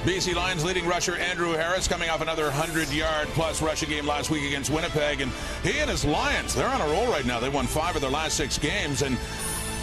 BC Lions leading rusher Andrew Harris coming off another 100-yard-plus rushing game last week against Winnipeg. And he and his Lions, they're on a roll right now. They won 5 of their last 6 games. And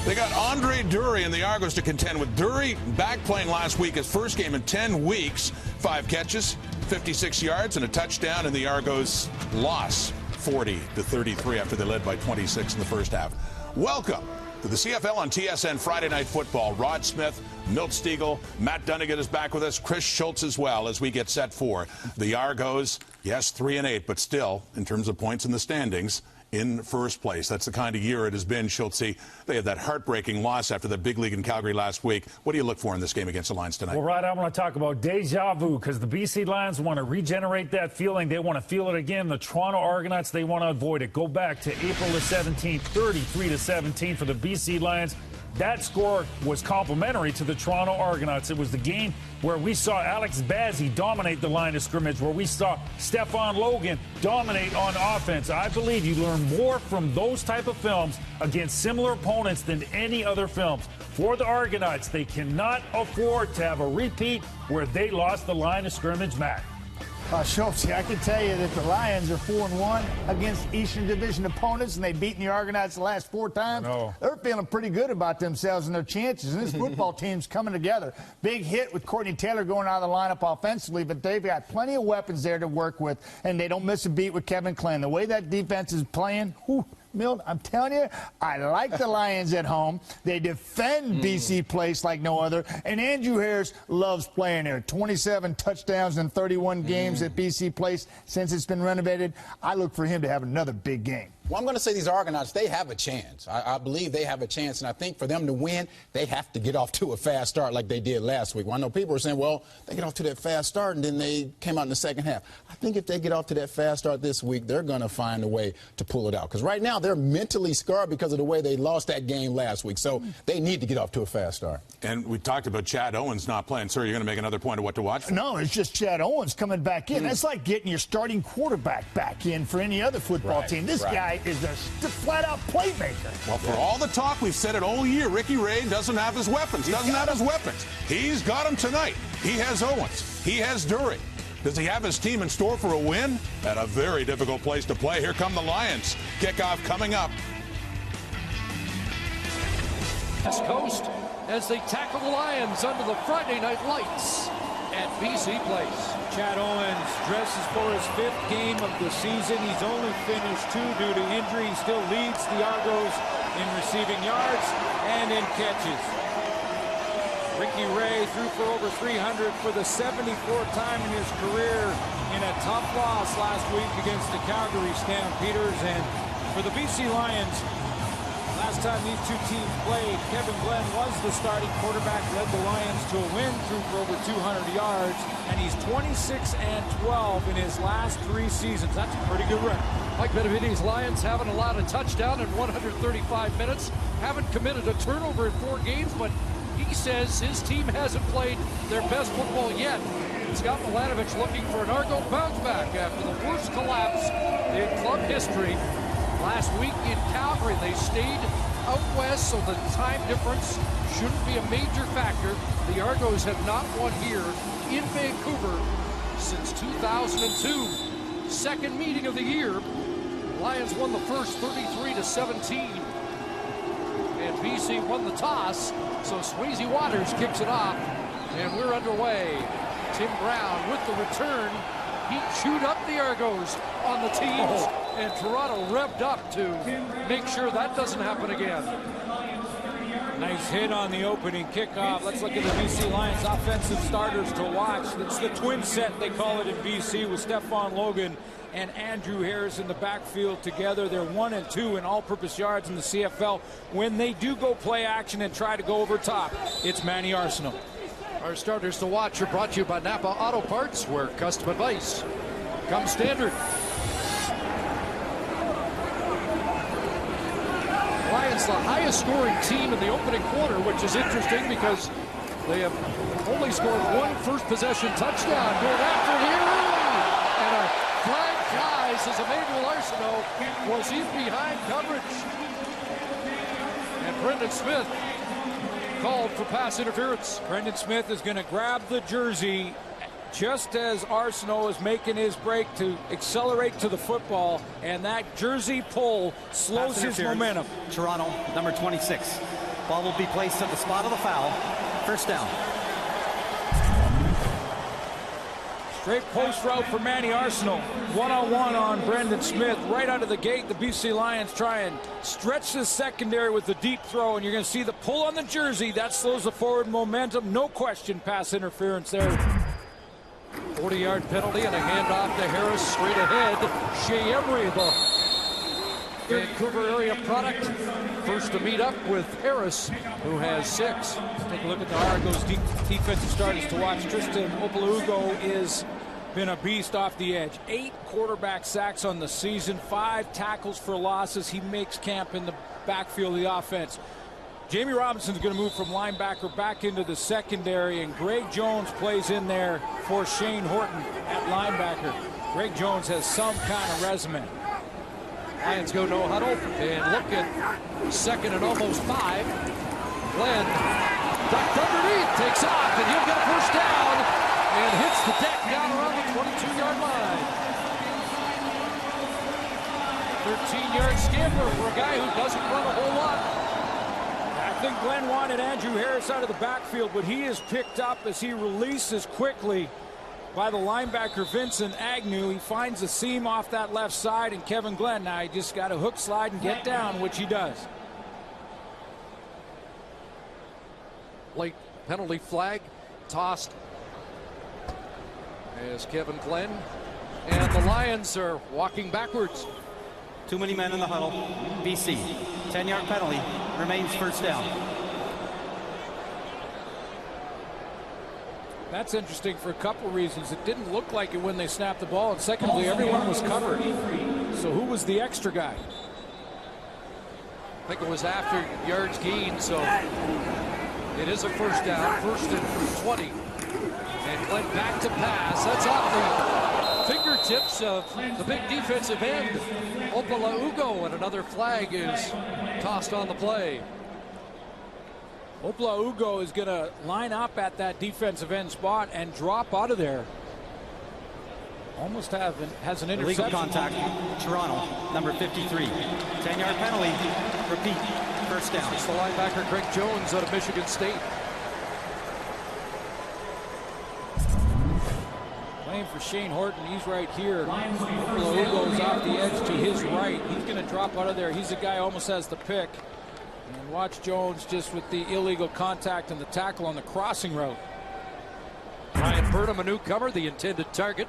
they got Andre Dury and the Argos to contend with. Dury back playing last week, his first game in 10 weeks. 5 catches, 56 yards, and a touchdown. And the Argos lost 40-33 after they led by 26 in the first half. Welcome to the CFL on TSN Friday Night Football. Rod Smith, Milt Stiegel, Matt Dunnigan is back with us, Chris Schultz as well as we get set for the Argos. Yes, 3-8, but still, in terms of points in the standings, in first place. That's the kind of year it has been, Schultzy. They had that heartbreaking loss after the big league in Calgary last week. What do you look for in this game against the Lions tonight? Well, Rod, I want to talk about deja vu because the BC Lions want to regenerate that feeling. They want to feel it again. The Toronto Argonauts, they want to avoid it. Go back to April the 17th, 33-17 for the BC Lions. That score was complimentary to the Toronto Argonauts. It was the game where we saw Alex Bazzi dominate the line of scrimmage, where we saw Stephon Logan dominate on offense. I believe you learn more from those type of films against similar opponents than any other films. For the Argonauts, they cannot afford to have a repeat where they lost the line of scrimmage match. Schultz, I can tell you that the Lions are 4-1 against Eastern Division opponents, and they've beaten the Argonauts the last 4 times. They're feeling pretty good about themselves and their chances, and this football team's coming together. Big hit with Courtney Taylor going out of the lineup offensively, but they've got plenty of weapons there to work with, and they don't miss a beat with Kevin Clan. The way that defense is playing, Milt, I'm telling you, I like the Lions at home. They defend BC Place like no other. And Andrew Harris loves playing there. 27 touchdowns in 31 games at BC Place since it's been renovated. I look for him to have another big game. Well, I'm going to say these Argonauts, they have a chance. I believe they have a chance, and I think for them to win, they have to get off to a fast start like they did last week. Well, I know people are saying, well, they get off to that fast start, and then they came out in the second half. I think if they get off to that fast start this week, they're going to find a way to pull it out. Because right now, they're mentally scarred because of the way they lost that game last week. So they need to get off to a fast start. And we talked about Chad Owens not playing. Sir, you're going to make another point of what to watch? No, it's just Chad Owens coming back in. That's like getting your starting quarterback back in for any other football team. This guy is a flat-out playmaker. Well, for all the talk we've said it all year, Ricky Ray doesn't have his weapons. He's got them tonight. He has Owens. He has Dury. Does he have his team in store for a win? At a very difficult place to play. Here come the Lions. Kickoff coming up. West Coast as they tackle the Lions under the Friday night lights at BC Place. Chad Owens dresses for his 5th game of the season. He's only finished 2 due to injury. He still leads the Argos in receiving yards and in catches. Ricky Ray threw for over 300 for the 74th time in his career in a tough loss last week against the Calgary Stampeders. And for the BC Lions, last time these two teams played, Kevin Glenn was the starting quarterback, led the Lions to a win, threw for over 200 yards, and he's 26-12 in his last 3 seasons. That's a pretty good record. Mike Benavides' Lions haven't allowed a touchdown in 135 minutes, haven't committed a turnover in 4 games, but he says his team hasn't played their best football yet. Scott Milanovich looking for an Argo bounce back after the worst collapse in club history. Last week in Calgary, they stayed out west, so the time difference shouldn't be a major factor. The Argos have not won here in Vancouver since 2002. Second meeting of the year. Lions won the first 33-17. And BC won the toss, so Swayze Waters kicks it off, and we're underway. Tim Brown with the return. He chewed up the Argos on the teams, and Toronto revved up to make sure that doesn't happen again. Nice hit on the opening kickoff. Let's look at the BC Lions offensive starters to watch. It's the twin set, they call it in BC, with Stephon Logan and Andrew Harris in the backfield together. They're 1 and 2 in all-purpose yards in the CFL. When they do go play action and try to go over top, it's Manny Arsenal. Our starters to watch are brought to you by Napa Auto Parts, where custom advice comes standard. Lions, the highest scoring team in the opening quarter, which is interesting because they have only scored 1 first possession touchdown. Going after it here, and a flag flies as Emmanuel Arsenault was in behind coverage. And Brendan Smith called for pass interference. Brendan Smith is going to grab the jersey just as Arsenault is making his break to accelerate to the football, and that jersey pull slows his momentum. Toronto, number 26. Ball will be placed at the spot of the foul. First down. Straight post route for Manny Arsenault. One-on-one on Brendan Smith. Right out of the gate, the BC Lions try and stretch the secondary with the deep throw, and you're going to see the pull on the jersey. That slows the forward momentum. No question pass interference there. 40-yard penalty and a handoff to Harris straight ahead. Shea Emery, the Vancouver area product, first to meet up with Harris, who has 6. Take a look at the Argos defensive starters to watch. Tristan Opolugo is been a beast off the edge. 8 quarterback sacks on the season, 5 tackles for losses. He makes camp in the backfield of the offense. Jamie Robinson's going to move from linebacker back into the secondary, and Greg Jones plays in there for Shane Horton at linebacker. Greg Jones has some kind of resume. Lions go no huddle and look at 2nd and almost 5. Glenn ducked underneath, takes off, and he'll get a first down and hits the deck down around the 22-yard line. 13-yard scamper for a guy who doesn't run a whole lot. I think Glenn wanted Andrew Harris out of the backfield, but he is picked up as he releases quickly by the linebacker Vincent Agnew. He finds a seam off that left side, and Kevin Glenn now he just got to hook slide and get down, which he does. Late penalty flag tossed as Kevin Glenn, and the Lions are walking backwards. Too many men in the huddle. BC. 10-yard penalty. Remains first down. That's interesting for a couple reasons. It didn't look like it when they snapped the ball, and secondly, everyone was covered. So who was the extra guy? I think it was after yards gained, so it is a first down. 1st and 20. And Glenn back to pass. That's off the fingertips of the big defensive end, Opolugo, and another flag is tossed on the play. Opolugo is going to line up at that defensive end spot and drop out of there. Almost has an interception. Illegal contact. Toronto, number 53. 10-yard penalty. Repeat. First down. It's the linebacker Greg Jones out of Michigan State. Playing for Shane Horton, he's right here. Opolugo's off the edge to his right. He's going to drop out of there. He's the guy who almost has the pick. And watch Jones just with the illegal contact and the tackle on the crossing route. Ryan Burnham, a newcomer, the intended target.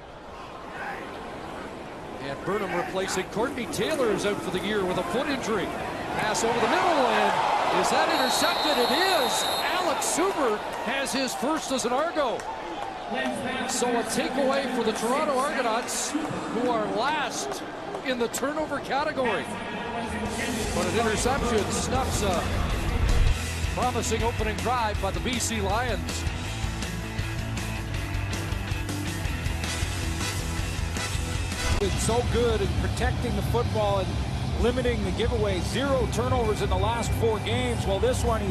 And Burnham replacing Courtney Taylor, is out for the year with a foot injury. Pass over the middle, and is that intercepted? It is. Alex Subert has his first as an Argo. So a takeaway for the Toronto Argonauts, who are last in the turnover category. But an interception snuffs a promising opening drive by the BC Lions. It's so good in protecting the football and limiting the giveaway. 0 turnovers in the last 4 games. Well, this one,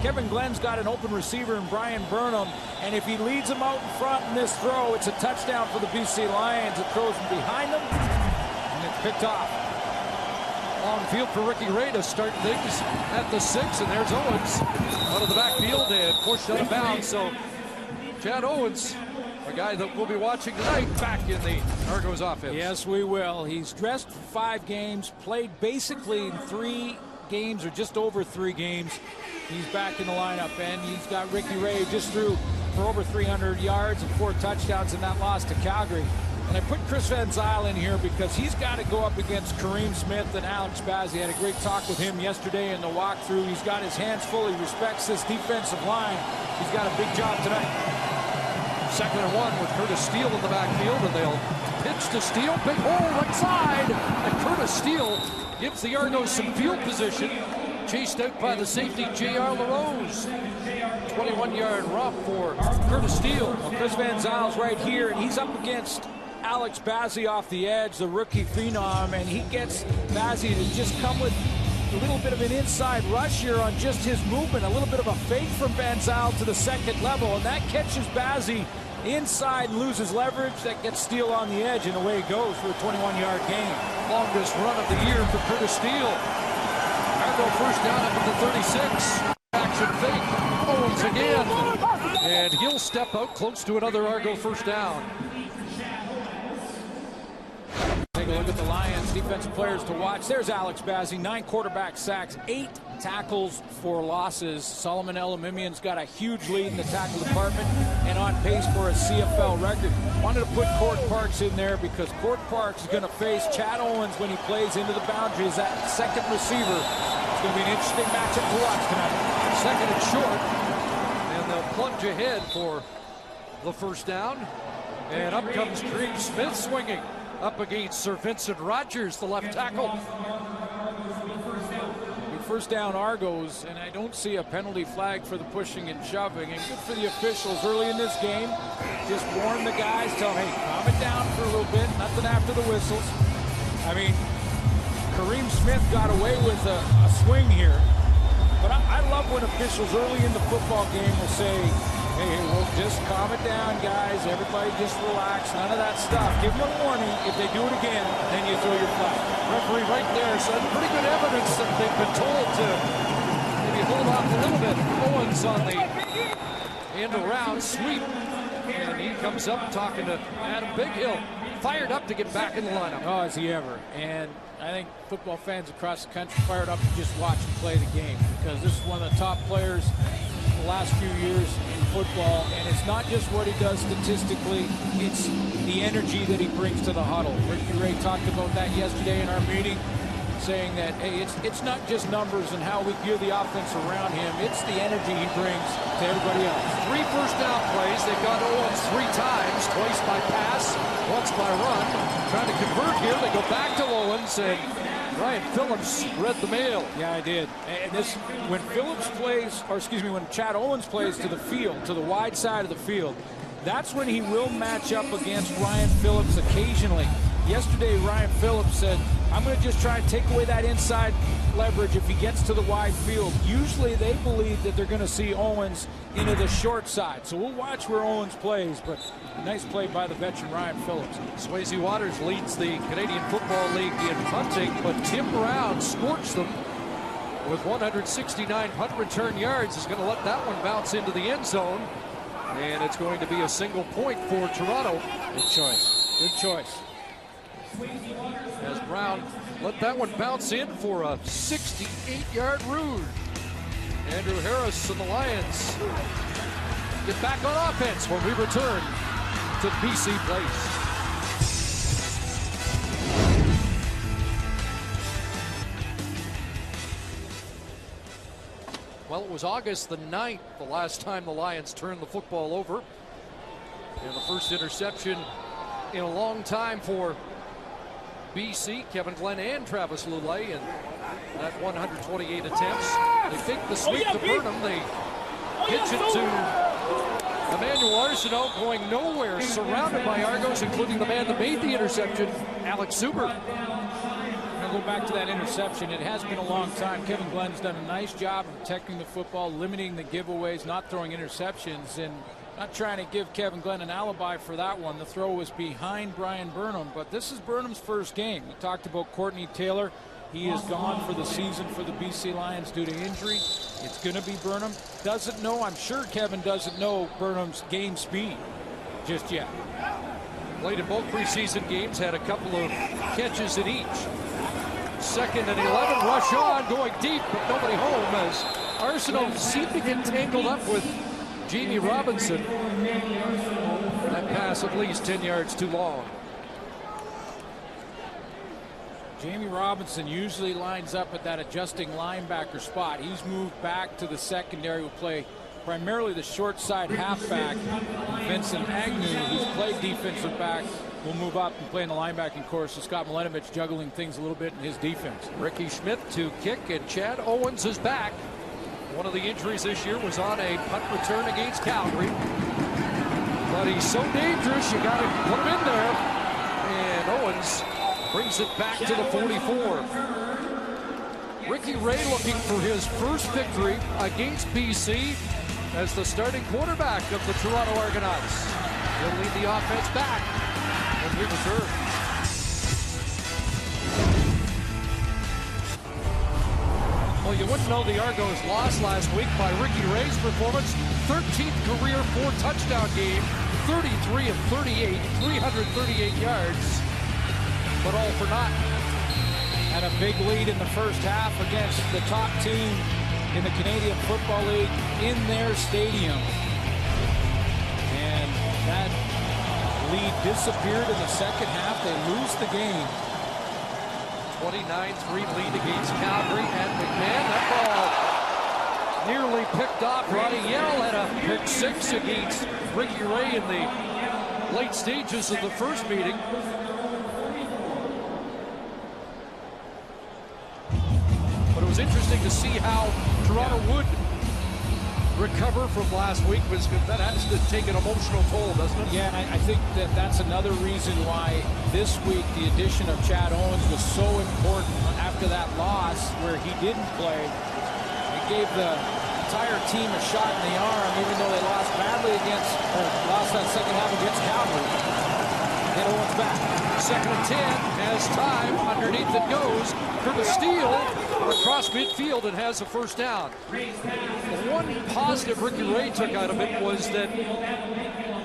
Kevin Glenn's got an open receiver in Brian Burnham, and if he leads him out in front in this throw, it's a touchdown for the BC Lions. It throws him behind them, and it's picked off. Long field for Ricky Ray to start things at the 6, and there's Owens out of the backfield and pushed out of bounds. So Chad Owens, a guy that we'll be watching tonight, back in the Argos offense. Yes, we will. He's dressed for 5 games, played basically in 3 games or just over 3 games. He's back in the lineup, and he's got Ricky Ray, just threw for over 300 yards and 4 touchdowns in that loss to Calgary. And I put Chris Van Zyl in here because he's got to go up against Kareem Smith and Alex Bazzi. I had a great talk with him yesterday in the walkthrough. He's got his hands full. He respects this defensive line. He's got a big job tonight. 2nd and 1 with Curtis Steele in the backfield, and they'll pitch to Steele. Big hole right side, and Curtis Steele gives the Argos some field position. Chased out by the safety, J.R. LaRose. 21-yard romp for Curtis Steele. Well, Chris Van Zyl's right here, and he's up against Alex Bazzi off the edge, the rookie phenom, and he gets Bazzi to just come with little bit of an inside rush here on just his movement, a little bit of a fake from Banzal to the second level, and that catches Bazzi inside and loses leverage. That gets Steele on the edge, and away he goes for a 21-yard gain. Longest run of the year for Curtis Steele. Argo first down up at the 36. Action fake. Owens again. And he'll step out close to another Argo first down. Take a look at the Lions defensive players to watch. There's Alex Bazzi, 9 quarterback sacks, 8 tackles for losses. Solomon Elamimian's got a huge lead in the tackle department and on pace for a CFL record. Wanted to put Court Parks in there because Court Parks is going to face Chad Owens when he plays into the boundaries. That second receiver. It's going to be an interesting matchup to watch tonight. Second and short. And they'll plunge ahead for the first down. And up comes Kareem Smith swinging up against Sir Vincent Rogers, the left tackle. First down Argos, and I don't see a penalty flag for the pushing and shoving. And good for the officials early in this game. Just warn the guys, tell them, hey, calm it down for a little bit, nothing after the whistles. I mean, Kareem Smith got away with a swing here. But I love when officials early in the football game will say, hey, well, just calm it down, guys. Everybody just relax. None of that stuff. Give them a warning. If they do it again, then you throw your flag. Referee right there, so that's pretty good evidence that they've been told to maybe hold off a little bit. Owens on the end around sweep. And he comes up talking to Adam Bighill. Fired up to get back in the lineup. Oh, is he ever. And I think football fans across the country fired up to just watch him play the game, because this is one of the top players in the last few years in football, and it's not just what he does statistically, it's the energy that he brings to the huddle. Ricky Ray talked about that yesterday in our meeting, saying that, hey, it's not just numbers and how we gear the offense around him, it's the energy he brings to everybody else. 3 first down plays. They've got Owens 3 times, twice by pass, once by run. Trying to convert here. They go back to Owens, and Ryan Phillips read the mail. Yeah, I did. And this, when Phillips plays, or excuse me, when Chad Owens plays to the field, to the wide side of the field, that's when he will match up against Ryan Phillips occasionally. Yesterday, Ryan Phillips said, I'm going to just try and take away that inside leverage if he gets to the wide field. Usually they believe that they're going to see Owens into the short side. So we'll watch where Owens plays, but a nice play by the veteran Ryan Phillips. Swayze Waters leads the Canadian Football League in punting, but Tim Brown scorched them with 169 punt return yards. Is going to let that one bounce into the end zone, and it's going to be a single point for Toronto. Good choice. Good choice. As Brown let that one bounce in for a 68-yard route. Andrew Harris and the Lions get back on offense when we return to BC Place. Well, it was August the 9th, the last time the Lions turned the football over. And the first interception in a long time for BC, Kevin Glenn and Travis Lulay, and that 128 attempts. They take the sweep to Burnham. They pitch it to Emmanuel Arsenault, going nowhere, surrounded by Argos, including the man that made the interception, Alex Zuber. I'll go back to that interception. It has been a long time. Kevin Glenn's done a nice job of protecting the football, limiting the giveaways, not throwing interceptions, and not trying to give Kevin Glenn an alibi for that one. The throw was behind Brian Burnham, but this is Burnham's first game. We talked about Courtney Taylor. He is gone for the season for the BC Lions due to injury. It's going to be Burnham. Doesn't know, I'm sure Kevin doesn't know Burnham's game speed just yet. Played in both preseason games, had a couple of catches in each. 2nd and 11, rush on, going deep, but nobody home as Arsenault seemed to get tangled up with Jamie Robinson. That pass at least 10 yards too long. Jamie Robinson usually lines up at that adjusting linebacker spot. He's moved back to the secondary, will play primarily the short side halfback. Vincent Agnew, who's played defensive back, will move up and play in the linebacking course. So Scott Milenovich juggling things a little bit in his defense. Ricky Schmidt to kick, and Chad Owens is back. One of the injuries this year was on a punt return against Calgary. But he's so dangerous, you got to put him in there. And Owens brings it back to the 44. Ricky Ray looking for his first victory against BC as the starting quarterback of the Toronto Argonauts. He'll lead the offense back when we return. Well, you wouldn't know the Argos lost last week by Ricky Ray's performance. 13th career 4-touchdown game, 33 of 38, 338 yards, but all for naught. Had a big lead in the first half against the top team in the Canadian Football League in their stadium. And that lead disappeared in the second half. They lose the game. 29-3 lead against Calgary, and McMahon, that ball nearly picked off. Ronnie Yell had a pick six against Ricky Ray in the late stages of the first meeting. But it was interesting to see how Toronto would recover from last week. That has to take an emotional toll, doesn't it? Yeah, and I think that that's another reason why this week the addition of Chad Owens was so important after that loss where he didn't play. It gave the entire team a shot in the arm, even though they lost badly lost that second half against Calgary. Get Owens back. Second and 10, as time underneath it goes for the steal across midfield and has a first down. The one positive Ricky Ray took out of it was that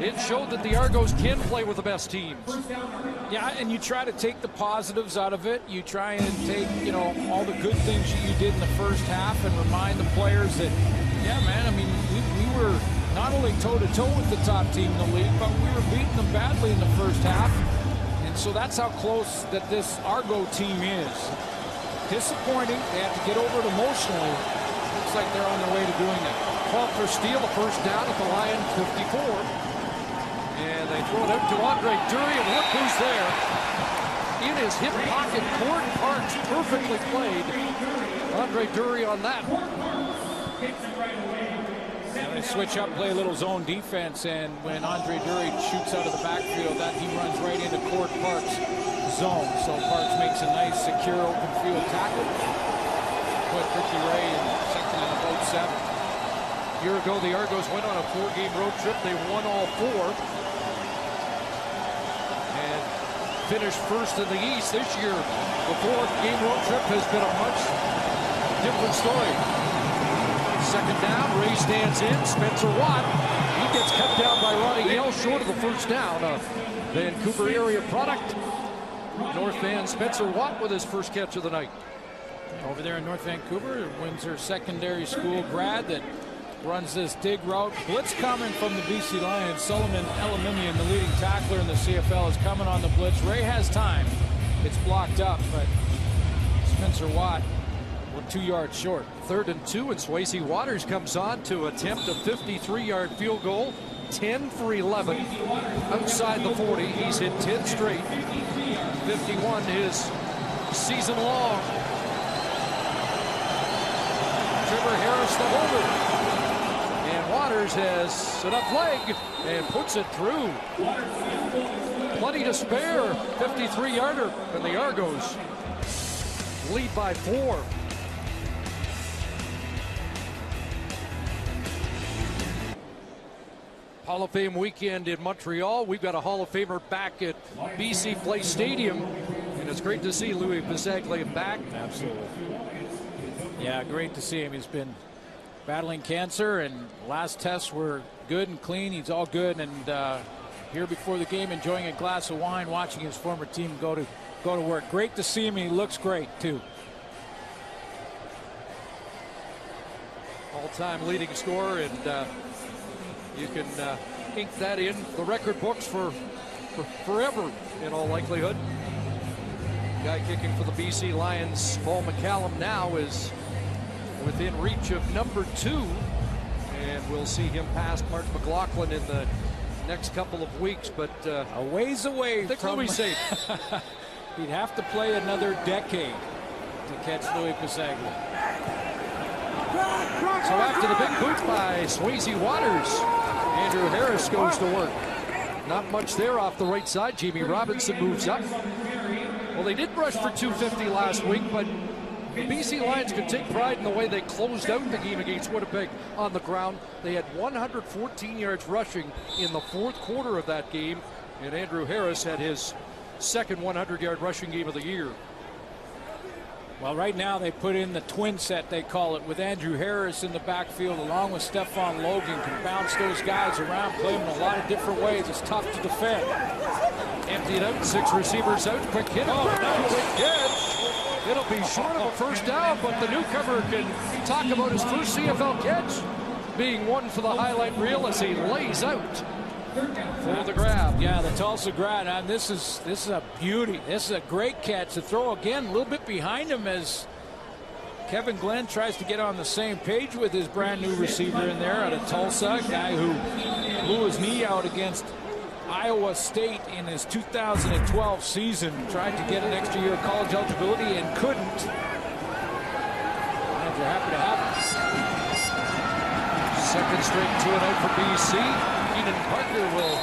it showed that the Argos can play with the best teams. Yeah, and you try to take the positives out of it. You try and take, all the good things that you did in the first half and remind the players that, yeah, man, I mean, we were not only toe-to-toe with the top team in the league, but we were beating them badly in the first half. And so that's how close that this Argo team is. Disappointing. They have to get over it emotionally. Looks like they're on their way to doing it. 12 for steal, a first down at the Lion 54. And they throw it out to Andre Dury, and look who's there. In his hip pocket, Gordon Parks perfectly played. Andre Dury on that. And they switch up, play a little zone defense, and when Andre Dury shoots out of the backfield, he runs right into Cord Parks' zone. So Parks makes a nice, secure, open field tackle. Put Ricky Ray in second and about 7. A year ago, the Argos went on a 4-game road trip. They won all 4. And finished first in the East this year. The 4th-game road trip has been a much different story. Second down, Ray stands in. Spencer Watt, he gets cut down by Ronnie Yell short of the first down. Vancouver area product. North Van Spencer Watt with his first catch of the night. Over there in North Vancouver, Windsor Secondary School grad that runs this dig route. Blitz coming from the BC Lions. Solomon Elimimian, the leading tackler in the CFL, is coming on the blitz. Ray has time. It's blocked up, but Spencer Watt, 2 yards short. 3rd and 2, and Swayze Waters comes on to attempt a 53-yard field goal. 10 for 11 outside the 40. He's hit 10 straight. 51 his season long. Trevor Harris the holder. And Waters has enough leg and puts it through. Plenty to spare. 53-yarder, and the Argos lead by 4. Hall of Fame weekend in Montreal. We've got a Hall of Famer back at BC Place Stadium, and it's great to see Louis Pisaglia back. Absolutely. Yeah, great to see him. He's been battling cancer, and last tests were good and clean. He's all good, and here before the game, enjoying a glass of wine, watching his former team go to work. Great to see him. He looks great too. All-time leading scorer, and you can ink that in the record books for forever, in all likelihood. Guy kicking for the BC Lions, Paul McCallum, now is within reach of number 2, and we'll see him pass Mark McLaughlin in the next couple of weeks, but a ways away from Louis safe. He'd have to play another decade to catch Louis Pisaglia. So after the big boot by Swayze Waters, Andrew Harris goes to work. Not much there off the right side. Jamie Robinson moves up. Well, they did rush for 250 last week, but The BC Lions could take pride in the way they closed out the game against Winnipeg on the ground. They had 114 yards rushing in the fourth quarter of that game, and Andrew Harris had his second 100-yard rushing game of the year. Well, right now they put in the twin set, they call it, with Andrew Harris in the backfield along with Stephon Logan. Can bounce those guys around, play them in a lot of different ways. It's tough to defend. Emptied out, 6 receivers out, quick hit, quick catch. It'll be short of a first down, but the newcomer can talk about his first CFL catch being one for the highlight reel as he lays out for the grab. Yeah, the Tulsa grad. And this is a beauty. This is a great catch. The throw again, a little bit behind him as Kevin Glenn tries to get on the same page with his brand new receiver in there out of Tulsa, a guy who blew his knee out against Iowa State in his 2012 season. Tried to get an extra year of college eligibility and couldn't. And you're happy to have him. Second straight 2-0 for BC. Keenan Parker will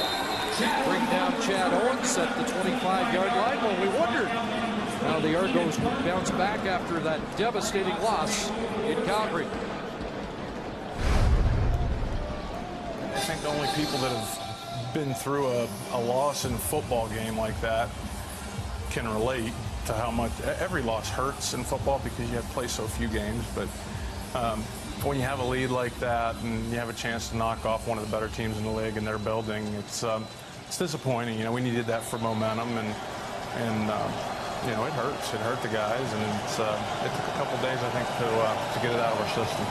bring down Chad Owens at the 25-yard line. Well, we wondered how the Argos would bounce back after that devastating loss in Calgary. I think the only people that have been through a loss in a football game like that can relate to how much every loss hurts in football because you have to play so few games. But when you have a lead like that and you have a chance to knock off one of the better teams in the league and they're building, it's disappointing. You know, we needed that for momentum, and you know, it hurts. It hurt the guys, and it took a couple days, I think, to get it out of our system.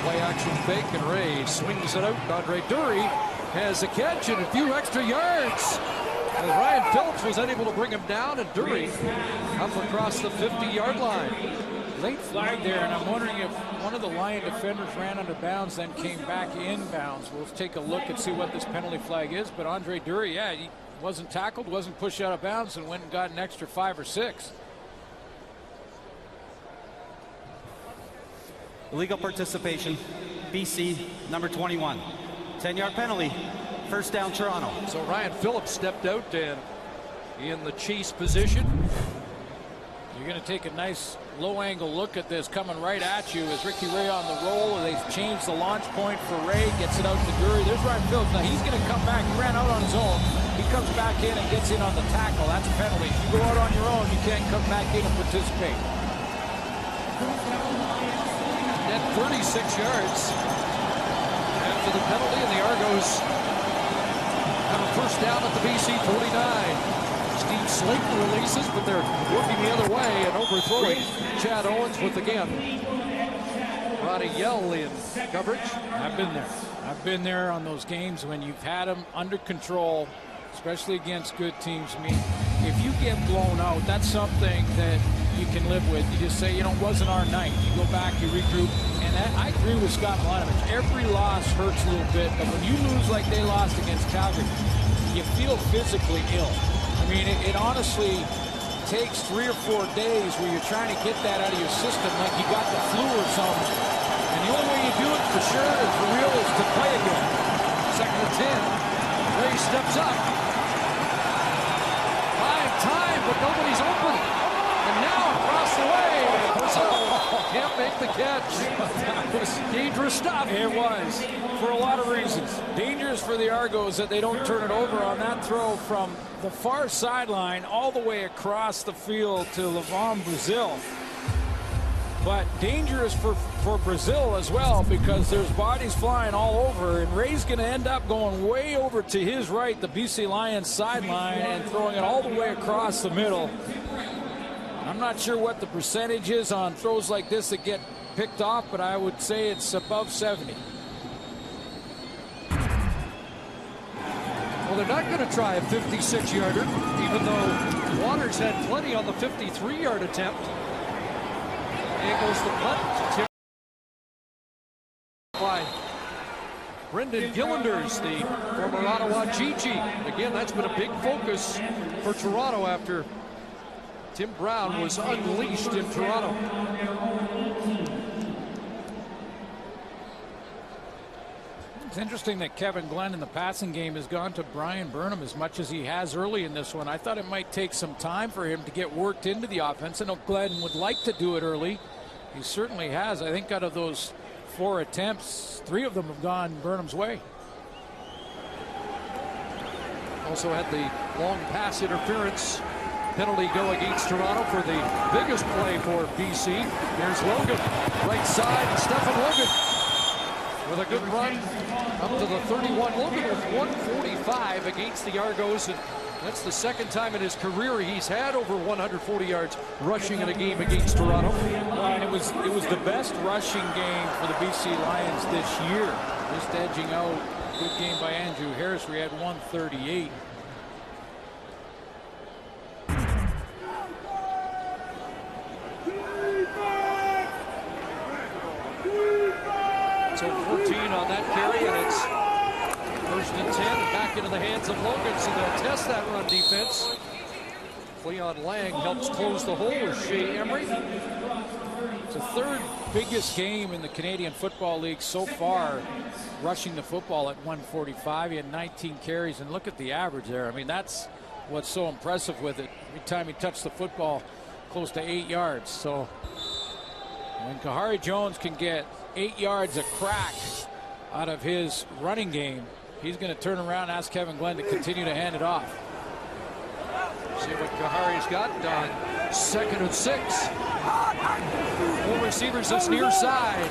Play action fake, and Ray swings it out. Andre Dury has a catch and a few extra yards. As Ryan Phillips was unable to bring him down, and Dury up across the 50-yard line. Late flag there, and I'm wondering if one of the Lion defenders ran out of bounds, then came back inbounds. We'll take a look and see what this penalty flag is. But Andre Dury, yeah, he wasn't tackled, wasn't pushed out of bounds, and went and got an extra 5 or 6. Illegal participation, BC, number 21. 10-yard penalty, first down Toronto. So Ryan Phillips stepped out and in the chase position. You're going to take a nice low-angle look at this coming right at you as Ricky Ray on the roll. They've changed the launch point for Ray, gets it out to Dury. There's Ryan Phillips. Now he's going to come back. He ran out on his own. He comes back in and gets in on the tackle. That's a penalty. If you go out on your own, you can't come back in and participate. At 36 yards after the penalty, and the Argos have a first down at the BC 49. Steve Slayton releases, but they're working the other way and overthrowing Chad Owens with, again, Roddy Yell in coverage. I've been there. I've been there on those games when you've had them under control, especially against good teams. I mean, if you get blown out, that's something that you can live with. You just say, you know, it wasn't our night. You go back, you regroup. And I agree with Scott Milanovich. Every loss hurts a little bit, but when you lose like they lost against Calgary, you feel physically ill. I mean, it honestly takes 3 or 4 days where you're trying to get that out of your system like you got the flu or something. And the only way you do it for sure and for real is to play again. Second and 10. Ray steps up. Buying time, but nobody's open. And now across the way, can't make the catch. That was dangerous stuff. It was, for a lot of reasons. Dangerous for the Argos that they don't turn it over on that throw from the far sideline all the way across the field to Levon Brazil. But dangerous for Brazil as well, because there's bodies flying all over, and Ray's going to end up going way over to his right, the BC Lions sideline, and throwing it all the way across the middle. I'm not sure what the percentage is on throws like this that get picked off, but I would say it's above 70. Well, they're not going to try a 56-yarder, even though Waters had plenty on the 53-yard attempt. Here goes the punt. By Brendan Gillanders, the former Ottawa GG. Again, that's been a big focus for Toronto after Tim Brown was unleashed in Toronto. It's interesting that Kevin Glenn in the passing game has gone to Brian Burnham as much as he has early in this one. I thought it might take some time for him to get worked into the offense. I know Glenn would like to do it early. He certainly has. I think out of those 4 attempts, 3 of them have gone Burnham's way. Also had the long pass interference penalty go against Toronto for the biggest play for BC. Here's Logan, right side, and Stephen Logan with a good run up to the 31. Logan with 145 against the Argos, and that's the second time in his career he's had over 140 yards rushing in a game against Toronto. And it was the best rushing game for the BC Lions this year. Just edging out. Good game by Andrew Harris. We had 138. So 14 on that carry, and it's 1st and 10, back into the hands of Logan, so they'll test that run defense. Cleon Lang helps close the hole with Shea Emery. It's the 3rd biggest game in the Canadian Football League so far, rushing the football at 145. He had 19 carries, and look at the average there. I mean, that's what's so impressive with it. Every time he touched the football, close to 8 yards. So when Kahari Jones can get 8 yards a crack out of his running game, he's going to turn around and ask Kevin Glenn to continue to hand it off. See what Kahari's got done. 2nd and 6. 4 receivers this near side.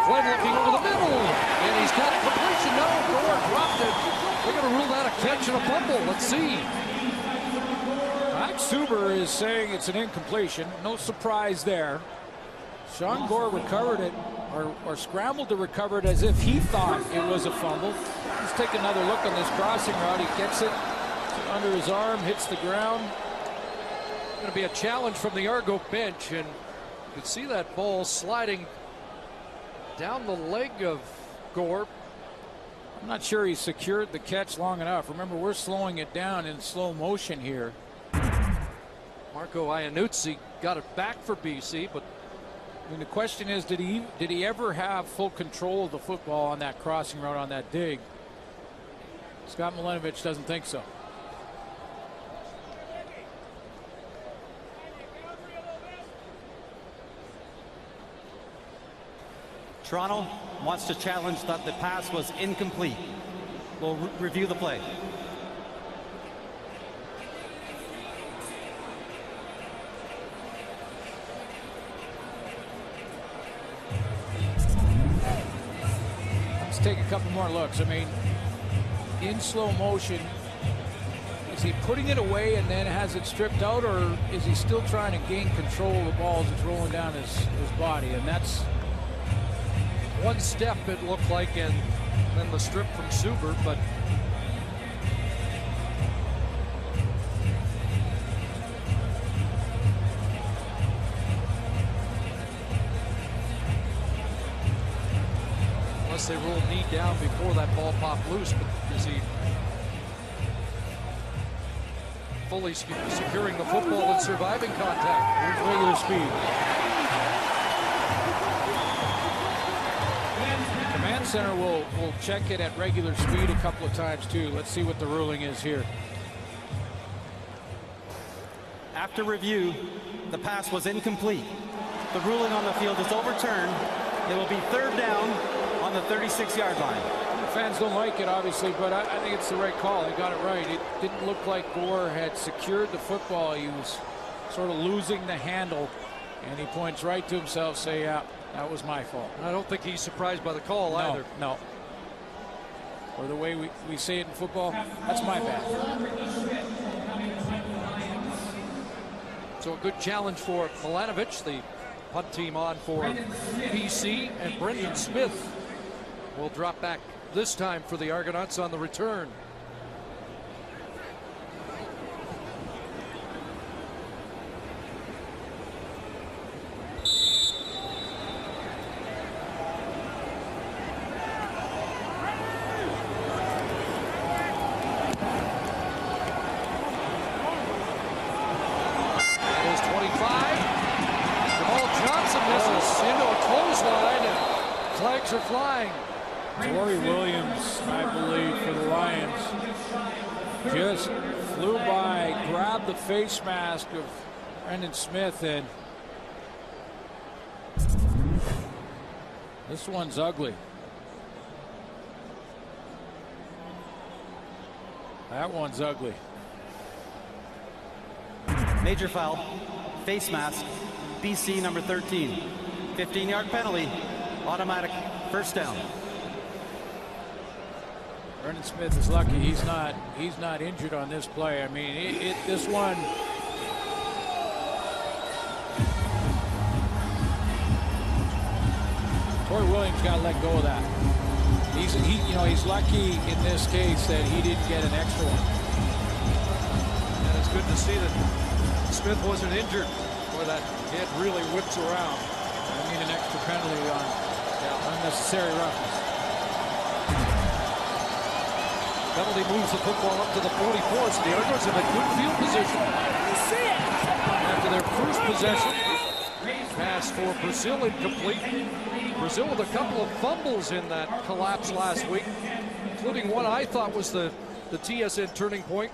Glenn looking over the middle, and he's got completion. No, Gore dropped it. They're going to rule that a catch and a fumble. Let's see. Max Suber is saying it's an incompletion. No surprise there. Sean Gore recovered it, or scrambled to recover it as if he thought it was a fumble. Let's take another look on this crossing route. He gets it under his arm, hits the ground. Going to be a challenge from the Argo bench, and you can see that ball sliding down the leg of Gore. I'm not sure he secured the catch long enough. Remember, we're slowing it down in slow motion here. Marco Iannuzzi got it back for BC, but I mean, the question is, did he ever have full control of the football on that crossing route, on that dig? Scott Milenovich doesn't think so. Toronto wants to challenge that the pass was incomplete. We'll review the play. Let's take a couple more looks. I mean, in slow motion, is he putting it away and then has it stripped out, or is he still trying to gain control of the ball as it's rolling down his body? And that's one step it looked like, and then the strip from Suber, but unless they roll knee down before that ball popped loose. But is he fully securing the football and surviving contact? Here's regular speed. Command center will check it at regular speed a couple of times too. Let's see what the ruling is here. After review, the pass was incomplete. The ruling on the field is overturned. It will be 3rd down on the 36-yard line. The fans don't like it, obviously, but I think it's the right call. They got it right. It didn't look like Gore had secured the football. He was sort of losing the handle, and he points right to himself, say, yeah, that was my fault. I don't think he's surprised by the call either. No. Or the way we say it in football, that's my bad. So a good challenge for Milenovich, the punt team on for BC, and Brendan Smith will drop back this time for the Argonauts on the return. Flags are flying. Torrey Williams, I believe, for the Lions, just flew by, grabbed the face mask of Brendan Smith, and this one's ugly. That one's ugly. Major foul, face mask, BC number 13. 15-yard penalty, automatic first down. Brendan Smith is lucky he's not injured on this play. I mean, this one. Torrey Williams got to let go of that. He's lucky in this case that he didn't get an extra one. And it's good to see that Smith wasn't injured. Boy, that head really whips around. I mean, an extra penalty on unnecessary roughness. Penalty moves the football up to the 44. So the Argonauts have a good field position. After their first possession, pass for Brazil incomplete. Brazil with a couple of fumbles in that collapse last week, including one I thought was the TSN turning point.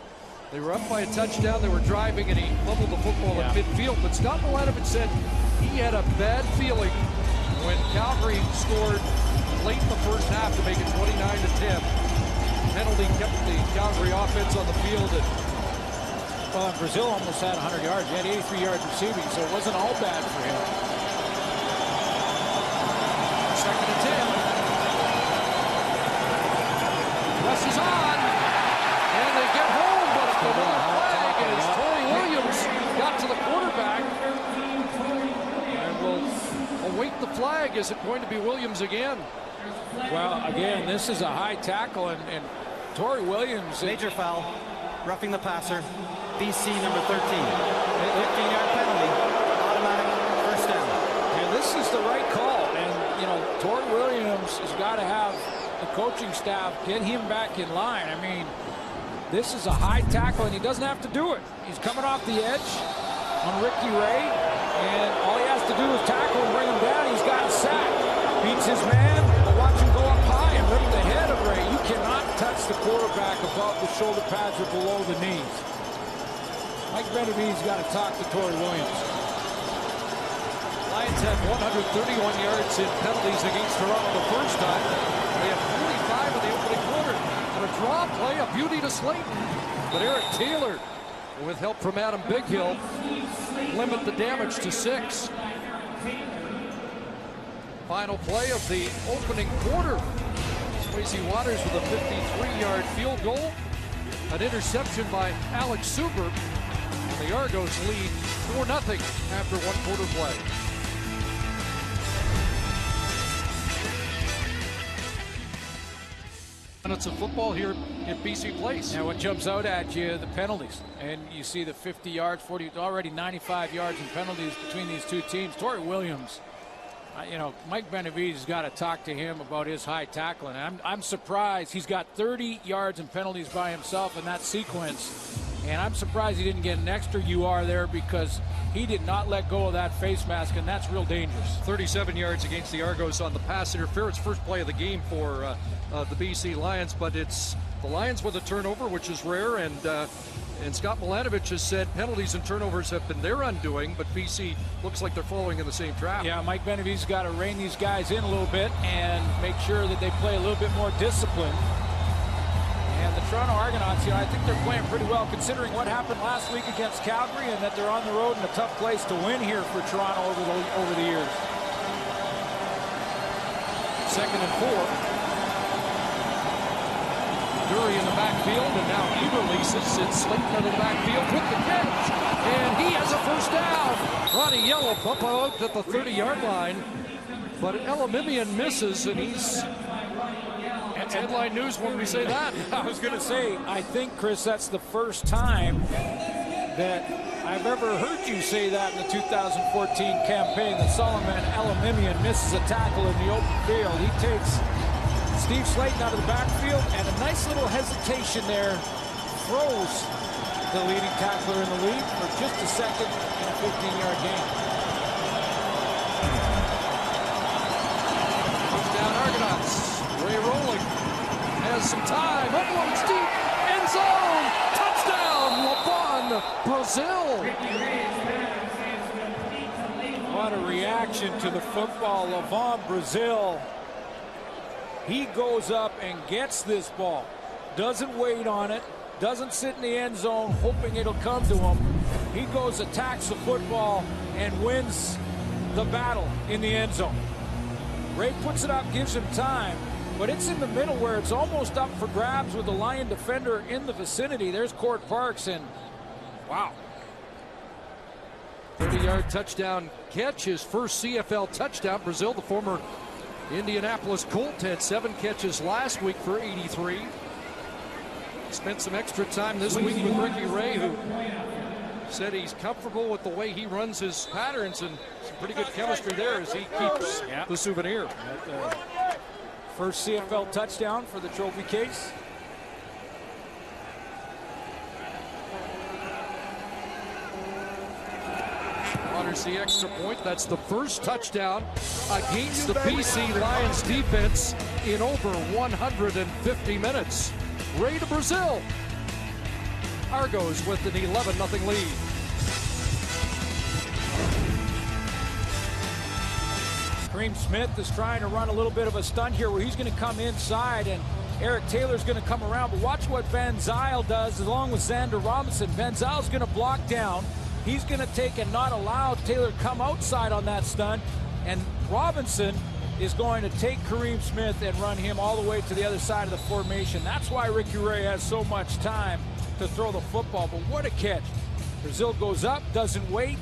They were up by a touchdown. They were driving, and he fumbled the football at midfield. But Scott Milanovic said he had a bad feeling when Calgary scored late in the first half to make it 29-10. Penalty kept the Calgary offense on the field. Well, Brazil almost had 100 yards. He had 83 yards receiving, so it wasn't all bad for him. Second and 10. Russ is on, and they get home, but it's another flag as Torrey Williams got to the quarterback. And we'll await the flag. Is it going to be Williams again? Well, again, this is a high tackle, and Torrey Williams. Major foul, roughing the passer, BC number 13. 15-yard penalty, automatic first down. And this is the right call. And, Torrey Williams has got to have the coaching staff get him back in line. I mean, this is a high tackle, and he doesn't have to do it. He's coming off the edge on Ricky Ray, and all he has to do is tackle and bring him down. He's got a sack. Beats his man, but watch him go up high and rip the head of Ray. You cannot touch the quarterback above the shoulder pads or below the knees. Mike Benavides got to talk to Torrey Williams. Lions had 131 yards in penalties against Toronto the first time. They had 45 in the opening quarter. And a draw play, a beauty to Slayton. But Eric Taylor, with help from Adam Bighill, limit the damage to 6. Final play of the opening quarter. Swayze Waters with a 53-yard field goal. An interception by Alex Suber. And the Argos lead 4-0 after one quarter play. Minutes of football here at BC Place. Now what jumps out at you, the penalties. And you see the 50 yards, 40, already 95 yards in penalties between these two teams. Torrey Williams, Mike Benavides has got to talk to him about his high tackling. I'm surprised he's got 30 yards in penalties by himself in that sequence. And I'm surprised he didn't get an extra UR there because he did not let go of that face mask, and that's real dangerous. 37 yards against the Argos on the pass interference. First play of the game for the BC Lions, but it's the Lions with a turnover, which is rare, and Scott Milanovic has said penalties and turnovers have been their undoing, but BC looks like they're following in the same trap. Yeah, Mike Benavides got to rein these guys in a little bit and make sure that they play a little bit more discipline. And the Toronto Argonauts, I think they're playing pretty well considering what happened last week against Calgary and that they're on the road in a tough place to win here for Toronto over the years. Second and 4. Dury in the backfield, and now he releases. It's Slayton in the backfield with the catch, and he has a first down. Ronnie Yellow up out at the 30-yard line, but Elamimian misses, and he's headline news when we say that. I was going to say, I think, Chris, that's the first time that I've ever heard you say that in the 2014 campaign, that Solomon Elamimian misses a tackle in the open field. He takes Steve Slayton out of the backfield, and a nice little hesitation there throws the leading tackler in the league for just a second in a 15-yard gain. First down Argonauts. Ray rolling. Has some time. Uploads deep. End zone. Touchdown. LaVon Brazil. What a reaction to the football. LaVon Brazil. He goes up and gets this ball. Doesn't wait on it. Doesn't sit in the end zone hoping it'll come to him. He goes, attacks the football, and wins the battle in the end zone. Ray puts it up, gives him time, but it's in the middle where it's almost up for grabs with the Lion defender in the vicinity. There's Court Parks, and wow. 30-yard touchdown catch, his first CFL touchdown. Brazil, the former Indianapolis Colt, had 7 catches last week for 83. Spent some extra time this week with Ricky Ray, who said he's comfortable with the way he runs his patterns, and some pretty good chemistry there as he keeps the souvenir. First CFL touchdown for the trophy case. Honors the extra point. That's the first touchdown against the BC Lions defense in over 150 minutes. Ray to Brazil. Argos with an 11-0 lead. Kareem Smith is trying to run a little bit of a stunt here where he's going to come inside and Eric Taylor's going to come around. But watch what Van Zyl does along with Xander Robinson. Van Zyl's going to block down. He's going to take and not allow Taylor to come outside on that stunt. And Robinson is going to take Kareem Smith and run him all the way to the other side of the formation. That's why Ricky Ray has so much time to throw the football. But what a catch. Brazil goes up, doesn't wait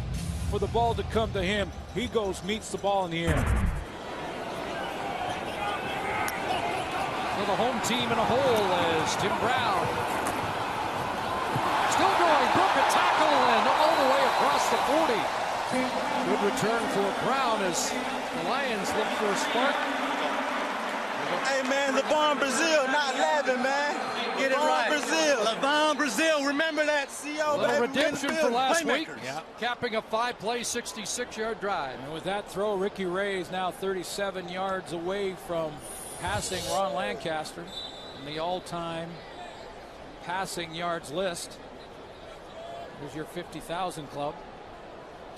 for the ball to come to him. He goes, meets the ball in the air. For the home team in a hole as Tim Brown. Still going, broke a tackle and all the way across the 40. Good return for Brown as the Lions look for a spark. Hey, man, LaVon Brazil, not laughing, man. Get it right. Brazil. LaVon Brazil, remember that, CO, A little baby. redemption for last week. Yeah. Capping a 5-play, 66-yard drive. And with that throw, Ricky Ray is now 37 yards away from passing Ron Lancaster in the all-time passing yards list. Here's your 50,000 club.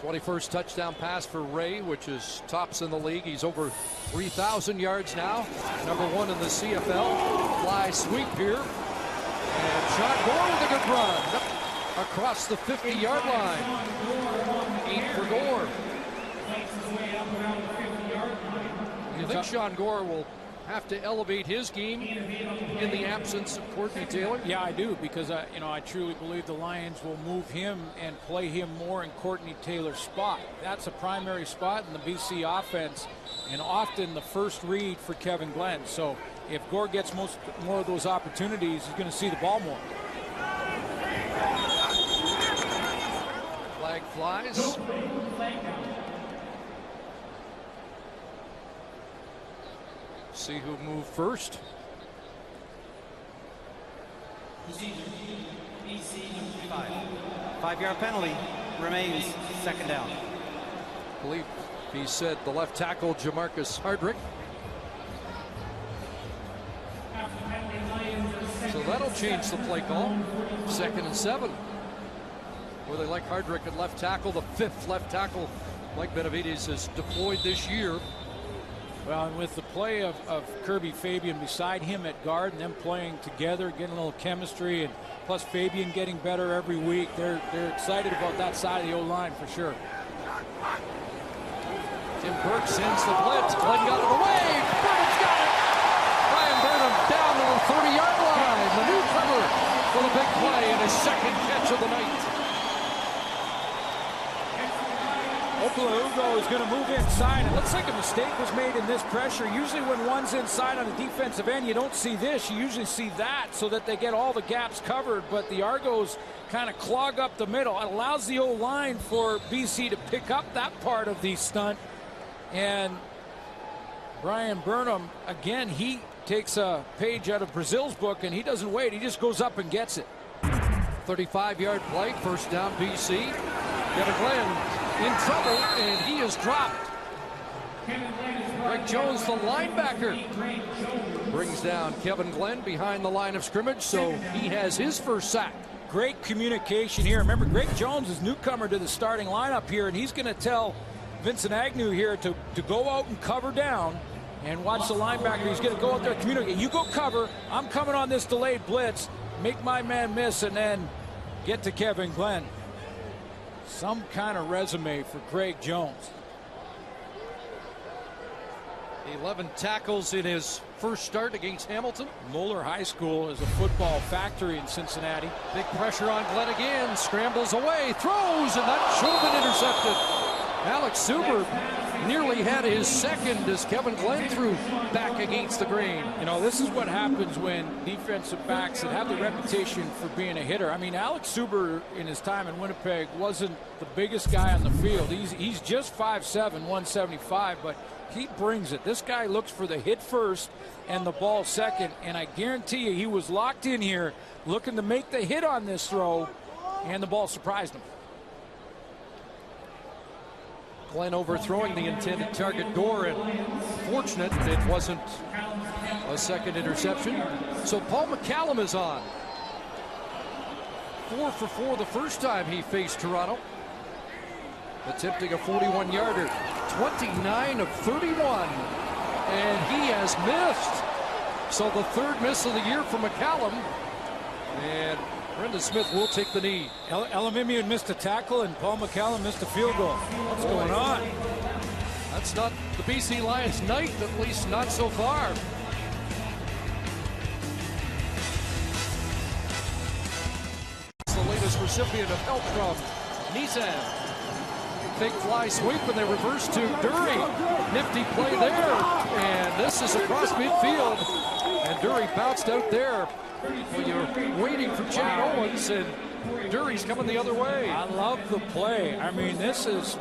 21st touchdown pass for Ray, which is tops in the league. He's over 3,000 yards now. Number 1 in the CFL. Fly sweep here. And Sean Gore with a good run. Across the 50-yard line. 8 for Gore. You think Sean Gore will have to elevate his game in the absence of Courtney Taylor? Yeah, I do, because I truly believe the Lions will move him and play him more in Courtney Taylor's spot. That's a primary spot in the BC offense, and often the first read for Kevin Glenn. So if Gore gets more of those opportunities, he's going to see the ball more. Flag flies. See who moved first. Five-yard penalty remains second down. I believe he said the left tackle, Jamarcus Hardrick. So that'll change the play call. 2nd and 7. Where they like Hardrick at left tackle, the 5th left tackle Mike Benavides has deployed this year. Well, and with the play of Kirby Fabian beside him at guard and them playing together, getting a little chemistry, and plus Fabian getting better every week, they're excited about that side of the O-line for sure. Tim Burke sends the blitz. Glenn got it away. Burnham's got it. Brian Burnham down to the 30-yard line. The new cover for the big play and his 2nd catch of the night. Oklahoma is going to move inside. It looks like a mistake was made in this pressure. Usually when one's inside on the defensive end, you don't see this. You usually see that so that they get all the gaps covered. But the Argos kind of clog up the middle. It allows the O-line for BC to pick up that part of the stunt. And Brian Burnham, again, he takes a page out of Brazil's book, and he doesn't wait. He just goes up and gets it. 35-yard play, first down BC. Kevin Glenn in trouble, and he is dropped. Greg Jones, the linebacker. brings down Kevin Glenn behind the line of scrimmage, so he has his first sack. Great communication here. Remember, Greg Jones is newcomer to the starting lineup here, and he's going to tell Vincent Agnew here to go out and cover down and watch the linebacker. He's going to go out there and communicate. You go cover. I'm coming on this delayed blitz. Make my man miss and then get to Kevin Glenn. Some kind of resume for Greg Jones. 11 tackles in his first start against Hamilton. Moeller High School is a football factory in Cincinnati. Big pressure on Glenn again. Scrambles away, throws, and that should have been intercepted. Alex Suber nearly had his second as Kevin Glenn threw back against the grain. You know, this is what happens when defensive backs that have the reputation for being a hitter. I mean, Alex Suber in his time in Winnipeg wasn't the biggest guy on the field. He's just 5'7", 175, but he brings it. This guy looks for the hit first and the ball second, and I guarantee you he was locked in here looking to make the hit on this throw, and the ball surprised him. Glenn overthrowing the intended target, Gore, and fortunate it wasn't a second interception. So Paul McCallum is on. 4 for 4 the first time he faced Toronto. Attempting a 41-yarder, 29 of 31, and he has missed. So the third miss of the year for McCallum, and Brendan Smith will take the knee. Elamimian missed a tackle, and Paul McCallum missed a field goal. What's going on? That's not the BC Lions' night, at least not so far. It's the latest recipient of help from Nizam. Fake fly sweep, and they reverse to Dury. Nifty play there, and this is across midfield, and Dury bounced out there. Well, you're waiting for Chad Owens, and Dury's coming the other way. I love the play. I mean, this is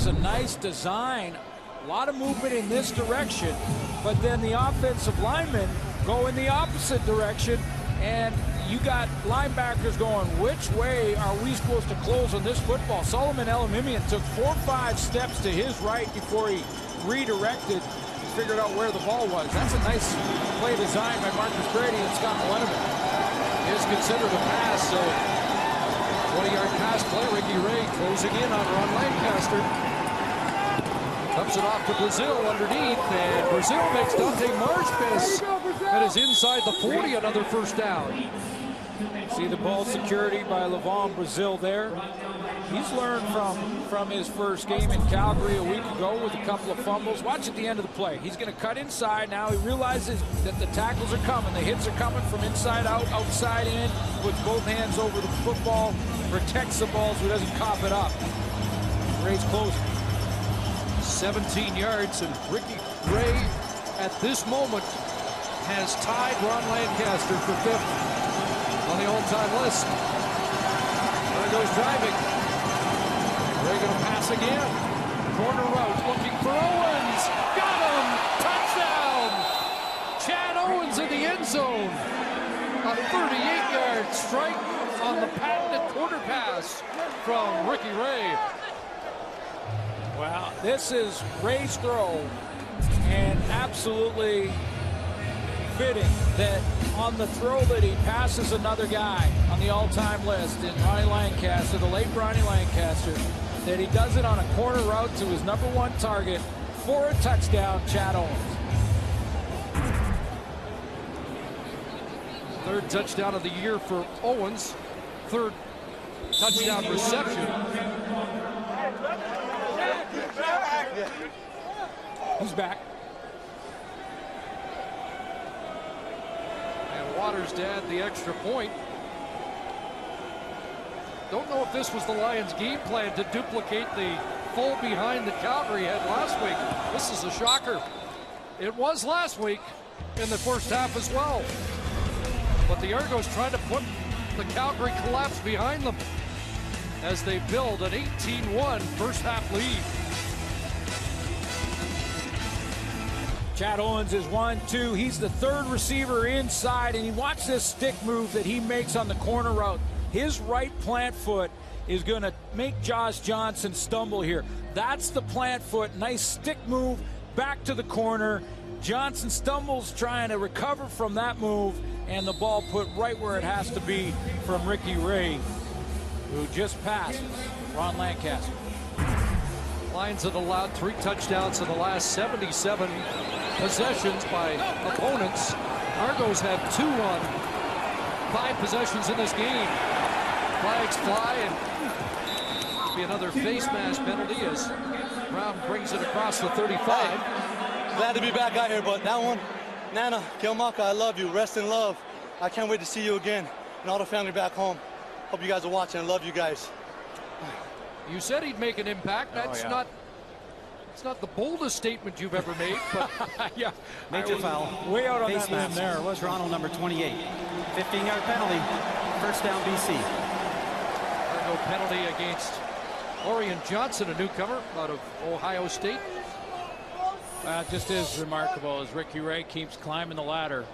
a nice design. A lot of movement in this direction, but then the offensive linemen go in the opposite direction, and you got linebackers going, which way are we supposed to close on this football? Solomon Elamimian took 4 or 5 steps to his right before he redirected and figured out where the ball was. That's a nice play design by Marcus Brady and Scott Lenneman. Is considered a pass, so 20-yard pass play. Ricky Ray closing in on Ron Lancaster. Dumps it off to Brazil underneath, and Brazil makes Dante Marsh miss. That is inside the 40, another first down. See the ball security by Levon Brazil there. He's learned from his first game in Calgary a week ago with a couple of fumbles. Watch at the end of the play. He's going to cut inside. Now he realizes that the tackles are coming. The hits are coming from inside out, outside in. Puts both hands over the football. Protects the ball so he doesn't cough it up. Ray's closing. 17 yards, and Ricky Ray at this moment has tied Ron Lancaster for 5th on the all-time list. There goes driving. Ray going to pass again. Corner route looking for Owens. Got him! Touchdown! Chad Owens in the end zone. A 38-yard strike on the patented quarter pass from Ricky Ray. Wow, this is Ray's throw, and absolutely fitting that on the throw that he passes another guy on the all-time list in Ronnie Lancaster, the late Ronnie Lancaster, that he does it on a corner route to his #1 target for a touchdown, Chad Owens. 3rd touchdown of the year for Owens. 3rd touchdown reception. He's back. And Waters to add the extra point. Don't know if this was the Lions' game plan to duplicate the full behind that Calgary had last week. This is a shocker. It was last week in the first half as well. But the Argos trying to put the Calgary collapse behind them as they build an 18-1 first half lead. Chad Owens is 1-2. He's the 3rd receiver inside, and you watch this stick move that he makes on the corner route. His right plant foot is going to make Josh Johnson stumble here. That's the plant foot. Nice stick move back to the corner. Johnson stumbles trying to recover from that move, and the ball put right where it has to be from Ricky Ray, who just passed Ron Lancaster. Lions have allowed 3 touchdowns in the last 77 possessions by opponents. Argos have 2 on 5 possessions in this game. Flags fly, and it'll be another face mask penalty as Brown brings it across the 35. Glad to be back out here, but that one, Nana, Kilmaka, I love you. Rest in love. I can't wait to see you again and all the family back home. Hope you guys are watching. I love you guys. You said he'd make an impact. That's it's not the boldest statement you've ever made, but yeah. Major foul. Way out on Face that limb there. Toronto number 28. 15-yard penalty. First down BC. Argo penalty against Orion Johnson, a newcomer out of Ohio State. Just is remarkable as Ricky Ray keeps climbing the ladder.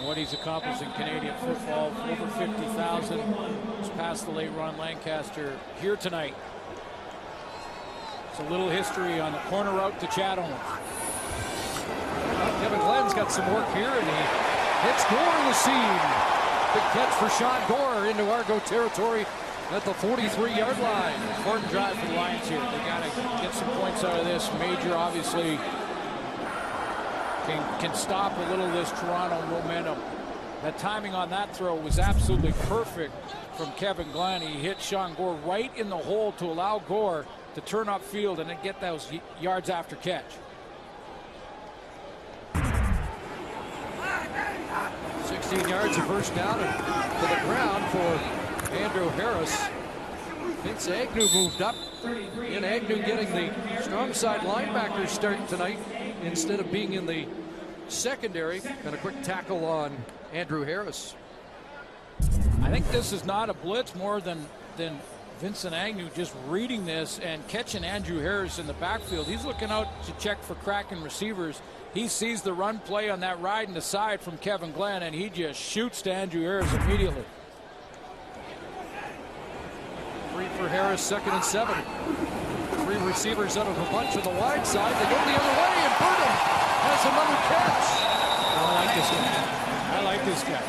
What he's accomplished in Canadian football, over 50,000. He's passed the late Ron Lancaster here tonight. It's a little history on the corner route to Chatham. Kevin Glenn's got some work here, and he hits Gore in the seam. Big catch for Sean Gore into Argo territory at the 43-yard line. Important drive for the Lions here. They got to get some points out of this. Major, obviously, can stop a little of this Toronto momentum. The timing on that throw was absolutely perfect from Kevin Glenn. He hit Sean Gore right in the hole to allow Gore to turn upfield and then get those yards after catch. 16 yards of first down and to the ground for Andrew Harris. Vince Agnew moved up, and Agnew getting the strong side linebacker start tonight instead of being in the secondary. And a quick tackle on Andrew Harris. I think this is not a blitz more than Vincent Agnew just reading this and catching Andrew Harris in the backfield. He's looking out to check for cracking receivers. He sees the run play on that ride in the side from Kevin Glenn, and he just shoots to Andrew Harris immediately. 3 for Harris, 2nd and 7. 3 receivers out of a bunch on the wide side. They go the other way, and Burnham has another catch. I like this guy. I like this guy.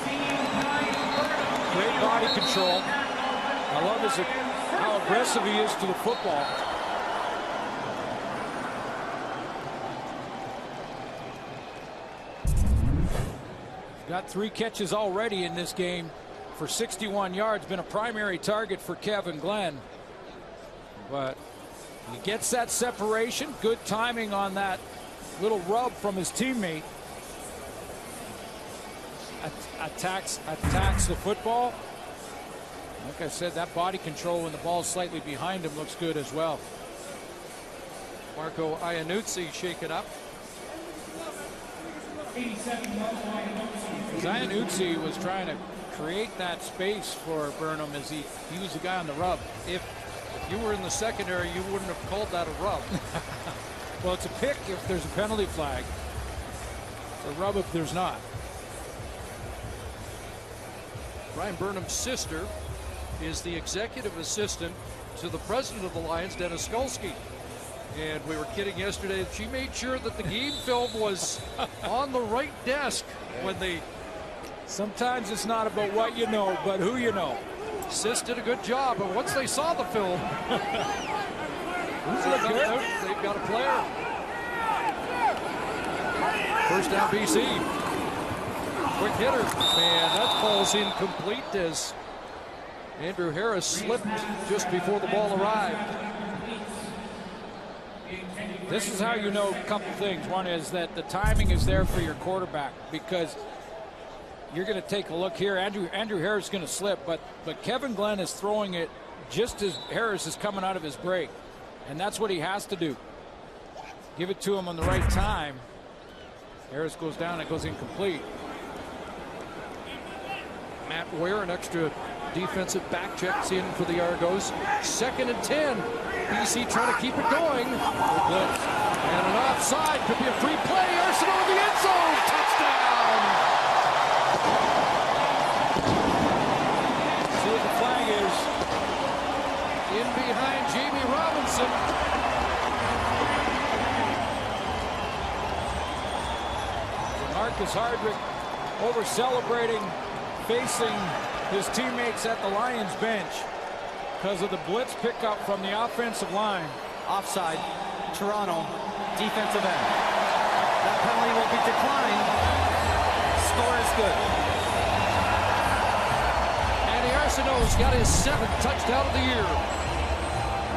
Great body control. I love how aggressive he is to the football. Got 3 catches already in this game for 61 yards. Been a primary target for Kevin Glenn. But he gets that separation. Good timing on that little rub from his teammate. Attacks the football. Like I said, that body control when the ball's slightly behind him looks good as well. Marco Iannuzzi shaken up. Iannuzzi was trying to create that space for Burnham as he was the guy on the rub. If you were in the secondary, you wouldn't have called that a rub. Well, it's a pick if there's a penalty flag. It's a rub if there's not. Brian Burnham's sister is the executive assistant to the president of the Lions, Dennis Skolsky. And we were kidding yesterday that she made sure that the game film was on the right desk when they... Sometimes it's not about what you know, but who you know. Sis did a good job, but once they saw the film, they've got a player. First down BC. Quick hitter, and that ball's incomplete as Andrew Harris slipped just before the ball arrived. This is how you know a couple things. One is that the timing is there for your quarterback, because you're going to take a look here. Andrew Harris is going to slip, but Kevin Glenn is throwing it just as Harris is coming out of his break, and that's what he has to do. Give it to him on the right time. Harris goes down, it goes incomplete. Matt Ware, an extra defensive back, checks in for the Argos. 2nd and 10. BC trying to keep it going. And an offside. Could be a free play. Arsenal in the end zone. Touchdown. See what the flag is. In behind Jamie Robinson. Marcus Hardrick over celebrating, facing his teammates at the Lions bench because of the blitz pickup from the offensive line. Offside, Toronto, defensive end. That penalty will be declined. Score is good. And Argonauts got his 7th touchdown of the year.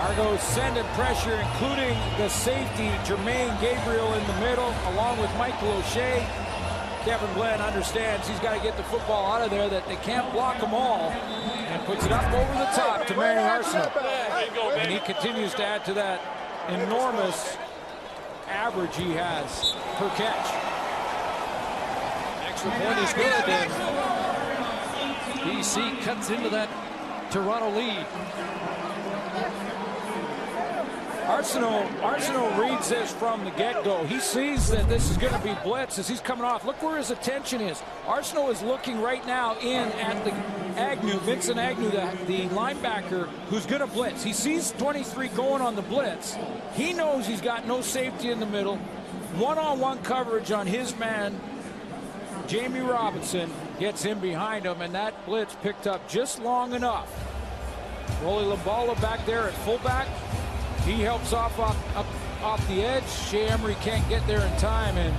Argos sending pressure, including the safety, Jermaine Gabriel in the middle, along with Michael O'Shea. Kevin Glenn understands he's got to get the football out of there, that they can't block them all, and puts it up over the top to Marion Arsenal. And he continues to add to that enormous average he has per catch. Extra point is good, and BC cuts into that Toronto lead. Arsenal reads this from the get-go. He sees that this is going to be blitz as he's coming off. Look where his attention is. Arsenal is looking right now in at the Vincent Agnew, the linebacker, who's going to blitz. He sees 23 going on the blitz. He knows he's got no safety in the middle. One-on-one coverage on his man, Jamie Robinson, gets him behind him, and that blitz picked up just long enough. Rolly Lambala back there at fullback. He helps off the edge. Shea Emery can't get there in time, and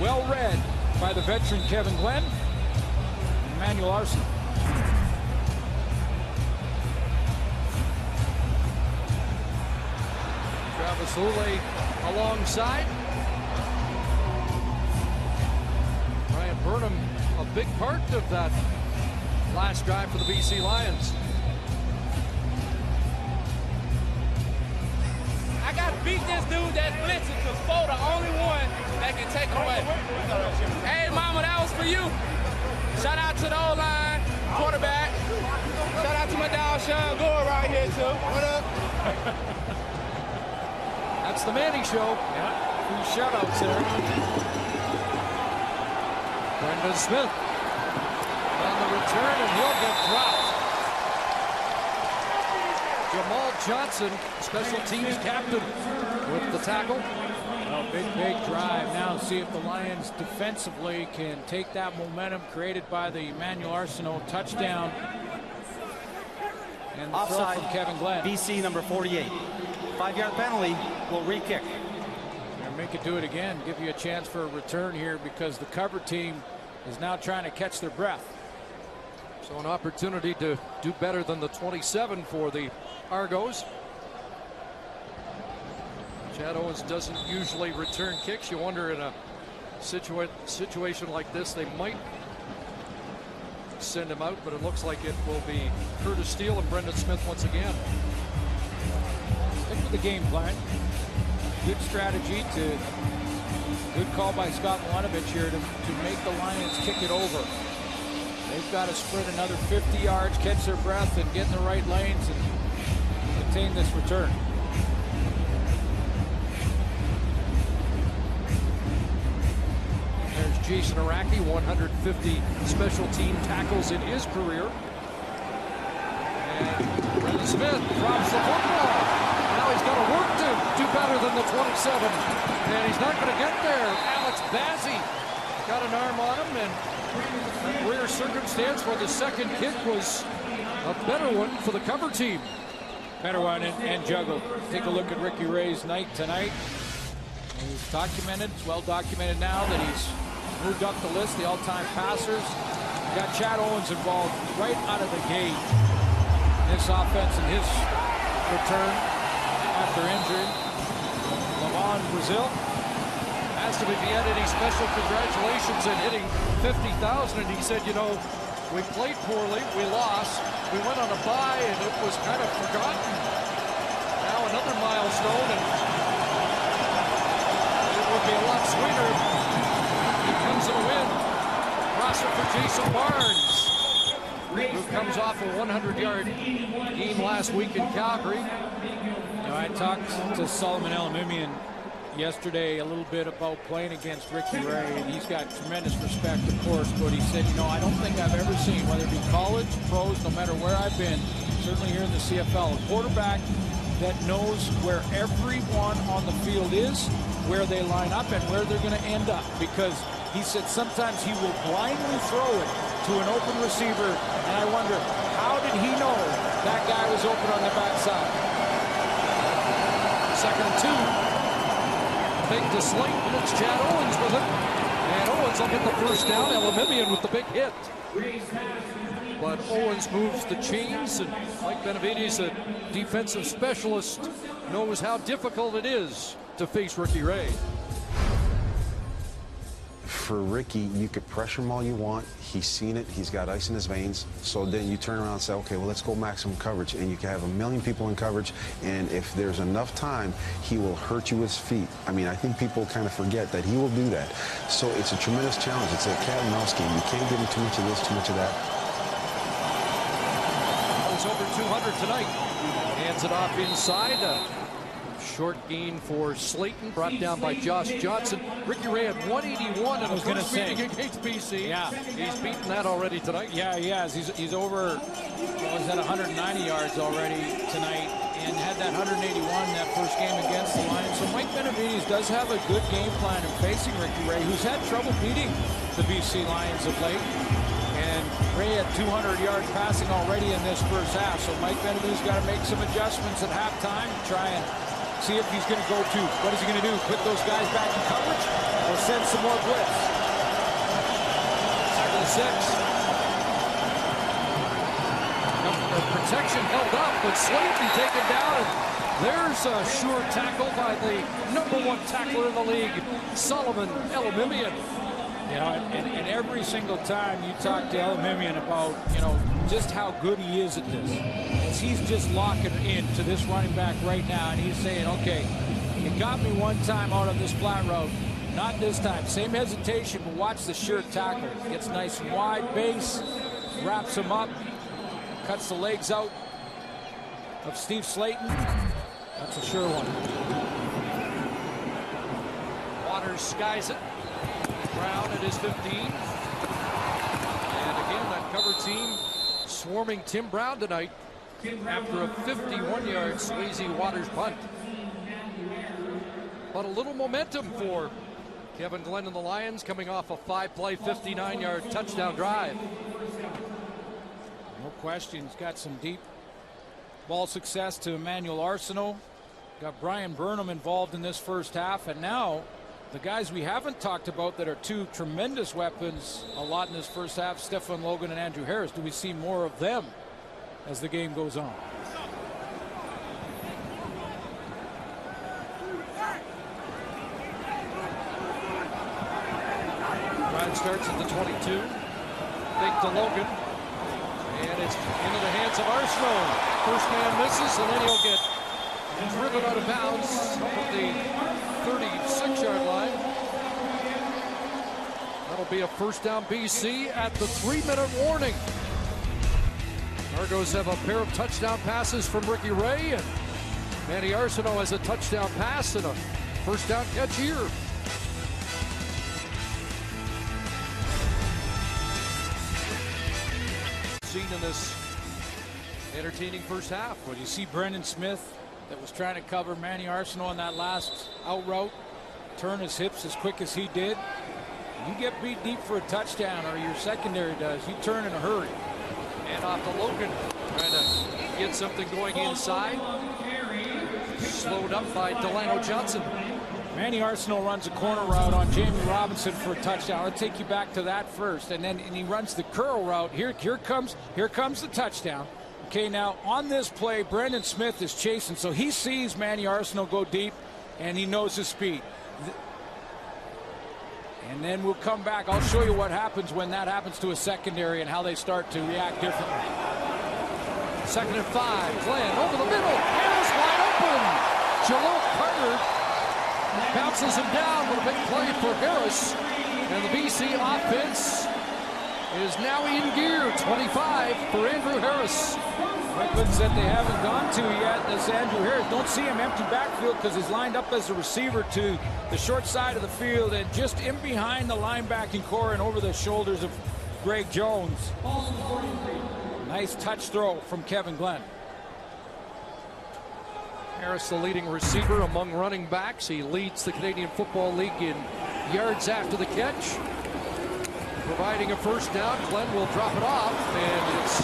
well read by the veteran Kevin Glenn. Emmanuel Arsenal. Travis Lule alongside. Ryan Burnham, a big part of that last drive for the BC Lions. I got to beat this dude that's blitzing because Foe the only one that can take away. Hey, mama, that was for you. Shout out to the O-line, quarterback. Shout out to my dog, Sean Gore, right here, too. What up? That's the Manny Show. Yeah, few shout-outs there. Brendan Smith on the return, and he'll get dropped. Jamal Johnson, special teams captain, with the tackle. Well, big drive. Now see if the Lions defensively can take that momentum created by the Emmanuel Arsenal touchdown. And the throw from Kevin Glenn. BC number 48. 5-yard penalty will re-kick. Make it do it again. Give you a chance for a return here because the cover team is now trying to catch their breath. So an opportunity to do better than the 27 for the Argos. Chad Owens doesn't usually return kicks. You wonder in a situation like this, they might send him out, but it looks like it will be Curtis Steele and Brendan Smith once again. Stick with the game plan. Good strategy good call by Scott Milanovich here to make the Lions kick it over. They've got to sprint another 50 yards, catch their breath, and get in the right lanes and contain this return. There's Jason Araki, 150 special team tackles in his career. And Brendan Smith drops the football. Now he's got to work to do better than the 27. And he's not going to get there. Alex Bazzi got an arm on him, and a rare circumstance where the second kick was a better one for the cover team. Better one and juggle. Take a look at Ricky Ray's night tonight. He's documented. It's well documented now that he's moved up the list, the all-time passers. Got Chad Owens involved right out of the gate. This offense and his return after injury. Lavon Brazil asked him if he had any special congratulations in hitting 50,000, and he said, you know, we played poorly, we lost, we went on a bye, and it was kind of forgotten. Now another milestone, and it would be a lot sweeter if it comes in a win. Crosser for Jason Barnes, who comes off a 100-yard game last week in Calgary. You know, I talked to Solomon Elamimian yesterday a little bit about playing against Ricky Ray, and he's got tremendous respect, of course, but he said, you know, I don't think I've ever seen, whether it be college, pros, no matter where I've been, certainly here in the CFL, a quarterback that knows where everyone on the field is, where they line up, and where they're going to end up. Because he said sometimes he will blindly throw it to an open receiver, and I wonder, how did he know that guy was open on the backside? 2nd and 2. Fake to Slayton. It's Chad Owens with it. And Owens will get the first down. Elimimian with the big hit. But Owens moves the chains, and Mike Benavides, a defensive specialist, knows how difficult it is to face Ricky Ray. For Ricky, you could pressure him all you want. He's seen it. He's got ice in his veins. So then you turn around and say, okay, well, let's go maximum coverage. And you can have 1 million people in coverage. And if there's enough time, he will hurt you with his feet. I mean, I think people kind of forget that he will do that. So it's a tremendous challenge. It's a cat and mouse game. You can't give him too much of this, too much of that. He's over 200 tonight. Hands it off inside. Short gain for Slayton, brought down by Josh Johnson. Ricky Ray had 181 in the first meeting against BC. Yeah. He's beaten that already tonight. Yeah, he has. He's over, well, he's at 190 yards already tonight, and had that 181 that first game against the Lions. So Mike Benavides does have a good game plan in facing Ricky Ray, who's had trouble beating the BC Lions of late. And Ray had 200 yards passing already in this first half. So Mike Benavides got to make some adjustments at halftime, try and see if he's going to go to. What is he going to do? Put those guys back in coverage or send some more blitz? 2nd and 6. The protection held up, but Slayton taken down. And there's a sure tackle by the #1 tackler in the league, Solomon Elimimian. You know, and every single time you talk to Elimimian about, you know, just how good he is at this. As he's just locking into this running back right now, and he's saying, okay, you got me one time out on this flat route, not this time. Same hesitation, but watch the sure tackle. Gets nice and wide, base, wraps him up, cuts the legs out of Steve Slayton. That's a sure one. Waters skies it. Brown at his 15. And again, that cover team swarming Tim Brown tonight after a 51-yard Swayze Waters punt. But a little momentum for Kevin Glenn and the Lions coming off a 5-play, 59-yard touchdown drive. No question. He's got some deep ball success to Emmanuel Arsenault. Got Brian Burnham involved in this first half, and now the guys we haven't talked about that are two tremendous weapons a lot in this first half, Stefan Logan and Andrew Harris. Do we see more of them as the game goes on? Drive starts at the 22. Big to Logan. And it's into the hands of Arsenault. First man misses, and then he'll get driven out of bounds at the 36-yard line. That'll be a first down BC at the 3-minute warning. Argos have a pair of touchdown passes from Ricky Ray, and Manny Arsenault has a touchdown pass and a first down catch here. Seen in this entertaining first half. Well, you see Brendan Smith that was trying to cover Manny Arsenault on that last out route, turn his hips as quick as he did. You get beat deep for a touchdown, or your secondary does, you turn in a hurry. And off to Logan, trying to get something going inside. Slowed up by Delano Johnson. Manny Arsenault runs a corner route on Jamie Robinson for a touchdown. I'll take you back to that first, and then he runs the curl route. Here comes the touchdown. Okay, now on this play, Brendan Smith is chasing, so he sees Manny Arsenault go deep, and he knows his speed. And then we'll come back. I'll show you what happens when that happens to a secondary and how they start to react differently. 2nd and 5. Glenn over the middle. Harris wide open. Jalil Carter bounces him down with a big play for Harris. And the BC offense is now in gear. 25 for Andrew Harris. Weapons that they haven't gone to yet is Andrew Harris. Don't see him empty backfield because he's lined up as a receiver to the short side of the field and just in behind the linebacking core and over the shoulders of Greg Jones. Nice touch throw from Kevin Glenn. Harris, the leading receiver among running backs. He leads the Canadian Football League in yards after the catch. Providing a first down, Glenn will drop it off, and it's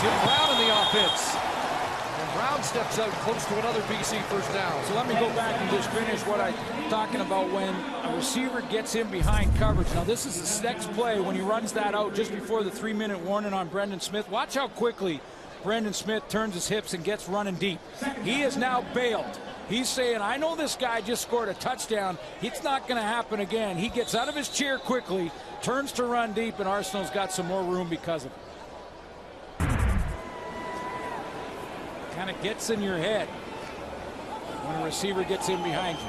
Jim Brown in the offense. And Brown steps out close to another BC first down. So let me go back and just finish what I'm talking about when a receiver gets in behind coverage. Now this is the next play when he runs that out just before the 3-minute warning on Brendan Smith. Watch how quickly Brendan Smith turns his hips and gets running deep. He is now bailed. He's saying, I know this guy just scored a touchdown. It's not going to happen again. He gets out of his chair quickly, turns to run deep, and Arsenal's got some more room because of it. Kind of gets in your head when a receiver gets in behind you.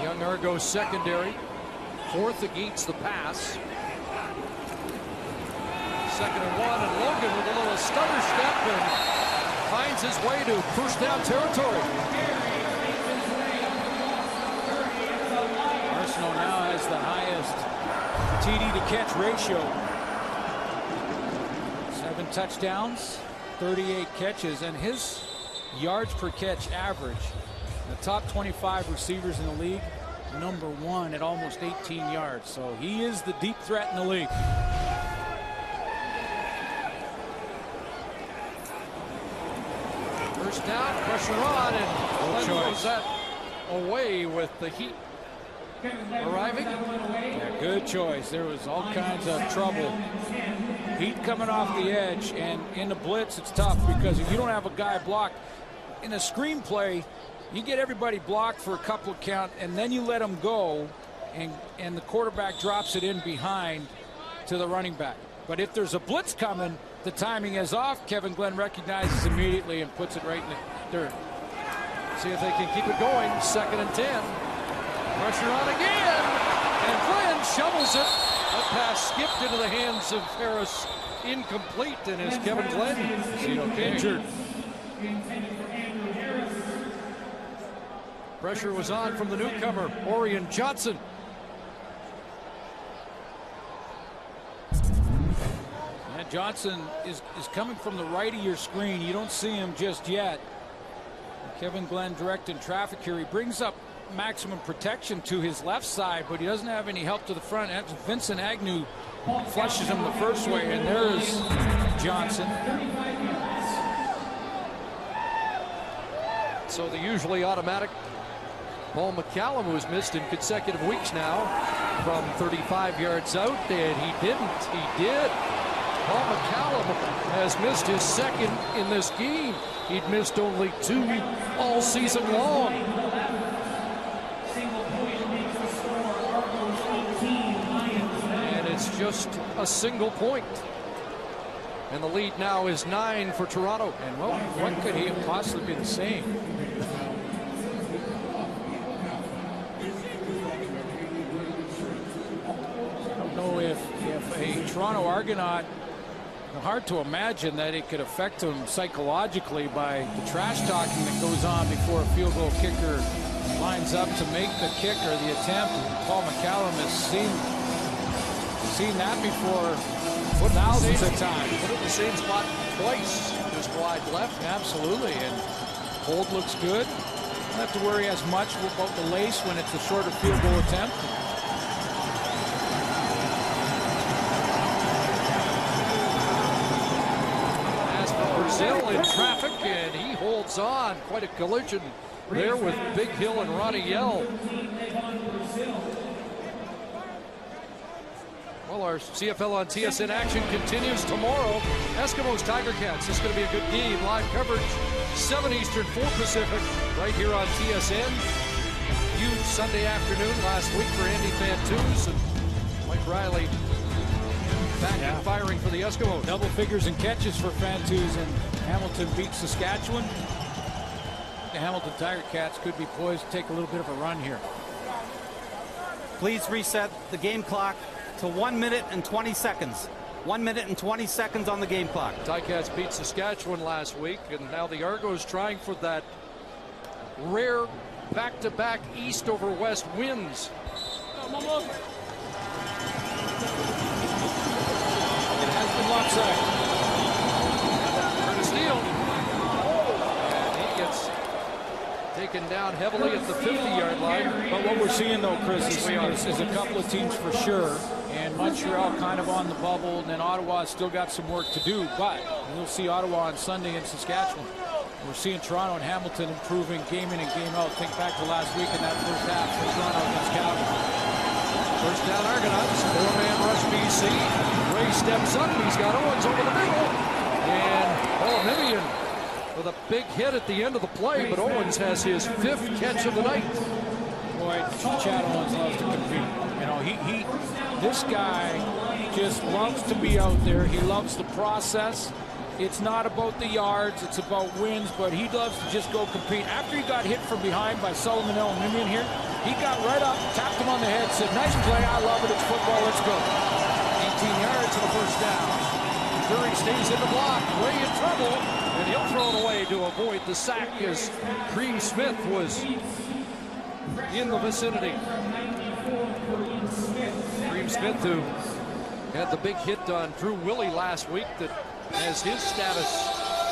Young Argos secondary, fourth against the pass. 2nd and 1, and Logan with a little stutter step and finds his way to first down territory. Arsenal now has the highest TD to catch ratio. 7 touchdowns, 38 catches, and his yards per catch average, the top 25 receivers in the league, #1 at almost 18 yards. So he is the deep threat in the league. First down, pressure on, and Glenn throws that away with the heat arriving. Yeah, good choice. There was all kinds of trouble. Heat coming off the edge, and in the blitz, it's tough because if you don't have a guy blocked in a screen play, you get everybody blocked for a couple of count, and then you let them go, and the quarterback drops it in behind to the running back. But if there's a blitz coming, the timing is off. Kevin Glenn recognizes immediately and puts it right in the dirt. See if they can keep it going. 2nd and 10. Pressure on again. And Glenn shovels it. That pass skipped into the hands of Harris. Incomplete. And as Kevin Glenn injured. Pressure was on from the newcomer, Orion Johnson. Johnson is coming from the right of your screen. You don't see him just yet. Kevin Glenn directing traffic here. He brings up maximum protection to his left side, but he doesn't have any help to the front. Vincent Agnew flushes him the first way, and there's Johnson. So the usually automatic Paul McCallum, who's missed in consecutive weeks now from 35 yards out, and he didn't. He did. Paul McCallum has missed his 2nd in this game. He'd missed only 2 all season long. And it's just a single point. And the lead now is 9 for Toronto. And what could he have possibly been saying? I don't know if a Toronto Argonaut, hard to imagine that it could affect him psychologically by the trash talking that goes on before a field goal kicker lines up to make the kick or the attempt. Paul McCallum has seen that before thousands of times. Put it in the same spot twice. Just wide left. Absolutely, and hold looks good. Don't have to worry as much about the lace when it's a shorter field goal attempt. Brazil in traffic, and he holds on. Quite a collision there with Big Hill and Ronnie Yell. Well, our CFL on TSN action continues tomorrow. Eskimos Tiger Cats. This is going to be a good game. Live coverage, 7 Eastern, 4 Pacific, right here on TSN. Huge Sunday afternoon last week for Andy Fantus and Mike Riley. Back and firing for the Eskimos. Double figures in catches for Fantus, and Hamilton beats Saskatchewan. The Hamilton Tiger Cats could be poised to take a little bit of a run here. Please reset the game clock to 1 minute and 20 seconds. 1 minute and 20 seconds on the game clock. Ticats beat Saskatchewan last week, and now the Argos trying for that rare back-to-back east over west wins. It has been lopsided. Curtis Neal. backing down heavily at the 50-yard line. But what we're seeing, though, Chris, is a couple of teams for sure. And Montreal kind of on the bubble, and then Ottawa still got some work to do. But we'll see Ottawa on Sunday in Saskatchewan. We're seeing Toronto and Hamilton improving game in and game out. Think back to last week in that first half for Toronto against Calgary. First down Argonauts, 4-man rush BC. Ray steps up, he's got Owens over the middle. And Nimian with a big hit at the end of the play, but Owens has his 5th catch of the night. Boy, Chad Owens loves to compete. You know, this guy just loves to be out there. He loves the process. It's not about the yards, it's about wins, but he loves to just go compete. After he got hit from behind by Solomon El-Nimian here, he got right up, tapped him on the head, said, nice play, I love it, it's football, let's go. 18 yards for the first down. Dury stays in the block, Ray in trouble, and he'll throw it away to avoid the sack as Cream Smith was in the vicinity. Cream Smith, who had the big hit on Drew Willie last week that has his status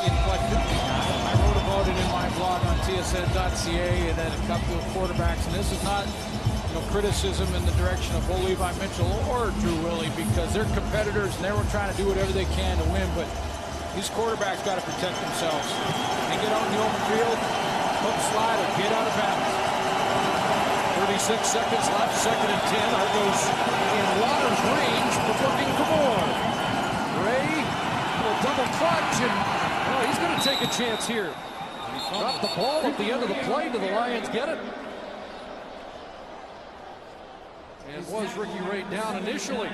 in question. I wrote about it in my blog on tsn.ca, and then a couple of quarterbacks, and this is not criticism in the direction of Bo Levi Mitchell or Drew Willie, because they're competitors and they were trying to do whatever they can to win, but these quarterbacks got to protect themselves. They get out in the open field, hook slide, or get out of bounds. 36 seconds left, 2nd and 10. Argos in Waters' range, but looking for more. Ray will double clutch, and he's going to take a chance here. Drop the ball at the end of the play. Do the Lions get it? And was Ricky Ray down initially?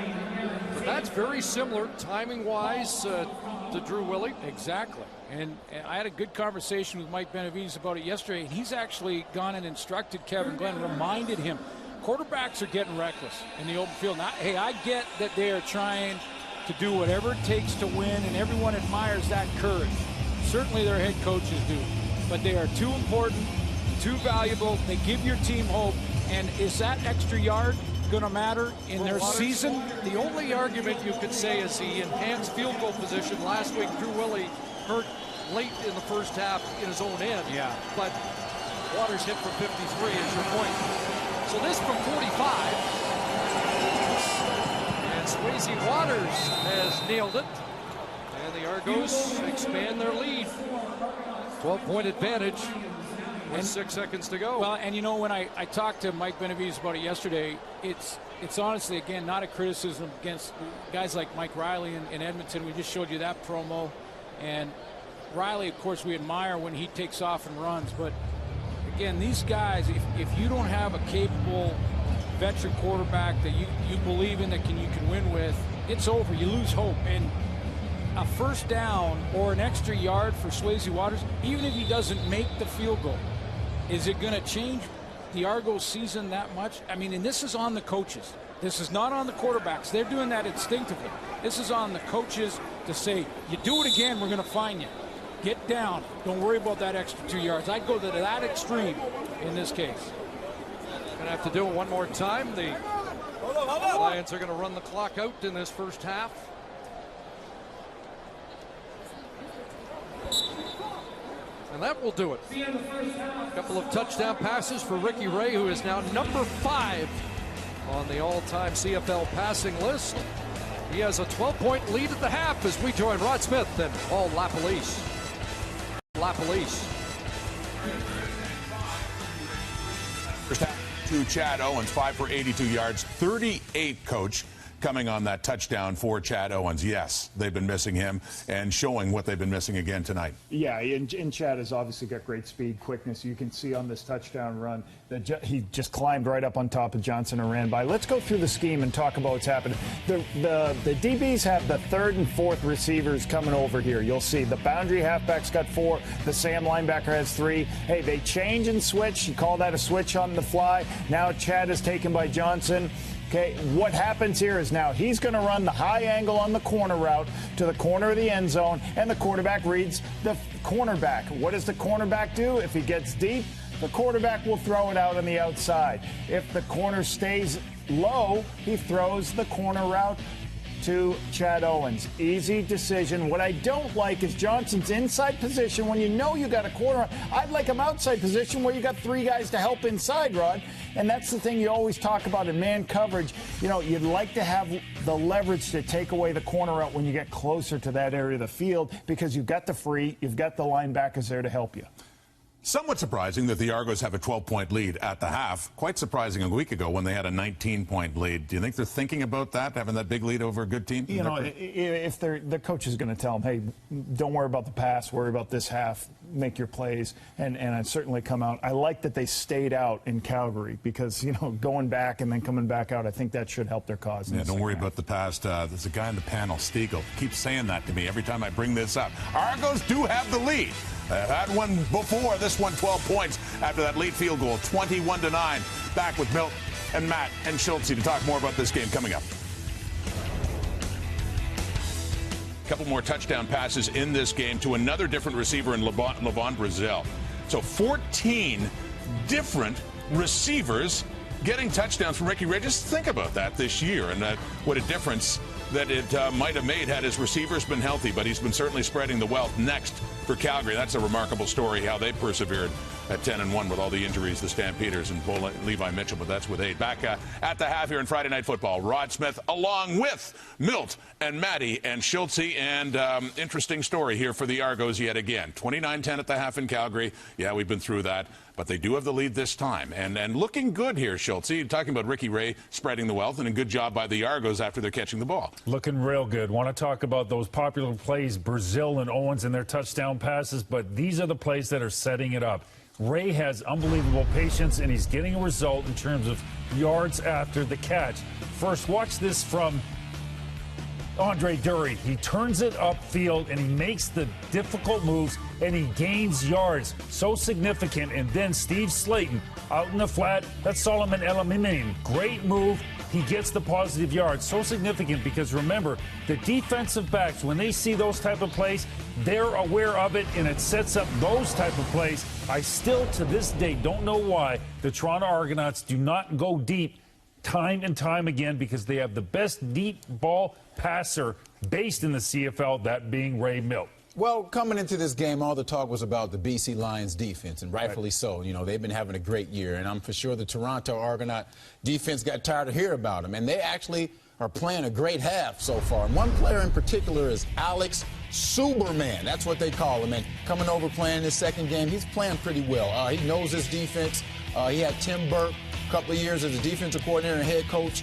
But that's very similar, timing-wise, to Drew Willie. Exactly. And I had a good conversation with Mike Benavides about it yesterday, and he's actually gone and instructed Kevin Glenn, reminded him, quarterbacks are getting reckless in the open field. Now, hey, I get that they are trying to do whatever it takes to win, and everyone admires that courage. Certainly their head coaches do. But they are too important, too valuable. They give your team hope. And is that extra yard going to matter in their season? The only argument you could say is the enhanced field goal position. Last week, Drew Willie hurt late in the first half in his own end. Yeah. But Waters hit from 53 is your point. So this from 45. And Swayze Waters has nailed it. And the Argos expand their lead. 12-point advantage with 6 seconds to go. Well, and when I talked to Mike Benavides about it yesterday, it's honestly, again, not a criticism against guys like Mike Riley in Edmonton. We just showed you that promo. And Riley, of course, we admire when he takes off and runs. But, again, these guys, if you don't have a capable veteran quarterback that you believe in, that you can win with, it's over. You lose hope. And a first down or an extra yard for Swayze Waters, even if he doesn't make the field goal, is it going to change the Argos season that much? I mean, and this is on the coaches. This is not on the quarterbacks. They're doing that instinctively. This is on the coaches to say, you do it again, we're going to fine you. Get down. Don't worry about that extra 2 yards. I'd go to that extreme in this case. Going to have to do it one more time. The Lions are going to run the clock out in this first half. And that will do it. A couple of touchdown passes for Ricky Ray, who is now number 5 on the all-time CFL passing list. He has a 12-point lead at the half as we join Rod Smith and Paul LaPolice. First half to Chad Owens, 5 for 82 yards, 38, coach, coming on that touchdown for Chad Owens. Yes, they've been missing him and showing what they've been missing again tonight. Yeah, and Chad has obviously got great speed, quickness. You can see on this touchdown run that he just climbed right up on top of Johnson and ran by. Let's go through the scheme and talk about what's happening. The DBs have the 3rd and 4th receivers coming over here. You'll see the boundary halfback's got 4. The Sam linebacker has 3. Hey, they change and switch. You call that a switch on the fly. Now Chad is taken by Johnson. Okay, what happens here is now he's going to run the high angle on the corner route to the corner of the end zone, and the quarterback reads the cornerback. What does the cornerback do? If he gets deep, the quarterback will throw it out on the outside. If the corner stays low, he throws the corner route to Chad Owens. Easy decision. What I don't like is Johnson's inside position when you know you got a corner. I'd like him outside position where you got 3 guys to help inside, Rod. And that's the thing you always talk about in man coverage. You know, you'd like to have the leverage to take away the corner out when you get closer to that area of the field because you've got the free, you've got the linebackers there to help you. Somewhat surprising that the Argos have a 12-point lead at the half. Quite surprising a week ago when they had a 19-point lead. Do you think they're thinking about that, having that big lead over a good team? You know, if the coach is going to tell them, hey, don't worry about the pass, worry about this half, make your plays, and I'd certainly come out. I like that they stayed out in Calgary because, you know, going back and then coming back out, I think that should help their cause. Yeah, don't worry about the past. There's a guy in the panel, Stiegel, keeps saying that to me every time I bring this up. Argos do have the lead. They've had one before, this one 12 points after that late field goal, 21-9. Back with Milt and Matt and Schultze to talk more about this game coming up. A couple more touchdown passes in this game to another different receiver in Levon Brazil. So 14 different receivers getting touchdowns from Ricky Ray. Just think about that this year and what a difference that it might have made had his receivers been healthy, but he's been certainly spreading the wealth. Next for Calgary, that's a remarkable story, how they persevered at 10-1 with all the injuries, the Stampeders and Levi Mitchell, but that's with 8. Back at the half here in Friday Night Football, Rod Smith along with Milt and Matty and Schultze, and interesting story here for the Argos yet again. 29-10 at the half in Calgary. Yeah, we've been through that, but they do have the lead this time. And looking good here, Schultze. You're talking about Ricky Ray spreading the wealth, and a good job by the Argos after they're catching the ball. Looking real good. Want to talk about those popular plays, Brazil and Owens and their touchdown passes, but these are the plays that are setting it up. Ray has unbelievable patience, and he's getting a result in terms of yards after the catch. First, watch this from Andre Dury. He turns it upfield, and he makes the difficult moves, and he gains yards. So significant. And then Steve Slayton out in the flat. That's Solomon Elamimim. Great move. He gets the positive yards. So significant because, remember, the defensive backs, when they see those type of plays, they're aware of it, and it sets up those type of plays. I still, to this day, don't know why the Toronto Argonauts do not go deep time and time again, because they have the best deep ball passer based in the CFL, that being Ray Milt. Well, coming into this game, all the talk was about the BC Lions defense, and rightfully so. You know, they've been having a great year, and I'm for sure the Toronto Argonaut defense got tired of hearing about them, and they actually are playing a great half so far. And one player in particular is Alex Superman. That's what they call him. And coming over playing his second game, he's playing pretty well. He knows his defense. He had Tim Burke a couple of years as a defensive coordinator and head coach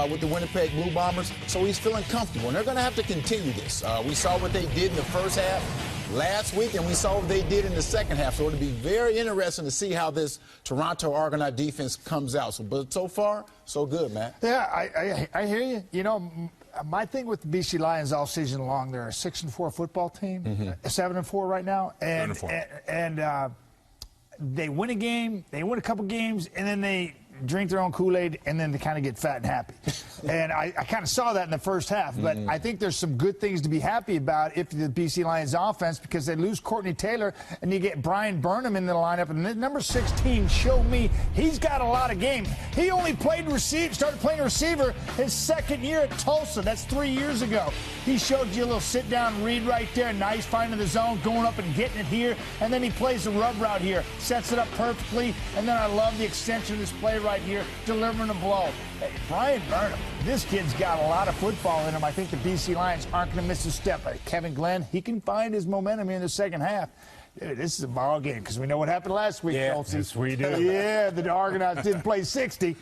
with the Winnipeg Blue Bombers, so he's feeling comfortable. And they're going to have to continue this. We saw what they did in the first half last week, and we saw what they did in the second half. So it'll be very interesting to see how this Toronto Argonaut defense comes out. But so far, so good, man. Yeah, I hear you. You know, my thing with the BC Lions all season long, they're a 6-4 football team, 7-4 right now, and they win a game, they win a couple games, and then they drink their own Kool-Aid, and then they kind of get fat and happy. And I kind of saw that in the first half. But I think there's some good things to be happy about if the BC Lions offense, because they lose Courtney Taylor, and you get Brian Burnham in the lineup. And the number 16 showed me he's got a lot of game. He only started playing receiver his second year at Tulsa. That's 3 years ago. He showed you a little sit-down read right there. Nice finding the zone, going up and getting it here. And then he plays the rub route here, sets it up perfectly. And then I love the extension of this play right here, delivering a blow. Hey, Brian Burnham, this kid's got a lot of football in him. I think the BC Lions aren't going to miss a step. Kevin Glenn, he can find his momentum in the second half. Dude, this is a ball game because we know what happened last week, Schultze. Yes, we do. Yeah, the Argonauts didn't play 60.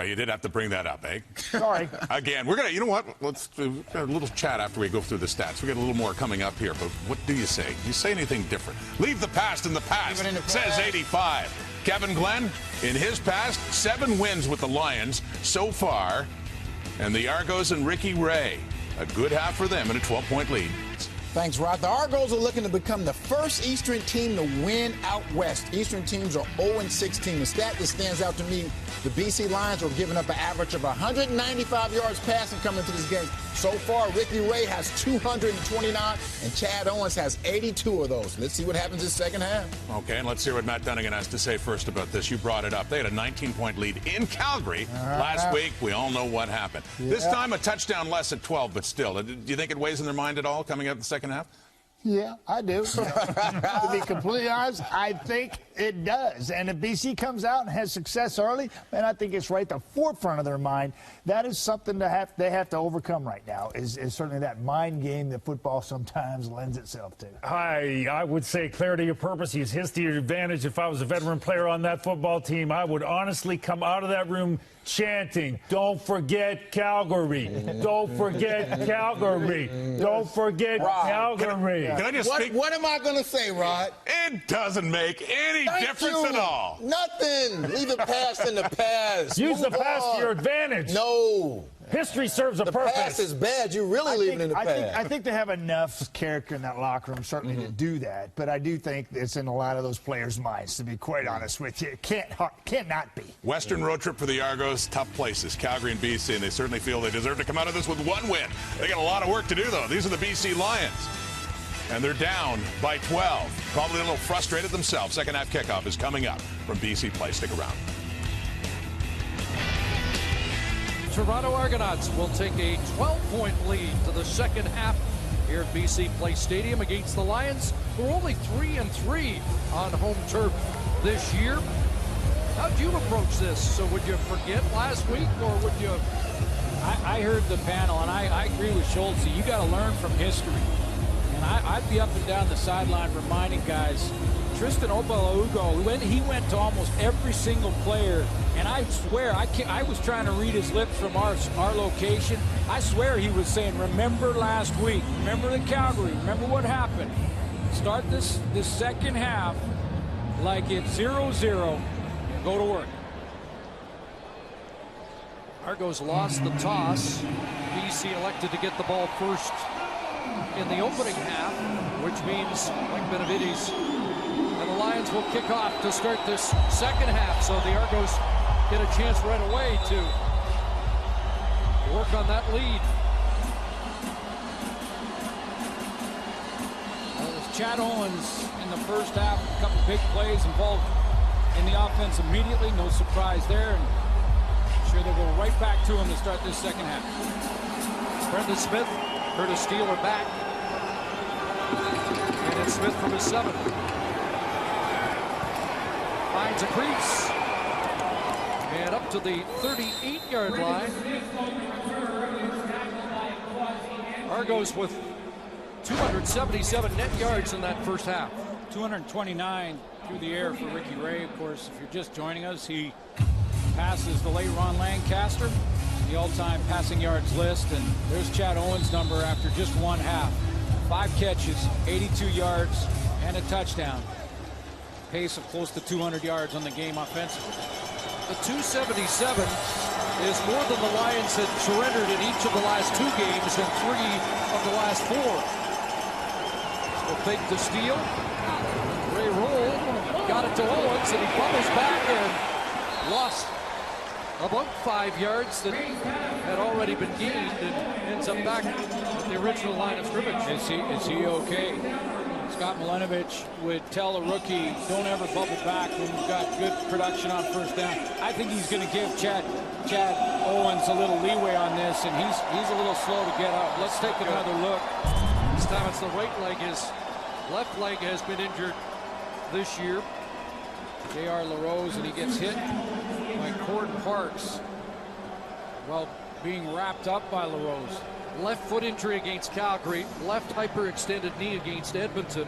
You did have to bring that up, eh? Sorry. Again, we're going to, you know what? Let's do a little chat after we go through the stats. We got a little more coming up here, but what do you say? Do you say anything different? Leave the past in the past, says 85. Kevin Glenn, in his past, 7 wins with the Lions so far. And the Argos and Ricky Ray, a good half for them and a 12-point lead. Thanks, Rod. The Argos are looking to become the first Eastern team to win out west. Eastern teams are 0-16. The stat that stands out to me, the BC Lions are giving up an average of 195 yards passing coming into this game. So far, Ricky Ray has 229, and Chad Owens has 82 of those. Let's see what happens in the second half. Okay, and let's hear what Matt Dunnigan has to say first about this. You brought it up. They had a 19-point lead in Calgary last week. We all know what happened. Yeah. This time, a touchdown less at 12, but still. Do you think it weighs in their mind at all coming up the second half? Yeah, I do. To be completely honest, I think it does. And if BC comes out and has success early, and I think it's right at the forefront of their mind, that is something they have to overcome right now, is certainly that mind game that football sometimes lends itself to. I would say clarity of purpose. He has history advantage. If I was a veteran player on that football team, I would honestly come out of that room chanting, "Don't forget Calgary. Don't forget Calgary. Don't forget Calgary." Can I just speak? What am I going to say, Rod? It doesn't make any difference at all. Nothing. Leave the past in the past. Use the past to your advantage. No. History serves a purpose. The past is bad. You're really leaving in the past. I think they have enough character in that locker room, certainly, to do that. But I do think it's in a lot of those players' minds, to be quite honest with you. It cannot be. Western road trip for the Argos, tough places, Calgary and BC, and they certainly feel they deserve to come out of this with one win. They got a lot of work to do, though. These are the BC Lions, and they're down by 12. Probably a little frustrated themselves. Second half kickoff is coming up from BC Place. Stick around. Toronto Argonauts will take a 12-point lead to the second half here at BC Place Stadium against the Lions, who are only 3-3 on home turf this year. How'd you approach this? So would you forget last week, or would you? I heard the panel, and I agree with Schultz. You got to learn from history. And I'd be up and down the sideline reminding guys, Tristan Obalaugo, he went to almost every single player, and I swear, I was trying to read his lips from our location. I swear he was saying, remember last week, remember the Calgary, remember what happened. Start this second half like it's 0-0, and go to work. Argos lost the toss. BC elected to get the ball first in the opening half, which means Mike Benavides and the Lions will kick off to start this second half. So the Argos get a chance right away to work on that lead. Well, it was Chad Owens in the first half, a couple big plays involved in the offense immediately. No surprise there. And I'm sure they'll go right back to him to start this second half. Brendan Smith, Curtis Steeler back. And it's Smith from his 7. Finds a crease. And up to the 38-yard line. Argos with 277 net yards in that first half. 229 through the air for Ricky Ray. Of course, if you're just joining us, he passes the late Ron Lancaster, the all-time passing yards list. And there's Chad Owens' number after just one half. 5 catches, 82 yards, and a touchdown. Pace of close to 200 yards on the game offensively. The 277 is more than the Lions had surrendered in each of the last 2 games and 3 of the last 4. So fake to steal. Ray rolled, got it to Owens, and he bubbles back and lost about 5 yards that had already been gained and ends up back at the original line of scrimmage. Is he okay? Scott Milenovich would tell a rookie, don't ever bubble back when you've got good production on first down. I think he's going to give Chad Owens a little leeway on this, and he's a little slow to get up. Let's take another look. This time it's the right leg. His left leg has been injured this year. J.R. LaRose, and he gets hit by Cord Parks while being wrapped up by LaRose. Left foot injury against Calgary. Left hyperextended knee against Edmonton.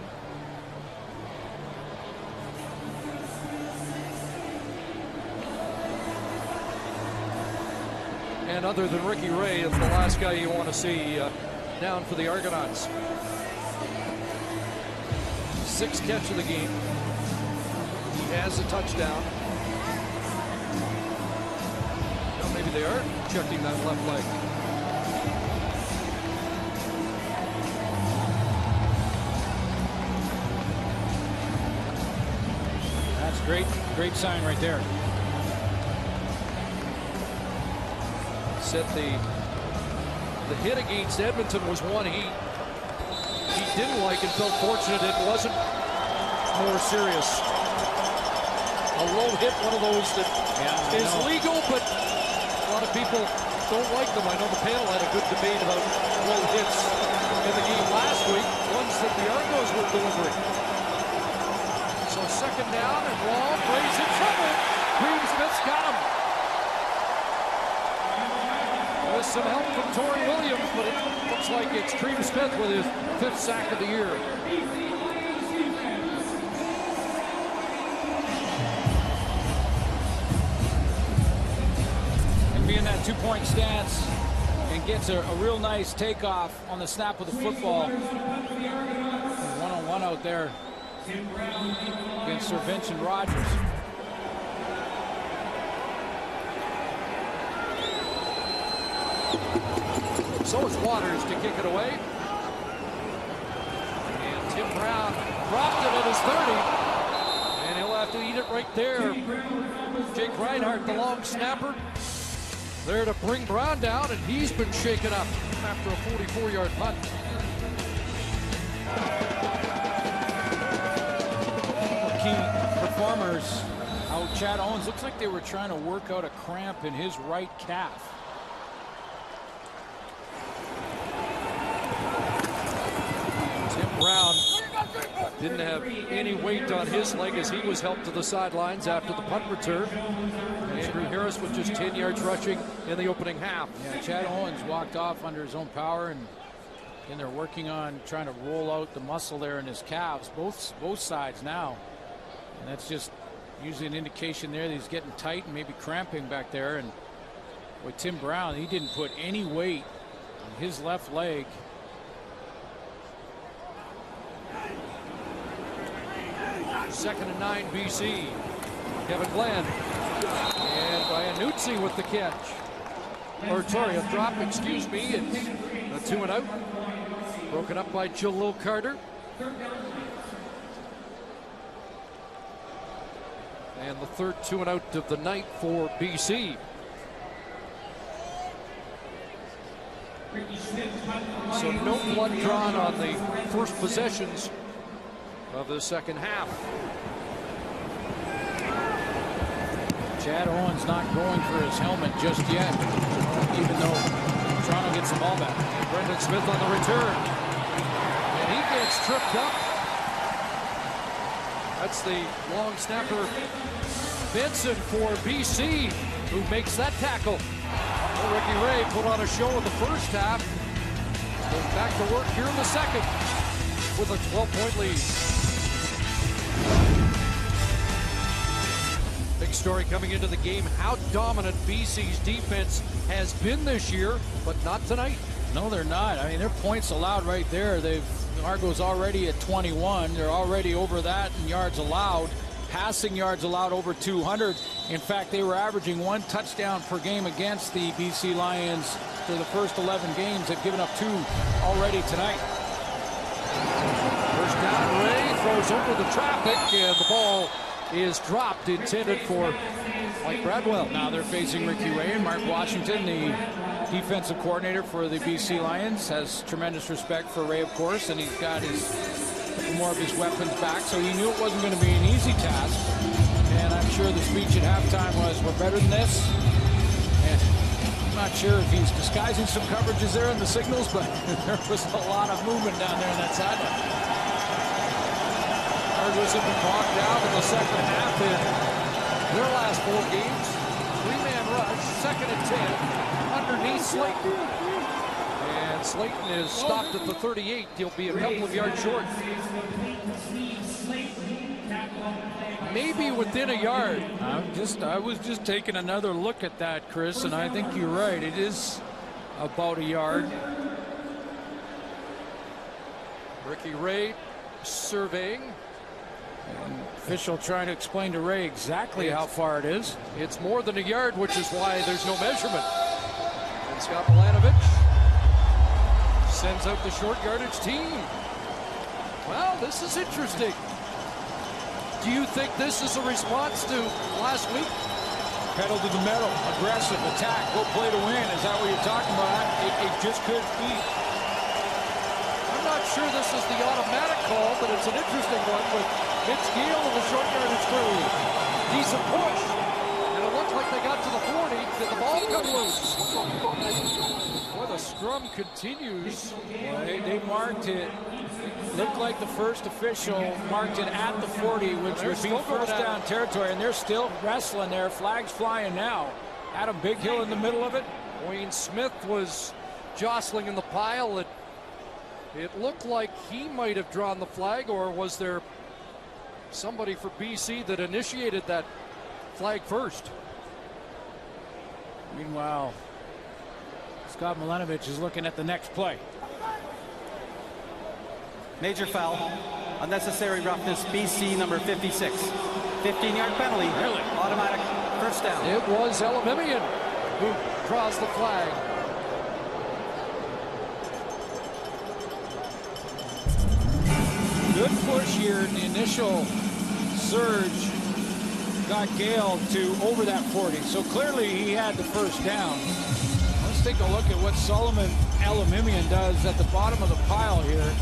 And other than Ricky Ray, it's the last guy you want to see down for the Argonauts. 6th catch of the game. He has a touchdown. Now maybe they are checking that left leg. Great sign right there. Said the hit against Edmonton was one he didn't like and felt fortunate it wasn't more serious. A low hit, one of those that is legal, but a lot of people don't like them. I know the panel had a good debate about low hits in the game last week, ones that the Argonauts were delivering. So second down and long, Ray's in trouble. Green-Smith's got him. With some help from Torrey Williams, but it looks like it's Green-Smith with his 5th sack of the year. Be in that 2-point stance and gets a real nice takeoff on the snap of the football. One-on-one out there against Sir Vincent Rogers. So is Waters to kick it away. And Tim Brown dropped it at his 30. And he'll have to eat it right there. Jake Reinhardt, the long snapper, there to bring Brown down, and he's been shaken up after a 44-yard punt. Key performers out. Chad Owens looks like they were trying to work out a cramp in his right calf. Tim Brown didn't have any weight on his leg as he was helped to the sidelines after the punt return. Andrew Harris with just 10 yards rushing in the opening half. Yeah, Chad Owens walked off under his own power, and they're working on trying to roll out the muscle there in his calves, both sides now. And that's just usually an indication there that he's getting tight and maybe cramping back there. And with Tim Brown, he didn't put any weight on his left leg. . 2nd and 9 BC. Kevin Glenn. And Iannuzzi with the catch. Or sorry, a drop, excuse me. It's a 2 and out. Broken up by Jalil Carter. And the third 2 and out of the night for BC. So no blood drawn on the first possessions of the second half. Chad Owens not going for his helmet just yet, even though Toronto gets the ball back. Brendan Smith on the return. And he gets tripped up. That's the long snapper Benson for BC, who makes that tackle. Well, Ricky Ray put on a show in the first half. Goes back to work here in the second with a 12-point lead. Big story coming into the game, how dominant BC's defense has been this year, but not tonight. No, they're not. I mean, their points allowed right there. Argo's already at 21. They're already over that in yards allowed. Passing yards allowed over 200. In fact, they were averaging 1 touchdown per game against the BC Lions for the first 11 games. They've given up 2 already tonight. First down, Ray throws over the traffic, and the ball is dropped, intended for Mike Bradwell. Now they're facing Ricky Ray, and Mark Washington, the defensive coordinator for the BC Lions, has tremendous respect for Ray, of course, and he's got more of his weapons back, so he knew it wasn't going to be an easy task. And I'm sure the speech at halftime was, we're better than this. And I'm not sure if he's disguising some coverages there in the signals, but there was a lot of movement down there on that sideline. Argos have been bogged down in the second half in their last 4 games. 3-man rush, 2nd and 10, underneath Slayton. And Slayton is stopped at the 38. He'll be a couple of yards short. Maybe within a yard. I was just taking another look at that, Chris, and I think you're right. It is about a yard. Ricky Ray surveying. And official trying to explain to Ray exactly how far it is. It's more than a yard, which is why there's no measurement. And Scott Milanovic sends out the short yardage team. Well, this is interesting. Do you think this is a response to last week? Pedal to the metal, aggressive, attack, go play to win. Is that what you're talking about? It just could be. I'm not sure this is the automatic call, but it's an interesting one with Mitch Giel of the short yardage crew. Decent push. And it looked like they got to the 40. Did the ball come loose? Boy, the scrum continues. Well, they marked it. Looked like the first official marked it at the 40, which would be first down territory, and they're still wrestling there. Flags flying now. Adam Big Hill in the middle of it. Wayne Smith was jostling in the pile. It looked like he might have drawn the flag, or was there somebody for BC that initiated that flag first? Meanwhile, Scott Milanovic is looking at the next play. Major foul, unnecessary roughness, BC number 56. 15-yard penalty, really? Automatic first down. It was Elimimian who draws the flag. Good push here in the initial surge. Got Gale to over that 40, so clearly he had the first down. Let's take a look at what Solomon Elimimian does at the bottom of the pile here.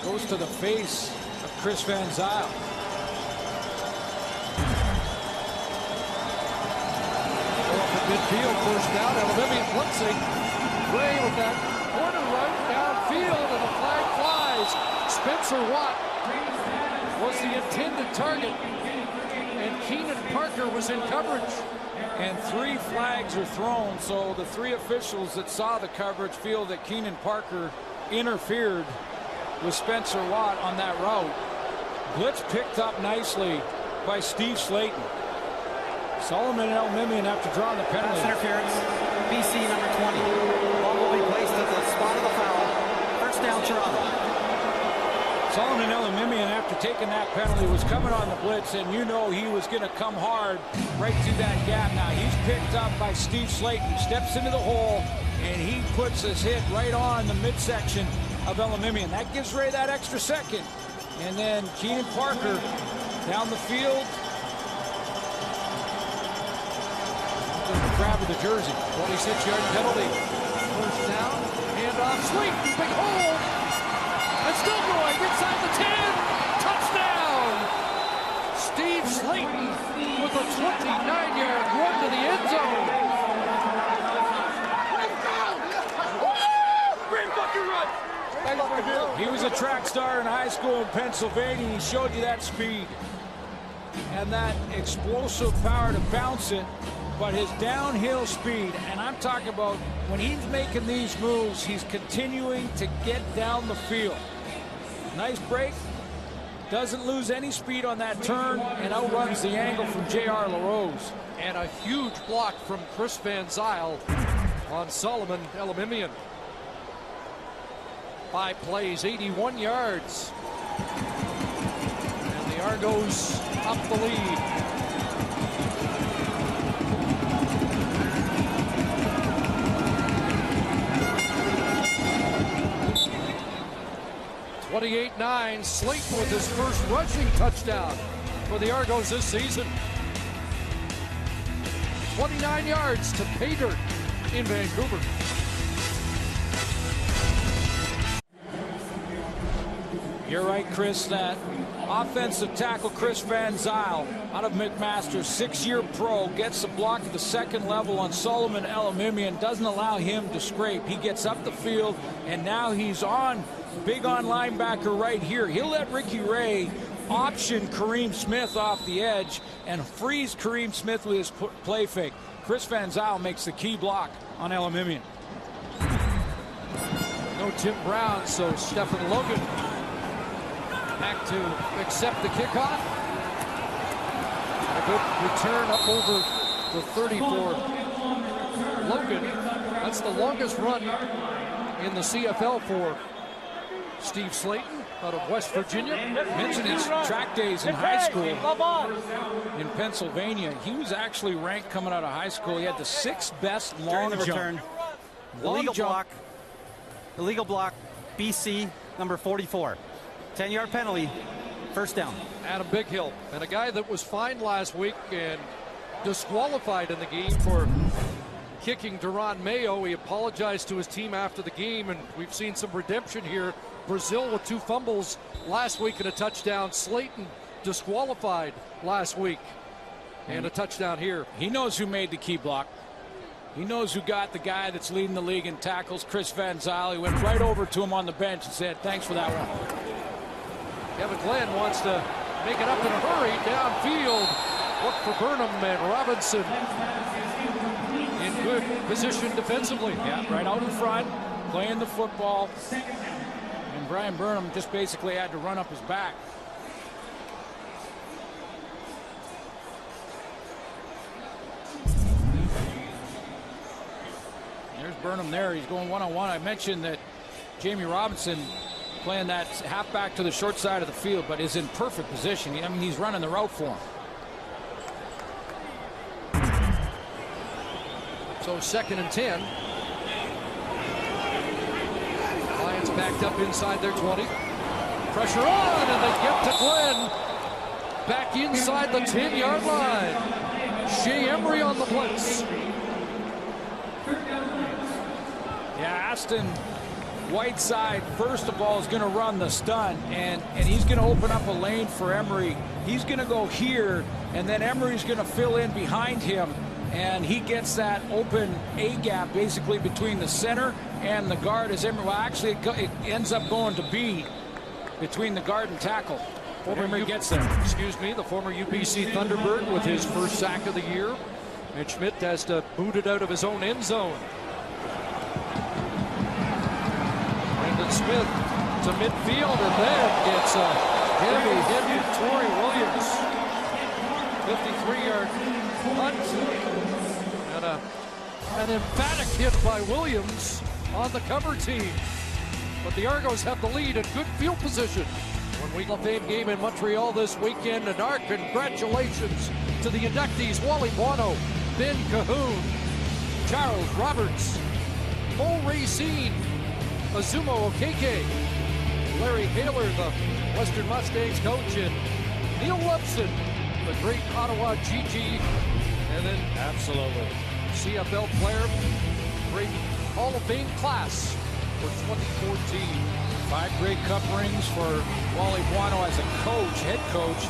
Goes to the face of Chris Van Zyl. Midfield first down. Elimimian blitzing. Ray with that corner run downfield, and the flag flies. Spencer Watt was the intended target, and Keenan Parker was in coverage. And 3 flags are thrown, so the 3 officials that saw the coverage feel that Keenan Parker interfered with Spencer Watt on that route. Blitz picked up nicely by Steve Slayton. Solomon Elimimian after drawing the penalty. Pass interference, BC number 20. Ball will be placed at the spot of the foul. First down, Toronto. Solomon Elimimian, after taking that penalty, was coming on the blitz, and you know he was going to come hard right through that gap. Now he's picked up by Steve Slayton, steps into the hole, and he puts his hit right on the midsection of Elimimian. That gives Ray that extra second. And then Keenan Parker down the field. The grab of the jersey. 26-yard penalty. First down. Handoff. Sweet. Big hole. It's still going. Inside the 10. Touchdown. Steve Slayton with a 29-yard run to the end zone. Great fucking run. He was a track star in high school in Pennsylvania. He showed you that speed and that explosive power to bounce it, but his downhill speed, and I'm talking about when he's making these moves, he's continuing to get down the field. Nice break, doesn't lose any speed on that turn, and outruns the angle from J.R. LaRose. And a huge block from Chris Van Zyl on Solomon Elimimian. 5 plays, 81 yards. And the Argos up the lead. (28-9). Slayton with his first rushing touchdown for the Argos this season. 29 yards to pay dirt in Vancouver. You're right, Chris, that offensive tackle Chris Van Zyl out of McMaster, 6-year pro, gets the block at the second level on Solomon Elimimian, doesn't allow him to scrape. He gets up the field, and now he's on, big on linebacker right here. He'll let Ricky Ray option Kareem Smith off the edge and freeze Kareem Smith with his play fake. Chris Van Zyl makes the key block on Elimimian. No Tim Brown, so Stephen Logan back to accept the kickoff. A good return up over the 30 for Logan. That's the longest run in the CFL for Steve Slayton out of West Virginia. Mentioned his track days in high school in Pennsylvania. He was actually ranked coming out of high school. He had the 6th best long During the jump. return. Long Illegal jump. block. Illegal block. BC number 44. 10-yard penalty, first down. Adam Bighill, and a guy that was fined last week and disqualified in the game for kicking Duran Mayo. He apologized to his team after the game, and we've seen some redemption here. Brazil with 2 fumbles last week and a touchdown. Slayton disqualified last week and a touchdown here. He knows who made the key block. He knows who got the guy that's leading the league in tackles, Chris Van Zyl. He went right over to him on the bench and said, thanks for that one. Kevin Glenn wants to make it up in a hurry downfield. Look for Burnham and Robinson in good position defensively. Yeah, right out in front, playing the football. And Brian Burnham just basically had to run up his back. There's Burnham there. He's going one-on-one. I mentioned that Jamie Robinson playing that halfback to the short side of the field, but is in perfect position. I mean, he's running the route for him. So 2nd and 10. Lions backed up inside their 20. Pressure on, and they get to Glenn. Back inside the 10-yard line. Shea Emery on the blitz. Yeah, Aston Whiteside, first of all, is going to run the stunt, and he's going to open up a lane for Emery. He's going to go here, and then Emery's going to fill in behind him, and he gets that open A-gap basically between the center and the guard as Emery. Well, actually, it ends up going to B between the guard and tackle. Emery gets there. Excuse me, the former UBC Thunderbird with his first sack of the year. And Schmidt has to boot it out of his own end zone. Smith to midfield, and then it's a heavy hit from Torrey Williams. 53-yard punt, and an emphatic hit by Williams on the cover team. But the Argos have the lead and good field position. One week of Fame game in Montreal this weekend, and our congratulations to the inductees: Wally Buono, Ben Cahoon, Charles Roberts, Mo Racine, Azumo Okeke, Larry Taylor, the Western Mustangs coach, and Neil Lupson, the great Ottawa GG, and then absolutely CFL player, great Hall of Fame class for 2014. 5 Grey Cup rings for Wally Buono as a coach, head coach,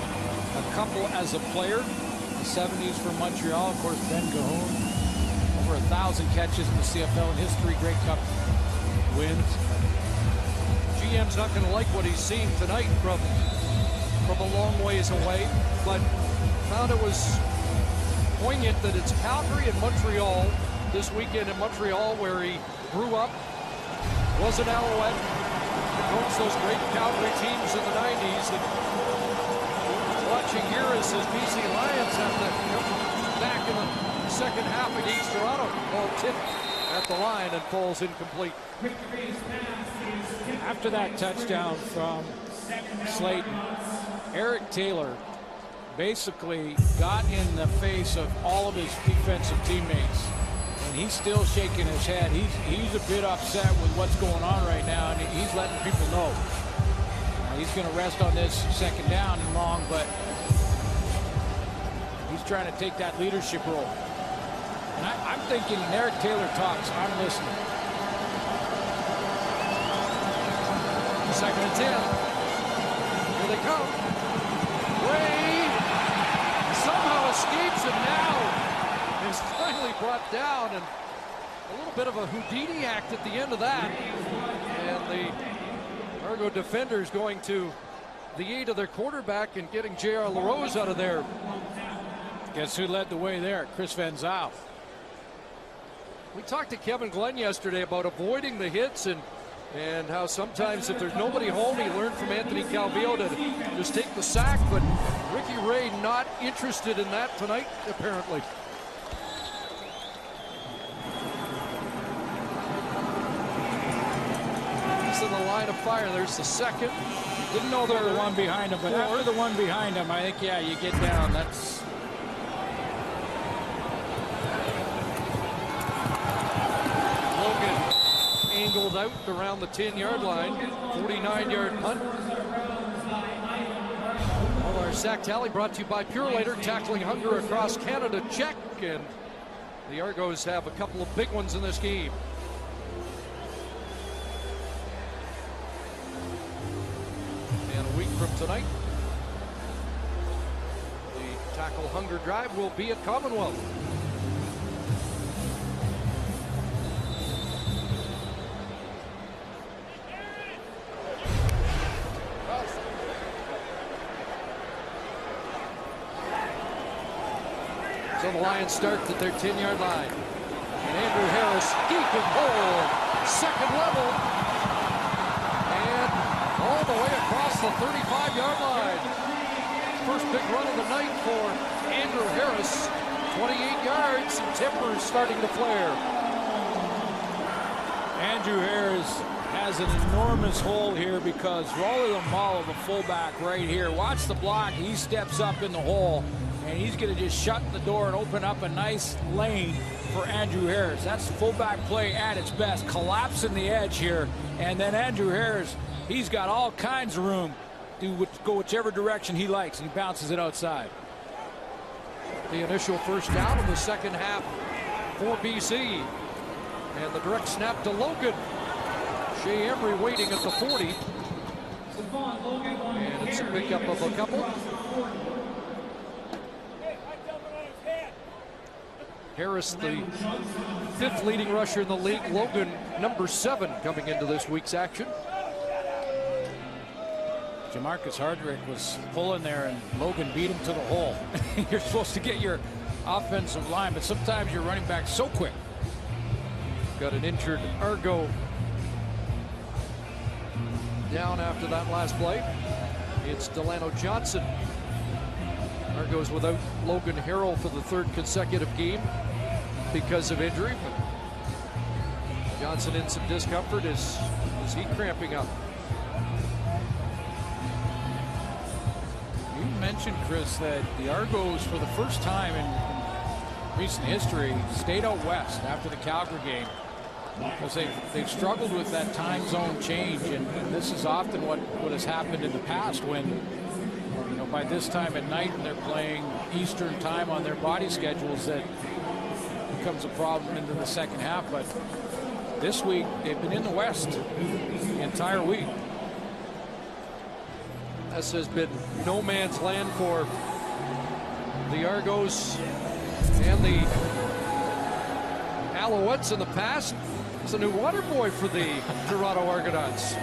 a couple as a player. The 70s for Montreal, of course, Ben Cahoon, over 1,000 catches in the CFL in history, Grey Cup wins. GM's not going to like what he's seen tonight from a long ways away, but found it was poignant that it's Calgary and Montreal this weekend in Montreal, where he grew up, was an Alouette, coached those great Calgary teams in the 90s, and watching here as his BC Lions have to come back in the second half against Toronto. Ball tipped at the line and falls incomplete. After that touchdown from Slayton, Eric Taylor basically got in the face of all of his defensive teammates, and he's still shaking his head. He's a bit upset with what's going on right now, and he's letting people know. He's going to rest on this 2nd down and long, but he's trying to take that leadership role. And I'm thinking when Eric Taylor talks, I'm listening. 2nd and 10. Here they come. Ray somehow escapes and now is finally brought down, and a little bit of a Houdini act at the end of that. And the Argo defenders going to the aid of their quarterback and getting J.R. LaRose out of there. Guess who led the way there? Chris Van Zyl. We talked to Kevin Glenn yesterday about avoiding the hits and how sometimes if there's nobody home, he learned from Anthony Calvillo to just take the sack, but Ricky Ray not interested in that tonight, apparently. He's in the line of fire. There's the second. Didn't know there was the one behind him, but after the one behind him, I think, yeah, you get down. That's... Angled out around the 10-yard line, 49-yard punt. sack tally brought to you by Purelator, tackling hunger across Canada. Check, and the Argos have a couple of big ones in this game. And a week from tonight, the tackle hunger drive will be at Commonwealth. So the Lions start at their 10-yard line. And Andrew Harris deep in hole, second level, and all the way across the 35-yard line. First big run of the night for Andrew Harris. 28 yards, and timbers starting to flare. Andrew Harris has an enormous hole here because Rolly Lamalo, the fullback right here, watch the block. He steps up in the hole, and he's going to just shut the door and open up a nice lane for Andrew Harris. That's fullback play at its best, collapsing the edge here. And then Andrew Harris, he's got all kinds of room to go whichever direction he likes, and he bounces it outside. The initial first down in the second half for BC. And the direct snap to Logan. Shea Emery waiting at the 40. And it's a pickup of a couple. Harris, the 5th leading rusher in the league. Logan, number 7, coming into this week's action. Jamarcus Hardrick was pulling there, and Logan beat him to the hole. You're supposed to get your offensive line, but sometimes you're running back so quick. Got an injured Argo down after that last play. It's Delano Johnson. Argos without Logan Harrell for the 3rd consecutive game because of injury. But Johnson in some discomfort as he cramping up. You mentioned, Chris, that the Argos, for the first time in recent history, stayed out west after the Calgary game, because they've struggled with that time zone change, and this is often what has happened in the past when, you know, by this time at night and they're playing Eastern time on their body schedules, that becomes a problem into the second half. But this week they've been in the West the entire week. This has been no man's land for the Argos and the Alouettes in the past. It's a new water boy for the Toronto Argonauts.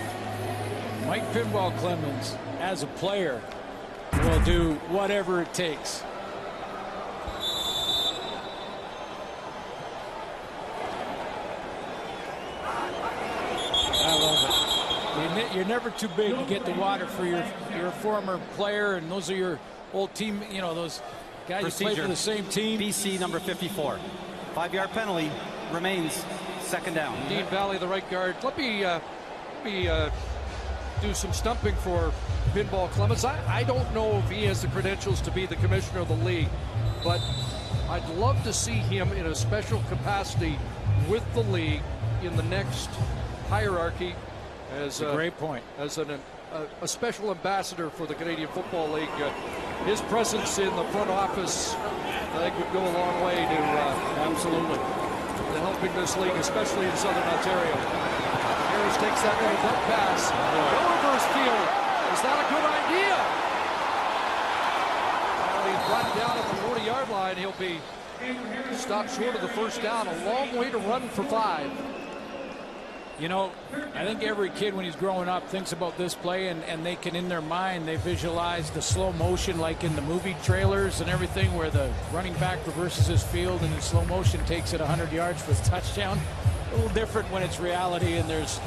Mike Pinball Clemens, as a player, will do whatever it takes. I love it. You're never too big to get the water for your former player, and those are your old team, you know, those guys who play for the same team. BC number 54. 5-yard penalty remains, second down. Dean Valley, the right guard. Let me do some stumping for Pinball Clemens. I don't know if he has the credentials to be the commissioner of the league, but I'd love to see him in a special capacity with the league in the next hierarchy. As a great point. As a special ambassador for the Canadian Football League. His presence in the front office, I think, would go a long way to absolutely to helping this league, especially in Southern Ontario. Harris takes that little duck pass. No reverse field. Is that a good idea? Well, he's brought down at the 40-yard line. He'll be stopped short of the first down. A long way to run for 5. You know, I think every kid when he's growing up thinks about this play, and they can, in their mind, they visualize the slow motion like in the movie trailers and everything, where the running back reverses his field and in slow motion takes it 100 yards for the touchdown. A little different when it's reality and there's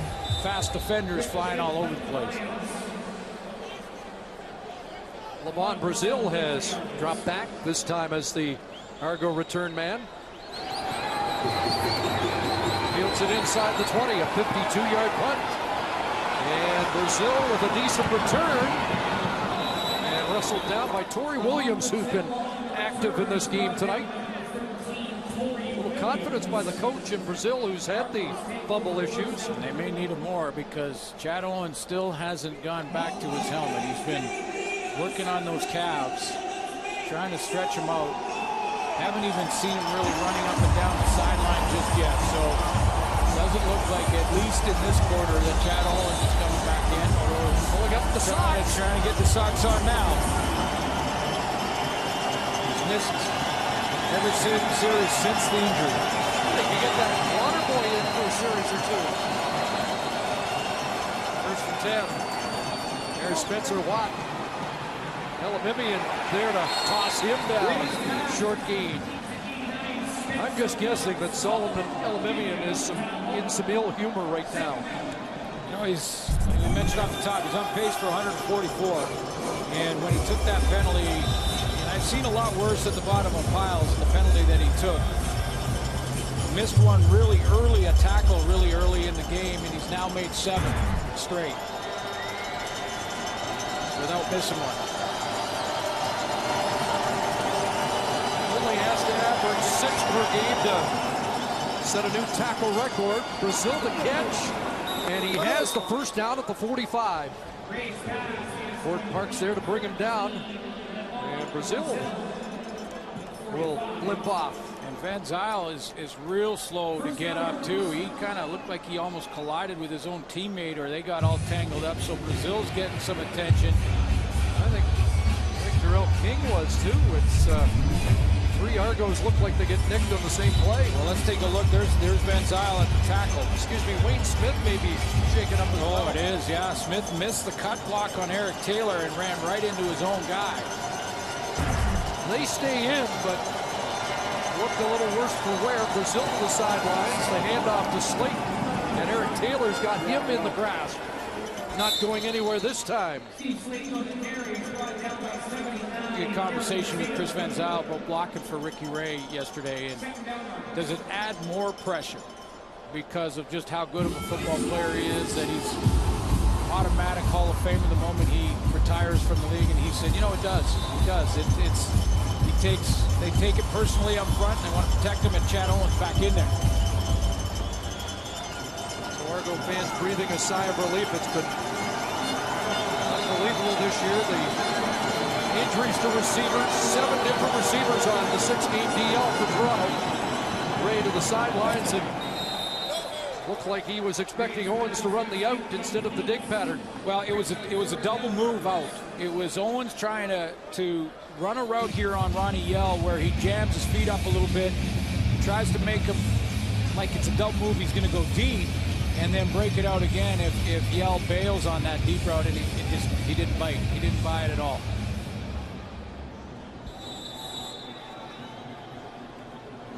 fast defenders flying all over the place. Lamont Brazil has dropped back, this time as the Argo return man. Fields it inside the 20, a 52-yard punt. And Brazil with a decent return. And wrestled down by Torrey Williams, who's been active in this game tonight. A little confidence by the coach in Brazil, who's had the fumble issues. And they may need him more because Chad Owen still hasn't gone back to his helmet. He's been working on those calves, trying to stretch them out. Haven't even seen him really running up and down the sideline just yet. So doesn't look like, at least in this quarter, that Chad Owens is coming back in. Pulling up the socks. Trying to get the socks on now. He's missed every series since the injury. I think you get that water boy in for a series or two. First and 10. There's Spencer Watt. Elimimian there to toss him down. Short gain. I'm just guessing that Solomon Elimimian is in some ill humor right now. You know, we mentioned off the top, he's on pace for 144. And when he took that penalty, and I've seen a lot worse at the bottom of piles than the penalty that he took. Missed one really early, a tackle really early in the game, and he's now made 7 straight without missing one. Only has to average 6 per game to set a new tackle record. Brazil the catch, and he has the first down at the 45. Ford Park's there to bring him down, and Brazil will limp off. And Van Zyl is real slow to get up, too. He kind of looked like he almost collided with his own teammate, or they got all tangled up, so Brazil's getting some attention. I think Darrell King was, too. It's 3 Argos look like they get nicked on the same play. Well, let's take a look. There's Van Zyl at the tackle. Excuse me, Wayne Smith may be shaken up as well. Oh, it is, yeah. Smith missed the cut block on Eric Taylor and ran right into his own guy. They stay in, but looked a little worse for wear. Brazil to the sidelines. The handoff to Slayton. And Eric Taylor's got him in the grasp. Not going anywhere this time. Good conversation with Chris Van Zyl about blocking for Ricky Ray yesterday. And does it add more pressure because of just how good of a football player he is, that he's automatic Hall of Famer the moment he retires from the league? And he said, you know, it does. It does. They take it personally up front, and they want to protect him, and Chad Owens back in there. So Argo fans breathing a sigh of relief. It's been unbelievable this year. The injuries to receivers, 7 different receivers on the 6-game DL for Toronto. Ray to the sidelines, and looked like he was expecting Owens to run the out instead of the dig pattern. Well, it was a double move out. It was Owens trying to run a route here on Ronnie Yell where he jams his feet up a little bit, tries to make him like it's a double move, he's going to go deep, and then break it out again if Yell bails on that deep route, and he didn't bite. He didn't buy it at all.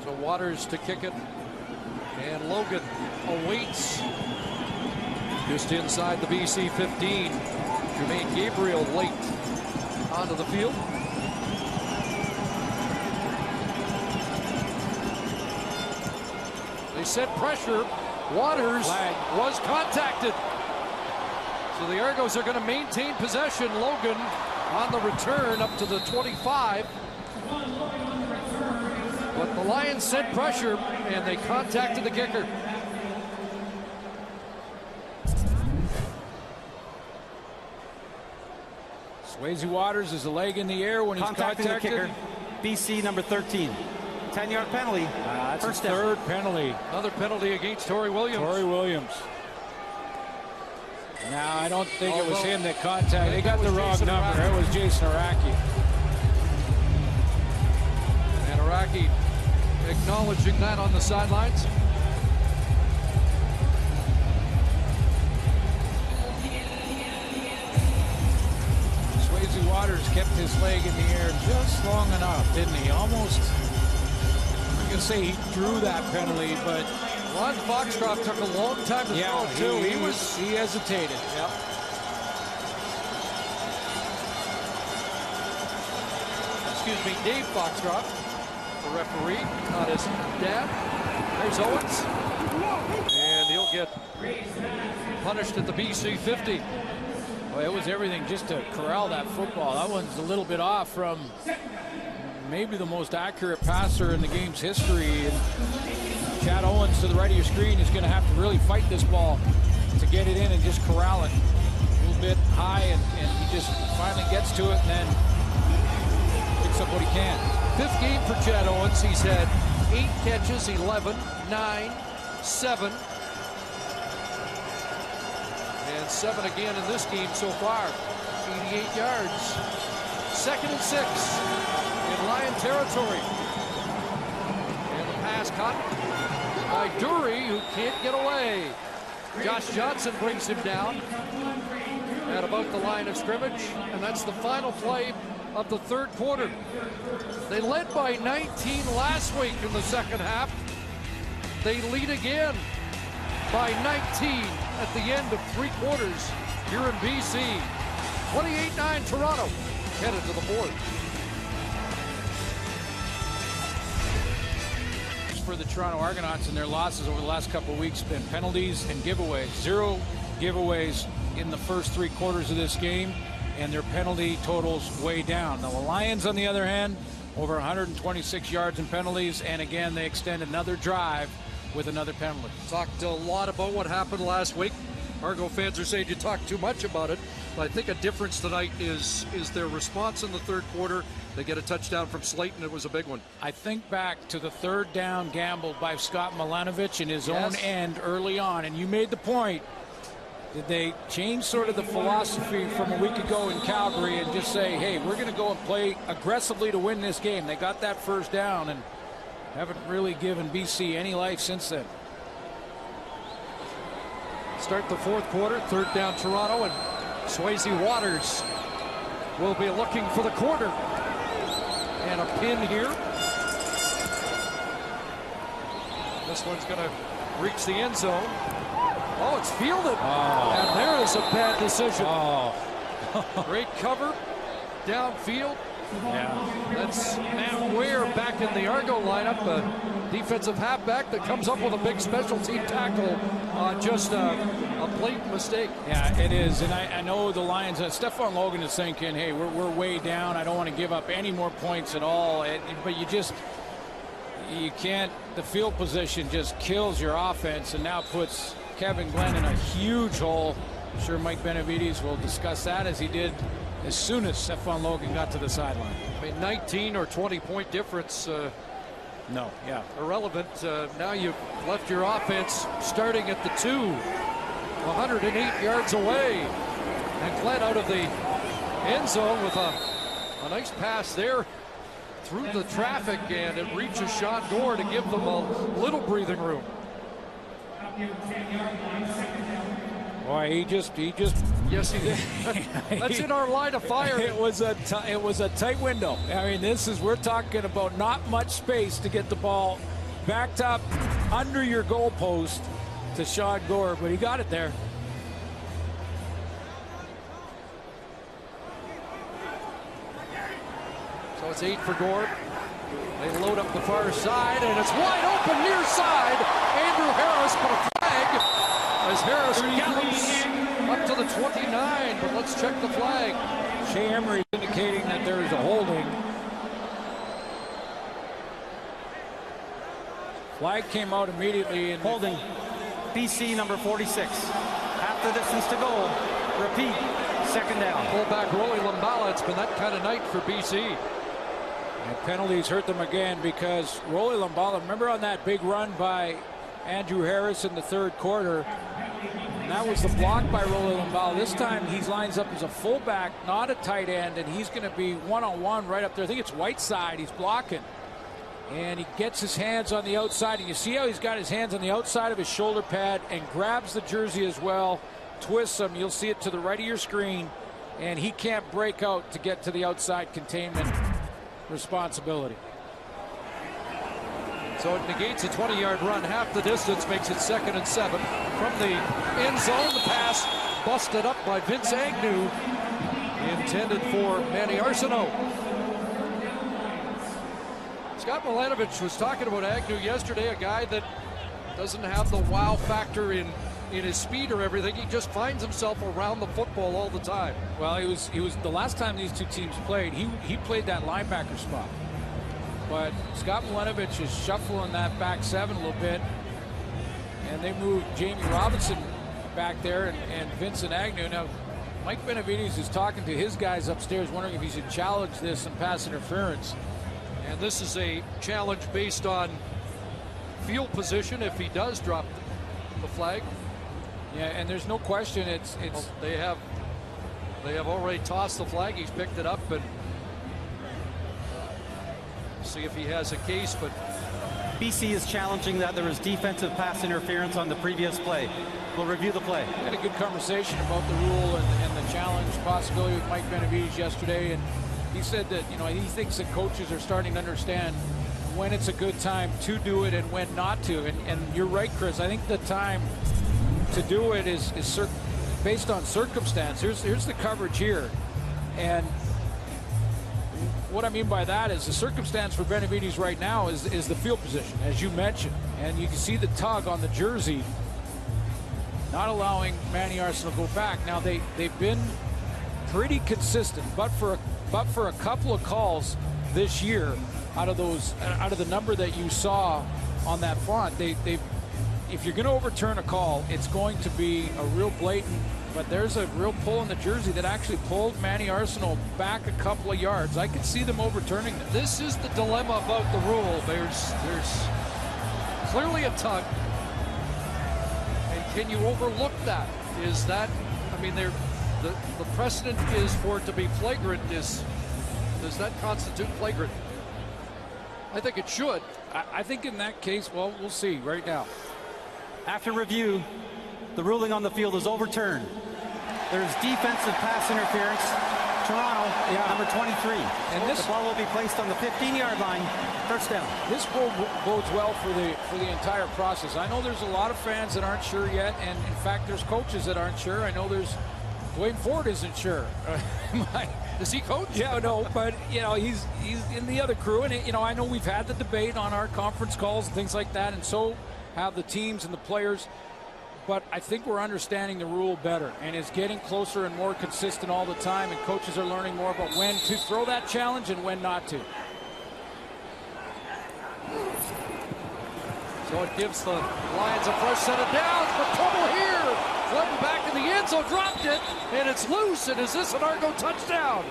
So Waters to kick it, and Logan awaits just inside the BC 15. Jermaine Gabriel late onto the field. They set pressure. Waters was contacted. So the Argos are going to maintain possession. Logan on the return up to the 25. But the Lions set pressure, and they contacted the kicker. Swayze Waters is a leg in the air when he's contacted. The kicker, BC number 13. 10-yard penalty. That's his third penalty. Another penalty against Torrey Williams. Torrey Williams. No, I don't think it was him that contacted. They got the wrong number. It was Jason Araki. And Araki acknowledging that on the sidelines. Swayze Waters kept his leg in the air just long enough, didn't he? Almost, I'm going to say he drew that penalty, but Ron Foxcroft took a long time to throw it, too. He hesitated. Yep. Excuse me, Dave Foxcroft, the referee, not his dad. There's Owens. And he'll get punished at the BC 50. Well, it was everything just to corral that football. That one's a little bit off from maybe the most accurate passer in the game's history. And Chad Owens to the right of your screen is going to have to really fight this ball to get it in and just corral it. We'll bit high, and he just finally gets to it and then picks up what he can. 5th game for Chad Owens. He's had 8 catches, 11, 9, 7. And 7 again in this game so far. 88 yards. 2nd and 6 in Lion territory. And the pass caught by Dury, who can't get away. Josh Johnson brings him down at about the line of scrimmage, and that's the final play of the 3rd quarter. They led by 19 last week in the 2nd half. They lead again by 19 at the end of 3 quarters here in BC. 28-9 Toronto, headed to the 4th. For the Toronto Argonauts and their losses over the last couple of weeks been penalties and giveaways. 0 giveaways in the first 3 quarters of this game, and their penalty totals way down. Now the Lions, on the other hand, over 126 yards in penalties, and again they extend another drive with another penalty. Talked a lot about what happened last week. Argo fans are saying you talk too much about it, but I think a difference tonight is their response in the 3rd quarter. They get a touchdown from Slayton. It was a big one. I think back to the 3rd down gamble by Scott Milanovic in his own end early on, and you made the point. Did they change sort of the philosophy from a week ago in Calgary and just say, hey, we're going to go and play aggressively to win this game? They got that 1st down and haven't really given BC any life since then. Start the 4th quarter, 3rd down Toronto, and Swayze Waters will be looking for the corner. And a pin here. This one's going to reach the end zone. Oh, it's fielded. And there is a bad decision. Great cover downfield. Yeah. That's Matt Ware back in the Argo lineup, a defensive halfback that comes up with a big special team tackle on just a blatant mistake. Yeah, it is. And I know the Lions, Stephon Logan is thinking, hey, we're way down. I don't want to give up any more points at all. But you can't. The field position just kills your offense and now puts Kevin Glenn in a huge hole. I'm sure Mike Benavides will discuss that, as he did as soon as Stephon Logan got to the sideline. I mean, 19 or 20-point difference. Irrelevant. Now you've left your offense starting at the 2, 108 yards away. And Glenn out of the end zone with a nice pass there through the traffic, and it reaches Sean Gore to give them a little breathing room. Boy, he just. Yes, he did. That's in our line of fire. It was a tight window. I mean, we're talking about not much space to get the ball backed up under your goalpost to Sean Gore, but he got it there. So it's 8 for Gore. They load up the far side, and it's wide open near side. Andrew Harris, but a flag as Harris gallops up to the 29, but let's check the flag. Shea Emery indicating that there is a holding. Flag came out immediately. And holding. BC number 46. Half the distance to goal. Repeat. 2nd down. Fullback Rolly Lumbala. It's been that kind of night for BC. And penalties hurt them again, because Rolly Lumbala, remember on that big run by Andrew Harris in the 3rd quarter, and that was the block by Rolly Lumbala. This time he lines up as a fullback, not a tight end, and he's going to be one-on-one right up there. I think it's Whiteside he's blocking. And he gets his hands on the outside, and you see how he's got his hands on the outside of his shoulder pad and grabs the jersey as well, twists him. You'll see it to the right of your screen, and he can't break out to get to the outside containment responsibility. So it negates a 20-yard run. Half the distance makes it 2nd and 7. From the end zone, the pass busted up by Vince Agnew, intended for Manny Arsenault. Scott Milanovic was talking about Agnew yesterday, a guy that doesn't have the wow factor in his speed or everything. He just finds himself around the football all the time. Well, he was the last time these two teams played, he played that linebacker spot. But Scott Milanovic is shuffling that back 7 a little bit, and they moved Jamie Robinson back there and Vincent Agnew. Now, Mike Benavides is talking to his guys upstairs, wondering if he should challenge this and pass interference. And this is a challenge based on field position if he does drop the flag. Yeah, and there's no question they have already tossed the flag. He's picked it up, and see if he has a case. But BC is challenging that there was defensive pass interference on the previous play. We'll review the play. We had a good conversation about the rule and the challenge possibility with Mike Benavides yesterday, and he said that, you know, he thinks that coaches are starting to understand when it's a good time to do it and when not to. And you're right, Chris. I think the time to do it is based on circumstance. Here's the coverage here, and what I mean by that is the circumstance for Benavides right now is the field position, as you mentioned, and you can see the tug on the jersey, not allowing Manny Arsenal to go back. Now they've been pretty consistent, but for a couple of calls this year, out of the number that you saw on that front, if you're going to overturn a call, it's going to be a real blatant. But there's a real pull in the jersey that actually pulled Manny Arsenal back a couple of yards. I could see them overturning this. This is the dilemma about the rule. There's clearly a tug. And can you overlook that? Is that, I mean, the precedent is for it to be flagrant. Does that constitute flagrant? I think it should. I think in that case, well, we'll see right now. After review, the ruling on the field is overturned. There's defensive pass interference. Toronto, number 23. And the ball will be placed on the 15-yard line. First down. This bodes well for the entire process. I know there's a lot of fans that aren't sure yet, and in fact, there's coaches that aren't sure. I know there's Dwayne Ford isn't sure. Does he coach? Yeah, no, but you know he's in the other crew, and you know I know we've had the debate on our conference calls and things like that, and so have the teams and the players. But I think we're understanding the rule better, and it's getting closer and more consistent all the time, and coaches are learning more about when to throw that challenge and when not to. So it gives the Lions a fresh set of downs, but trouble here. Flooding back in the end zone, dropped it, and it's loose. And is this an Argo touchdown?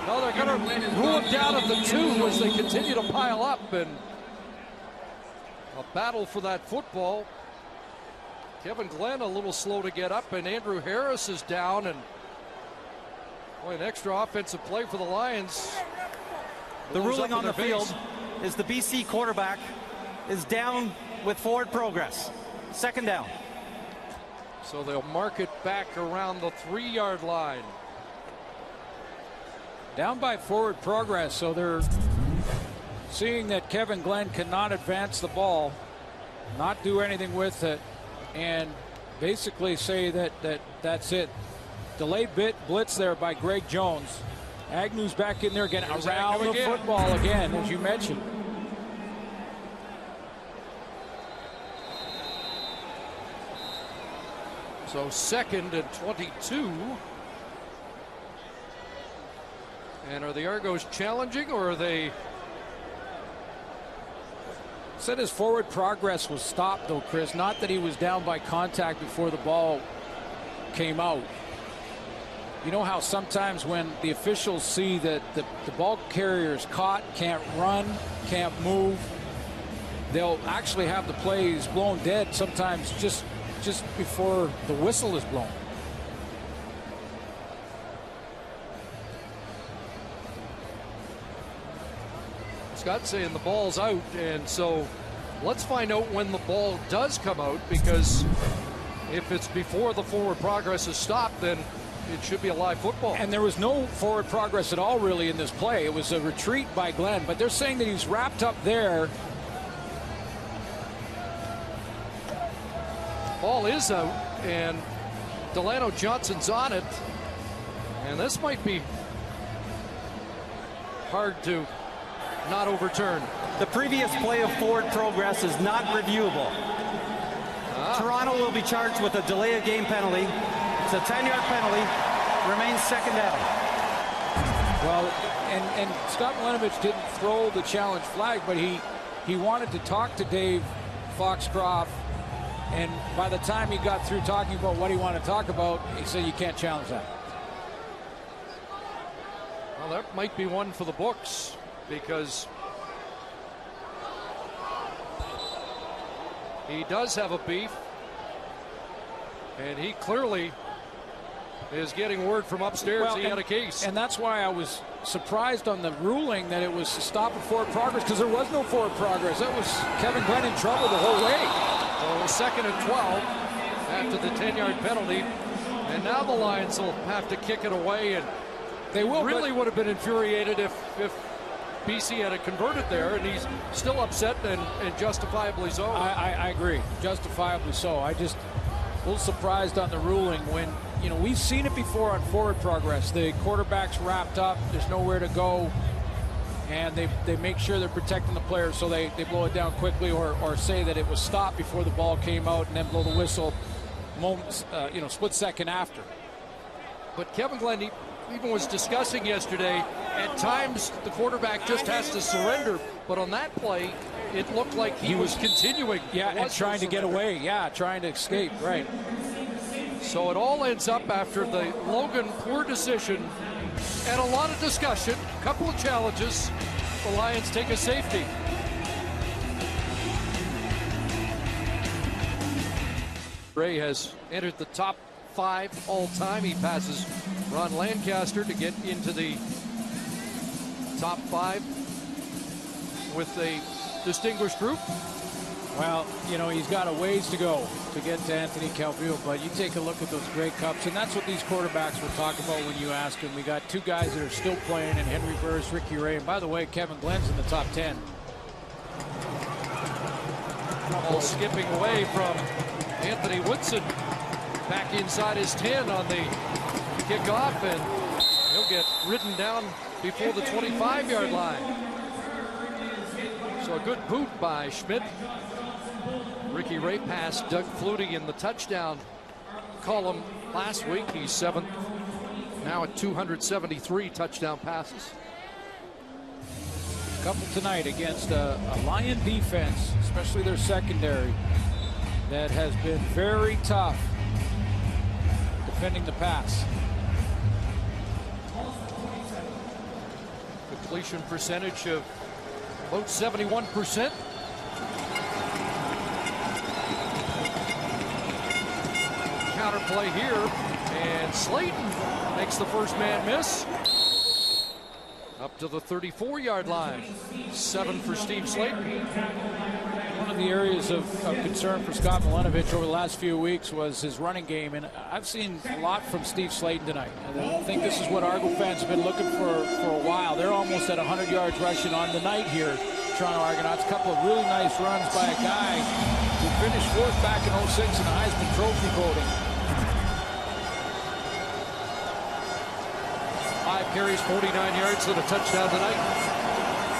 No, they're going to rule it down at the 2 as they continue to pile up, and a battle for that football. Kevin Glenn a little slow to get up, and Andrew Harris is down, and boy, an extra offensive play for the Lions. The ruling on the field is the BC quarterback is down with forward progress. Second down. So they'll mark it back around the 3-yard line. Down by forward progress, so they're seeing that Kevin Glenn cannot advance the ball, not do anything with it, and basically say that's it. Delayed blitz there by Greg Jones. Agnew's back in there again, around the football again, as you mentioned. So 2nd and 22. And are the Argos challenging, or are they? Said his forward progress was stopped, though, Chris. Not that he was down by contact before the ball came out. You know how sometimes when the officials see that the ball carrier is caught, can't run, can't move, they'll actually have the plays blown dead sometimes just before the whistle is blown. Scott saying the ball's out, and so let's find out when the ball does come out, because if it's before the forward progress is stopped, then it should be a live football. And there was no forward progress at all really in this play. It was a retreat by Glenn, but they're saying that he's wrapped up there. Ball is out, and Delano Johnson's on it, and this might be hard to not overturn. The previous play of forward progress is not reviewable. Toronto will be charged with a delay of game penalty. It's a 10-yard penalty. Remains second down. Well, and Scott Malenovich didn't throw the challenge flag, but he wanted to talk to Dave Foxcroft And by the time he got through talking about what he wanted to talk about, he said you can't challenge that. Well, that might be one for the books, because he does have a beef, and he clearly is getting word from upstairs he had a case. And that's why I was surprised on the ruling that it was to stop at forward progress, because there was no forward progress. That was Kevin Glenn in trouble the whole way. So 2nd and 12 after the 10-yard penalty, and now the Lions will have to kick it away, and they will. Really would have been infuriated if BC had it converted there, and he's still upset and justifiably so. I agree, justifiably so. I just a little surprised on the ruling when, you know, we've seen it before on forward progress. The quarterback's wrapped up, there's nowhere to go, and they make sure they're protecting the players, so they blow it down quickly, or say that it was stopped before the ball came out and then blow the whistle moments, split second after. But Kevin Glenn even was discussing yesterday, at times the quarterback just has to surrender, but on that play it looked like he was continuing. Yeah, and trying to get away. Yeah, trying to escape, right. So it all ends up after the Logan poor decision and a lot of discussion, a couple of challenges. The Lions take a safety. Ray has entered the top 5 all-time. He passes Ron Lancaster to get into the top 5 with a distinguished group. Well, you know, he's got a ways to go to get to Anthony Calvillo, but you take a look at those Grey Cups, and that's what these quarterbacks will talk about when you ask him. We got 2 guys that are still playing, and Henry Burris, Ricky Ray, and by the way, Kevin Glenn's in the top 10. Ball skipping away from Anthony Woodson, back inside his 10 on the kickoff, and he'll get ridden down before the 25-yard line. So a good boot by Schmidt. Ricky Ray passed Doug Flutie in the touchdown column last week. He's 7th now at 273 touchdown passes. A couple tonight against a Lion defense, especially their secondary, that has been very tough defending the pass. Completion percentage of about 71%. Counterplay here, and Slayton makes the first man miss. Up to the 34-yard line. 7 for Steve Slayton. One of the areas of concern for Scott Milanovich over the last few weeks was his running game, and I've seen a lot from Steve Slayton tonight. I think this is what Argo fans have been looking for a while. They're almost at 100 yards rushing on the night here, Toronto Argonauts. A couple of really nice runs by a guy who finished 4th back in 06 in the Heisman Trophy voting. 5 carries, 49 yards, and a touchdown tonight.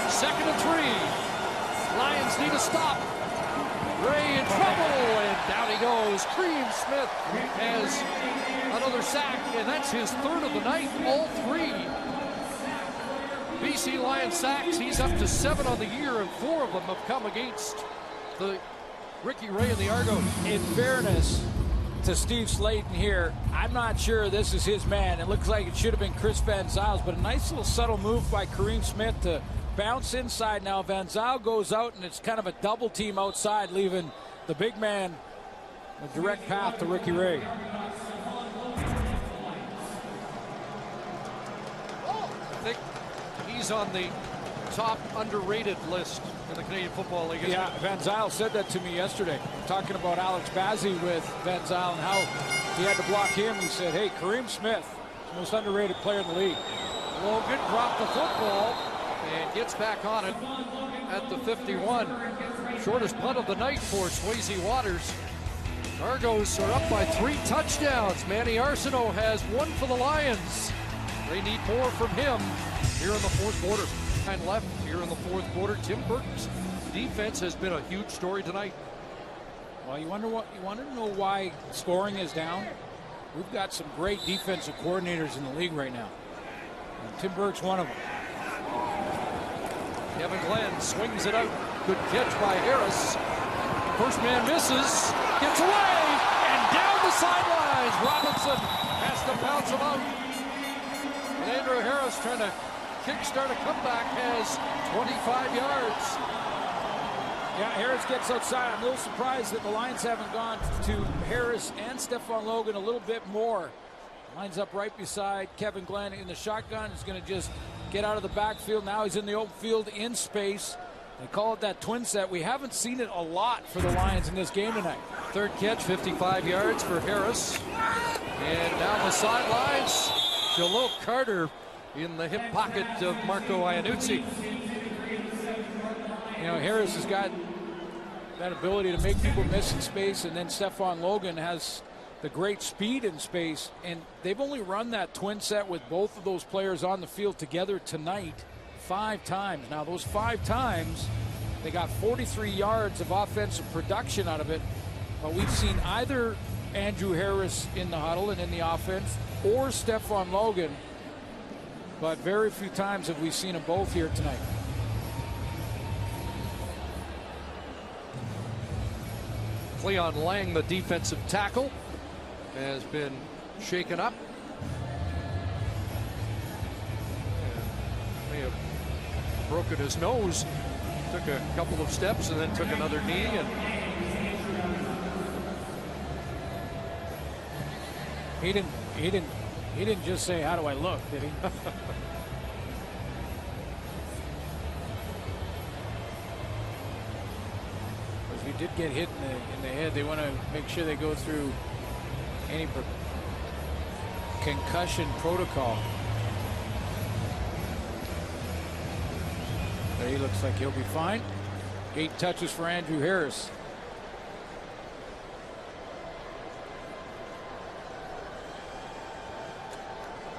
2nd and 3. Lions need a stop. Ray in trouble, and down he goes. Kareem Smith has another sack, and that's his 3rd of the night. All 3 BC Lions sacks. He's up to 7 on the year, and 4 of them have come against the Ricky Ray and the Argos. In fairness to Steve Slayton here, I'm not sure this is his man. It looks like it should have been Chris Van Zyls, but a nice little subtle move by Kareem Smith to bounce inside. Now Van Zyl goes out, and it's kind of a double team outside, leaving the big man a direct path to Ricky Ray. I think he's on the top underrated list in the Canadian Football League. Yeah, Van Zyl said that to me yesterday, talking about Alex Bazzi with Van Zyl and how he had to block him. He said, hey, Kareem Smith, the most underrated player in the league. Logan dropped the football and gets back on it at the 51. Shortest punt of the night for Swayze Waters. Argos are up by 3 touchdowns. Manny Arsenault has 1 for the Lions. They need more from him here in the 4th quarter. And left here in the 4th quarter. Tim Burke's defense has been a huge story tonight. Well, you want to know why scoring is down? We've got some great defensive coordinators in the league right now. And Tim Burke's one of them. Kevin Glenn swings it out. Good catch by Harris. First man misses. gets away, and down the sidelines. Robinson has to bounce him out. And Andrew Harris trying to kickstart a comeback has 25 yards. Yeah, Harris gets outside. I'm a little surprised that the Lions haven't gone to Harris and Stephon Logan a little bit more. Lines up right beside Kevin Glenn in the shotgun. He's going to just get out of the backfield. Now he's in the open field in space. They call it that twin set. We haven't seen it a lot for the Lions in this game tonight. Third catch, 55 yards for Harris. And down the sidelines, Jalil Carter in the hip pocket of Marco Iannuzzi. You know, Harris has got that ability to make people miss in space, and then Stephon Logan has the great speed in space, and they've only run that twin set with both of those players on the field together tonight 5 times. Now, those 5 times, they got 43 yards of offensive production out of it, but we've seen either Andrew Harris in the huddle and in the offense or Stephon Logan, but very few times have we seen them both here tonight. Cleon Lang, the defensive tackle, has been shaken up. May have broken his nose. Took a couple of steps and then took another knee. And he didn't just say, "How do I look?" Did he? If you did get hit in the head, they want to make sure they go through any concussion protocol. But he looks like he'll be fine. 8 touches for Andrew Harris.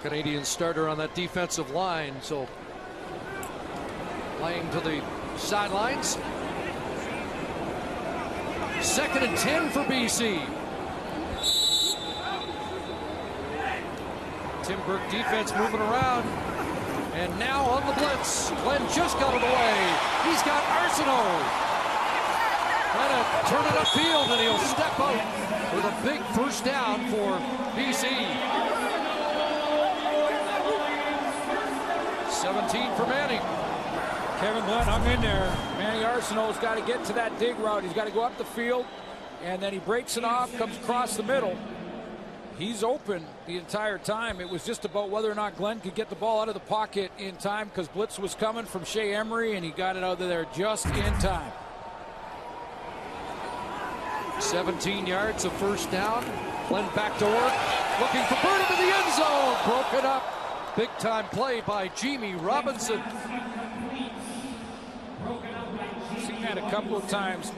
Canadian starter on that defensive line. So Lang to the sidelines. 2nd and 10 for BC. Tim Burke defense moving around. And now on the blitz. Glenn just got it away. He's got Arsenault. Trying to turn it upfield, and he'll step out with a big first down for BC. 17 for Manning. Kevin Glenn hung in there. Manny Arsenault's got to get to that dig route. He's got to go up the field, and then he breaks it off, comes across the middle. He's open the entire time. It was just about whether or not Glenn could get the ball out of the pocket in time, because blitz was coming from Shea Emery, and he got it out of there just in time. 17 yards of first down. Glenn back to work, looking for Burnham in the end zone. Broken up. Big time play by Jamie Robinson. Seen that a couple of times.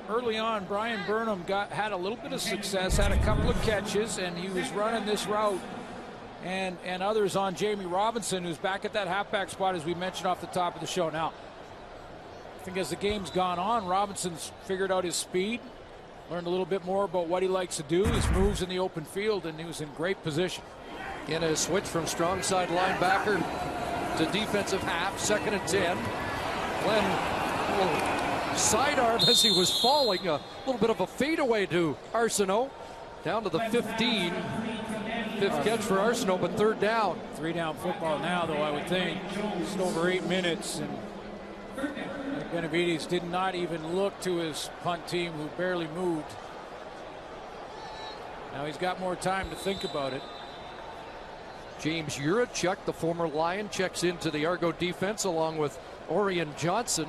Early on, Brian Burnham had a little bit of success, had a couple of catches, and he was running this route, and others on Jamie Robinson, who's back at that halfback spot, as we mentioned off the top of the show. Now, I think as the game's gone on, Robinson's figured out his speed, learned a little bit more about what he likes to do, his moves in the open field, and he was in great position. In a switch from strong side linebacker to defensive half, 2nd and 10. Glenn sidearm as he was falling, a little bit of a fadeaway to Arsenault. Down to the 15. 5th catch for Arsenault, but 3rd down. 3-down football now, though, I would think. Just over 8 minutes, and Benavides did not even look to his punt team, who barely moved. Now he's got more time to think about it. James Urachuk, the former Lion, checks into the Argo defense along with Orion Johnson.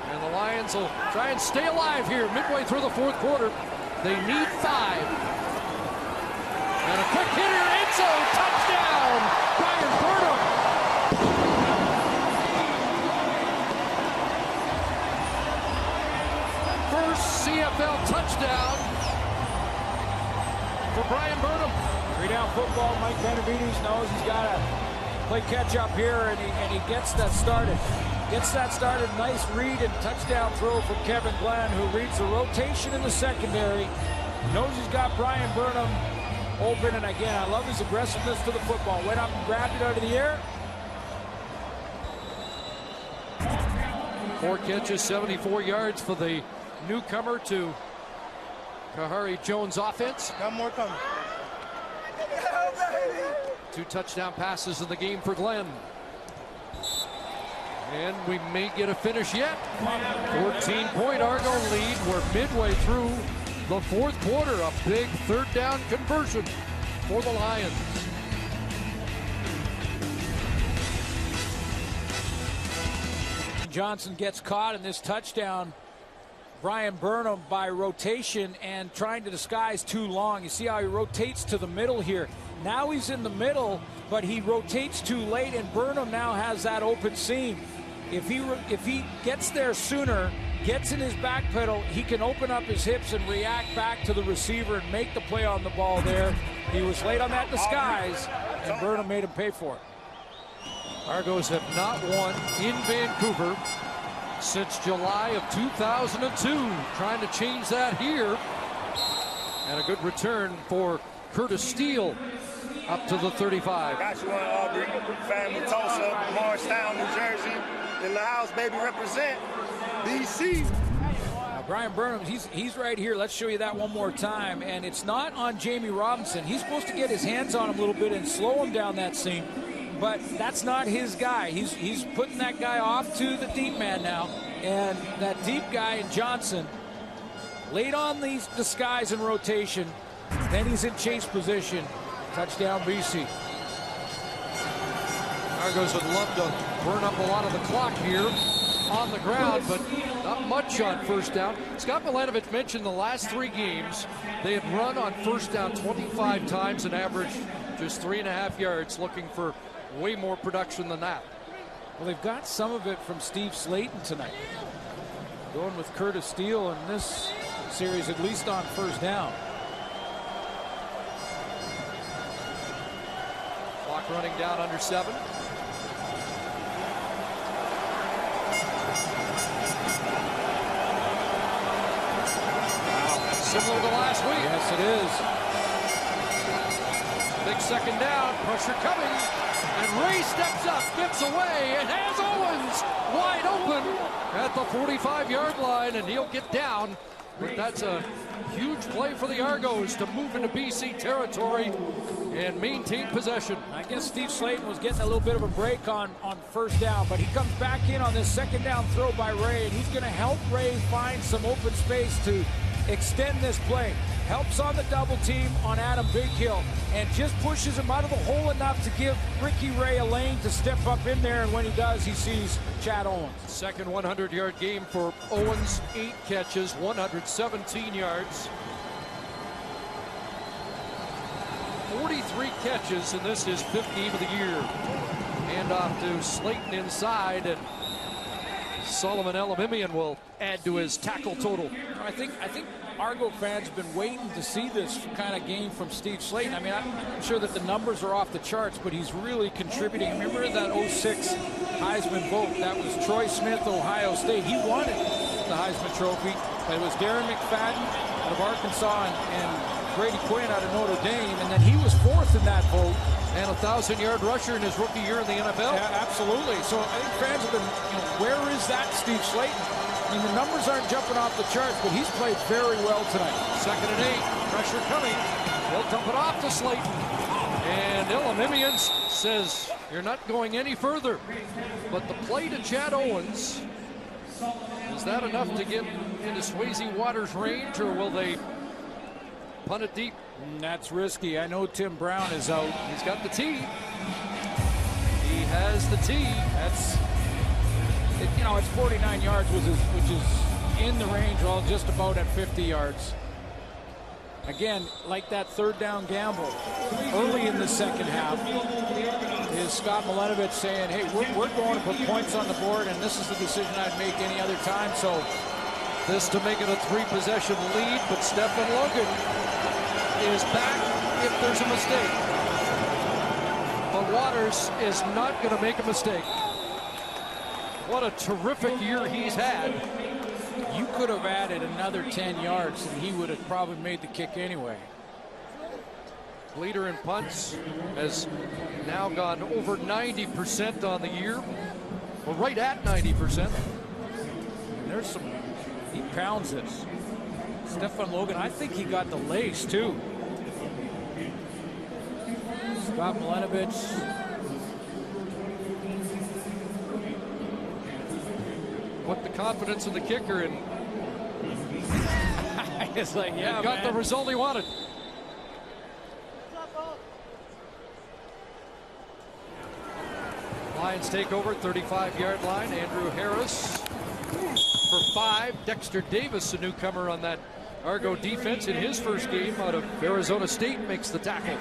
And the Lions will try and stay alive here midway through the 4th quarter. They need 5. And a quick hitter, end zone, touchdown, Brian Burnham. First CFL touchdown for Brian Burnham. 3-down football. Mike Benavides knows he's got to play catch up here, and he gets that started. Gets that started. Nice read and touchdown throw from Kevin Glenn, who reads the rotation in the secondary. Knows he's got Brian Burnham open, and again, I love his aggressiveness to the football. Went up and grabbed it out of the air. 4 catches, 74 yards for the newcomer to Kahari Jones' offense. Got more coming. 2 touchdown passes in the game for Glenn. And we may get a finish yet. 14-point Argo lead. We're midway through the 4th quarter. A big 3rd down conversion for the Lions. Johnson gets caught in this touchdown. Brian Burnham by rotation and trying to disguise too long. You see how he rotates to the middle here. Now he's in the middle, but he rotates too late, and Burnham now has that open seam. If he gets there sooner, gets in his back pedal, he can open up his hips and react back to the receiver and make the play on the ball there. He was late on that disguise, and Burnham made him pay for it. Argos have not won in Vancouver since July of 2002. Trying to change that here. And a good return for Curtis Steele up to the 35. Got you on Aubrey, family Tulsa, Morristown, New Jersey. In the house, baby, represent BC. Now, Brian Burnham, he's right here. Let's show you that one more time. And it's not on Jamie Robinson. He's supposed to get his hands on him a little bit and slow him down that seam. But that's not his guy. He's putting that guy off to the deep man now. And that deep guy in Johnson, late on these disguise and rotation. Then he's in chase position. Touchdown BC. Argos would love to burn up a lot of the clock here on the ground, but not much on 1st down. Scott Milanovic mentioned the last 3 games, they had run on 1st down 25 times and averaged just 3.5 yards, looking for way more production than that. Well, they've got some of it from Steve Slayton tonight. Going with Curtis Steele in this series, at least on 1st down. Clock running down under 7. Similar to last week. Yes, it is. Big 2nd down, pressure coming, and Ray steps up, gets away, and has Owens wide open at the 45-yard line, and he'll get down. But that's a huge play for the Argos to move into BC territory and maintain possession. I guess Steve Slayton was getting a little bit of a break on 1st down, but he comes back in on this 2nd down throw by Ray, and he's going to help Ray find some open space to extend this play. Helps on the double team on Adam Bighill and just pushes him out of the hole enough to give Ricky Ray a lane to step up in there, and when he does, he sees Chad Owens. 2nd 100-yard game for Owens, 8 catches, 117 yards. 43 catches, and this is 5th game of the year. Hand off to Slayton inside, and Solomon Elamimian will add to his tackle total. I think Argo fans have been waiting to see this kind of game from Steve Slayton. I mean, I'm not sure that the numbers are off the charts, but he's really contributing. Remember that 06 Heisman vote? That was Troy Smith, Ohio State. He won it, the Heisman Trophy, but it was Darren McFadden out of Arkansas and Brady Quinn out of Notre Dame, and then he was 4th in that vote. And a 1,000-yard rusher in his rookie year in the NFL. Yeah, absolutely. So I think fans have been, where is that Steve Slayton? I mean, the numbers aren't jumping off the charts, but he's played very well tonight. 2nd and 8, pressure coming. They'll dump it off to Slayton. And Elamimian says, you're not going any further. But the play to Chad Owens, is that enough to get into Swayze Waters' range, or will they punt it deep? That's risky. I know Tim Brown is out. He's got the tee. He has the tee. That's, it's 49 yards, which is in the range, well, just about at 50 yards. Again, like that 3rd down gamble early in the 2nd half is Scott Milanovic saying, hey, we're going to put points on the board, and this is the decision I'd make any other time. So this to make it a 3-possession lead, but Stephen Logan is back if there's a mistake. But Waters is not going to make a mistake. What a terrific year he's had. You could have added another 10 yards and he would have probably made the kick anyway. Leader in punts has now gone over 90% on the year. Well, right at 90%. And there's some He pounds it. Stefan Logan, I think he got the lace, too. Scott Milenovich. Put the confidence in the kicker, and it's like, yeah, got the result he wanted. Lions take over 35-yard line. Andrew Harris for 5. Dexter Davis, a newcomer on that Argo defense in his first game out of Arizona State, makes the tackle.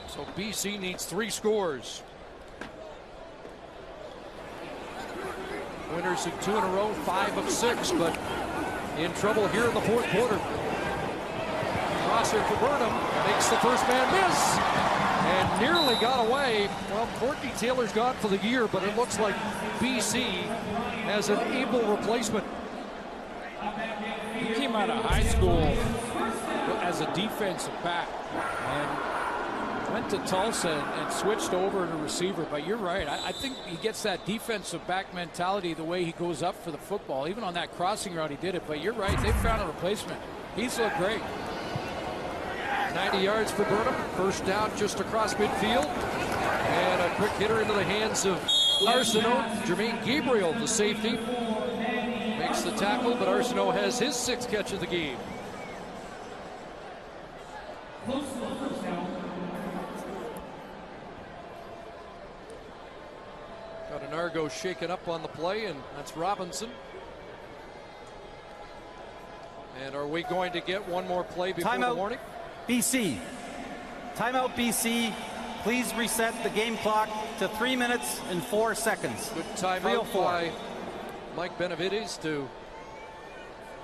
So BC needs 3 scores. Winners of 2 in a row, 5 of 6, but in trouble here in the fourth quarter. Crosser for Burnham, makes the first man miss, and nearly got away. Well, Courtney Taylor's gone for the year, but it looks like BC has an able replacement. He came out of high school as a defensive back and went to Tulsa and switched over to receiver. But you're right. I think he gets that defensive back mentality the way he goes up for the football. Even on that crossing route, he did it. But you're right. They found a replacement. He's looked great. 90 yards for Burnham. First down just across midfield. And a quick hitter into the hands of Arsenault. Jermaine Gabriel, the safety, makes the tackle, but Arsenault has his 6th catch of the game. Got an Argo shaken up on the play, and that's Robinson. And are we going to get one more play before the warning? BC. Timeout BC. Please reset the game clock to 3 minutes and 4 seconds. Good timeout by Mike Benavides to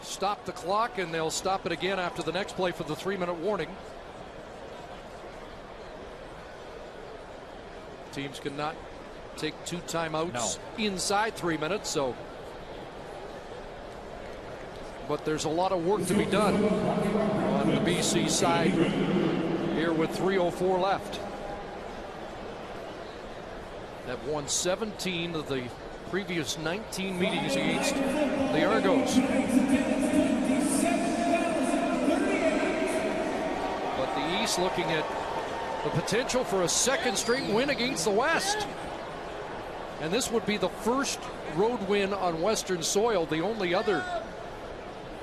stop the clock, and they'll stop it again after the next play for the 3-minute warning. Teams cannot take 2 timeouts inside 3 minutes, so. But there's a lot of work to be done on the BC side here with 3:04 left. That won 17 of the previous 19 meetings against the Argos. But the East looking at the potential for a 2nd straight win against the West. And this would be the first road win on Western soil. The only other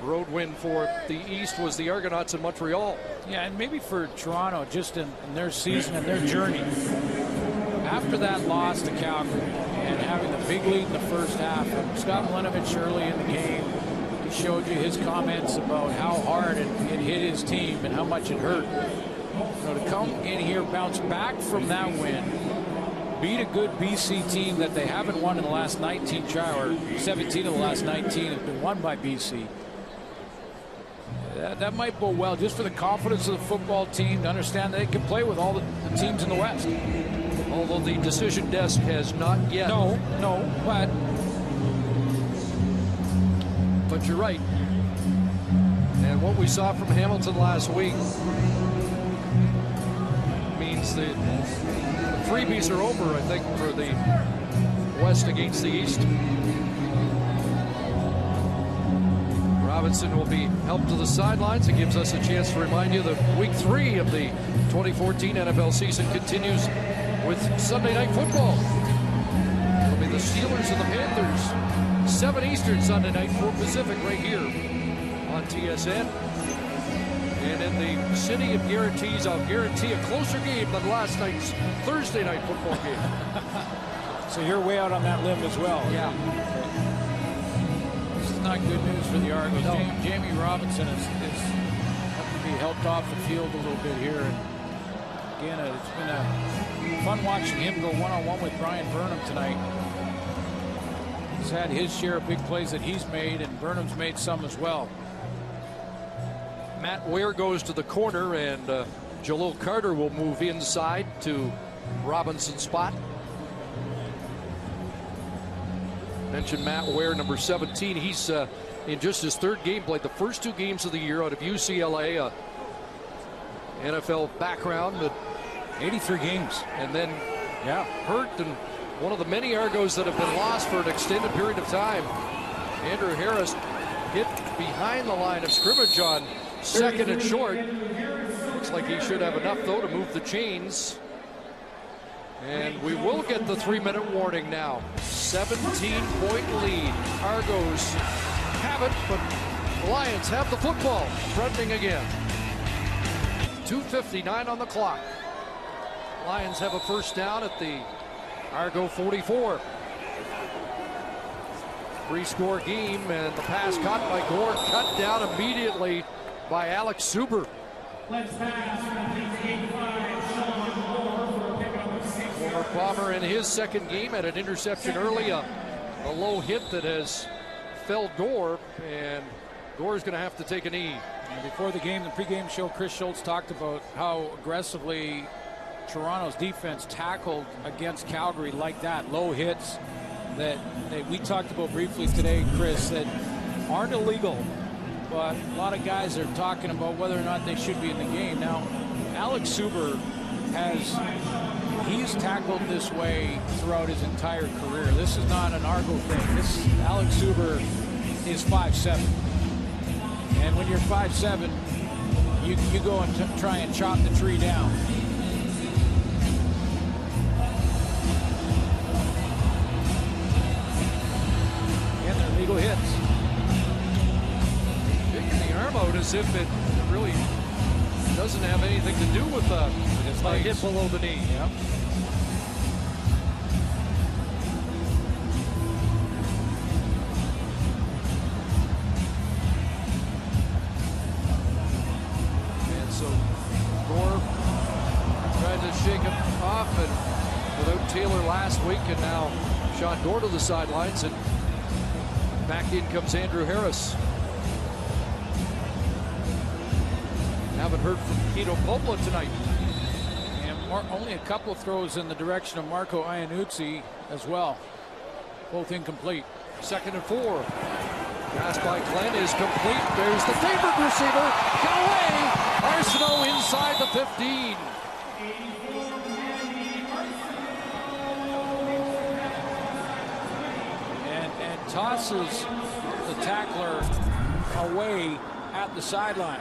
road win for the East was the Argonauts in Montreal. Yeah, and maybe for Toronto, just in their season and their journey. After that loss to Calgary and having the big lead in the first half, and Scott Milenovich early in the game, he showed you his comments about how hard it hit his team and how much it hurt. So to come in here, bounce back from that win, beat a good BC team that they haven't won in the last 19 or 17 of the last 19 have been won by BC. That might bode well just for the confidence of the football team to understand that they can play with all the teams in the West. Although the decision desk has not yet. No, but you're right. And what we saw from Hamilton last week means that the freebies are over, I think, for the West against the East. Robinson will be helped to the sidelines. It gives us a chance to remind you that week 3 of the 2014 NFL season continues with Sunday Night Football. It'll be the Steelers and the Panthers. 7 Eastern Sunday night, 4 Pacific, right here on TSN. And in the city of guarantees, I'll guarantee a closer game than last night's Thursday night football game. So you're way out on that limb as well. Yeah. This is not good news for the Argos. No. Jamie Robinson is have to be helped off the field a little bit here. And again, it's been fun watching him go one-on-one with Brian Burnham tonight. He's had his share of big plays that he's made, and Burnham's made some as well. Matt Ware goes to the corner, and Jalil Carter will move inside to Robinson's spot. Mentioned Matt Ware, number 17. He's in just his 3rd game, played the first 2 games of the year out of UCLA. NFL background, but 83 games. And then hurt, and one of the many Argos that have been lost for an extended period of time. Andrew Harris hit behind the line of scrimmage on 2nd and short. Looks like he should have enough, though, to move the chains. And we will get the 3-minute warning now. 17-point lead. Argos have it, but the Lions have the football. Threatening again. 2:59 on the clock. Lions have a first down at the Argo 44. 3-score game, and the pass caught by Gore, cut down immediately by Alex Suber. Former Bomber in his second game had an interception early, a low hit that has felled Gore, and Gore's going to have to take a knee. And before the game, the pregame show, Chris Schultz talked about how aggressively Toronto's defense tackled against Calgary like that. Low hits that we talked about briefly today, Chris, that aren't illegal, but a lot of guys are talking about whether or not they should be in the game. Now, Alex Suber he's tackled this way throughout his entire career. This is not an Argo thing. Alex Suber is 5'7". And when you're 5'7", you go and try and chop the tree down. And they're legal hits. Taking the arm out as if it really doesn't have anything to do with a hit below the knee. Yep. Shake him off, and without Taylor last week, and now Sean Gore to the sidelines, and back in comes Andrew Harris. Haven't heard from Kito Popla tonight. And only a couple of throws in the direction of Marco Iannuzzi as well. Both incomplete. 2nd and 4. Pass by Glenn is complete. There's the favorite receiver. Get away! Arsenault inside the 15. Tosses the tackler away at the sideline.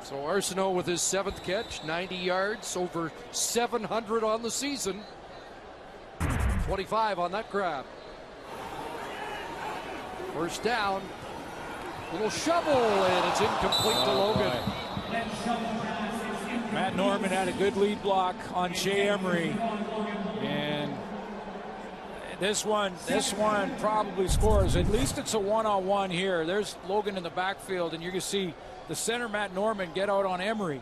So Arsenault with his 7th catch, 90 yards, over 700 on the season. 25 on that grab. First down. Little shovel, and it's incomplete to Logan. Matt Norman had a good lead block on Shea Emery. And this one probably scores. At least it's a one-on-one here. There's Logan in the backfield, and you're going to see the center, Matt Norman, get out on Emery.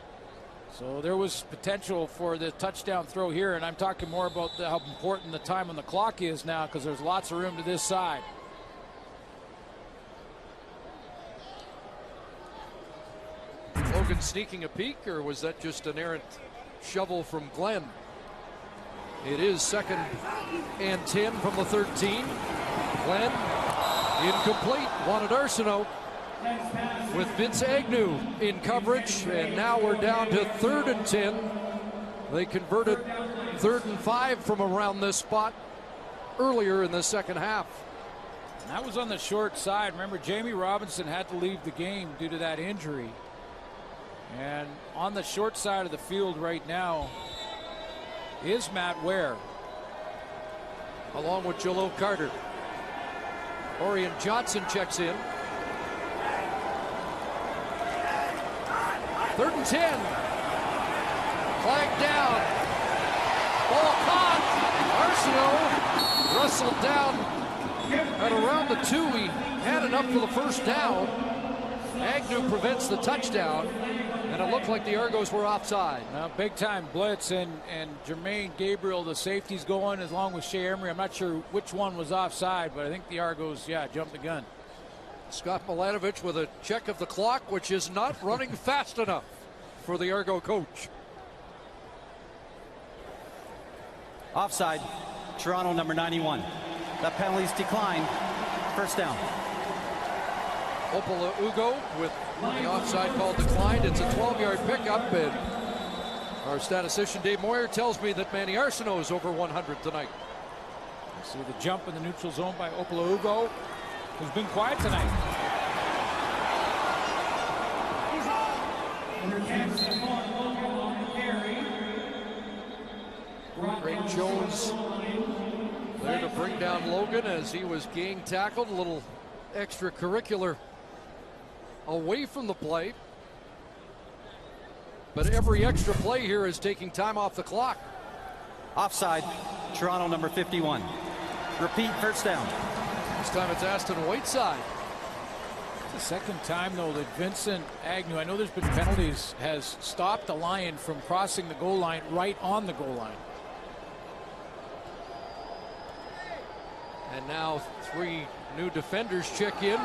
So there was potential for the touchdown throw here, and I'm talking more about how important the time on the clock is now, because there's lots of room to this side. Logan sneaking a peek, or was that just an errant shovel from Glenn? It is 2nd and 10 from the 13. Glenn, incomplete. Wanted Arsenault with Vince Agnew in coverage, and now we're down to 3rd and 10. They converted 3rd and 5 from around this spot earlier in the second half. And that was on the short side. Remember, Jamie Robinson had to leave the game due to that injury. And on the short side of the field right now is Matt Ware, along with Jalil Carter. Orion Johnson checks in. 3rd and 10. Flag down. Ball caught. Arsenault wrestled down at around the 2. He had enough for the first down. Agnew prevents the touchdown, and it looked like the Argos were offside. Now, big time blitz, and Jermaine Gabriel, the safety's going along with Shea Emery. I'm not sure which one was offside, but I think the Argos, jumped the gun. Scott Milanovich with a check of the clock, which is not running fast enough for the Argo coach. Offside, Toronto number 91. That penalty's declined. First down. Opala Ugo with The offside call declined. It's a 12-yard pickup, and our statistician Dave Moyer tells me that Manny Arsenault is over 100 tonight. You see the jump in the neutral zone by Opalaugo, who's been quiet tonight. Ray Jones there to bring down Logan as he was gang tackled. A little extracurricular away from the play. But every extra play here is taking time off the clock. Offside, Toronto number 51. Repeat, first down. This time it's Aston Whiteside. It's the second time, though, that Vincent Agnew, I know there's been penalties, has stopped the Lion from crossing the goal line right on the goal line. And now 3 new defenders check in.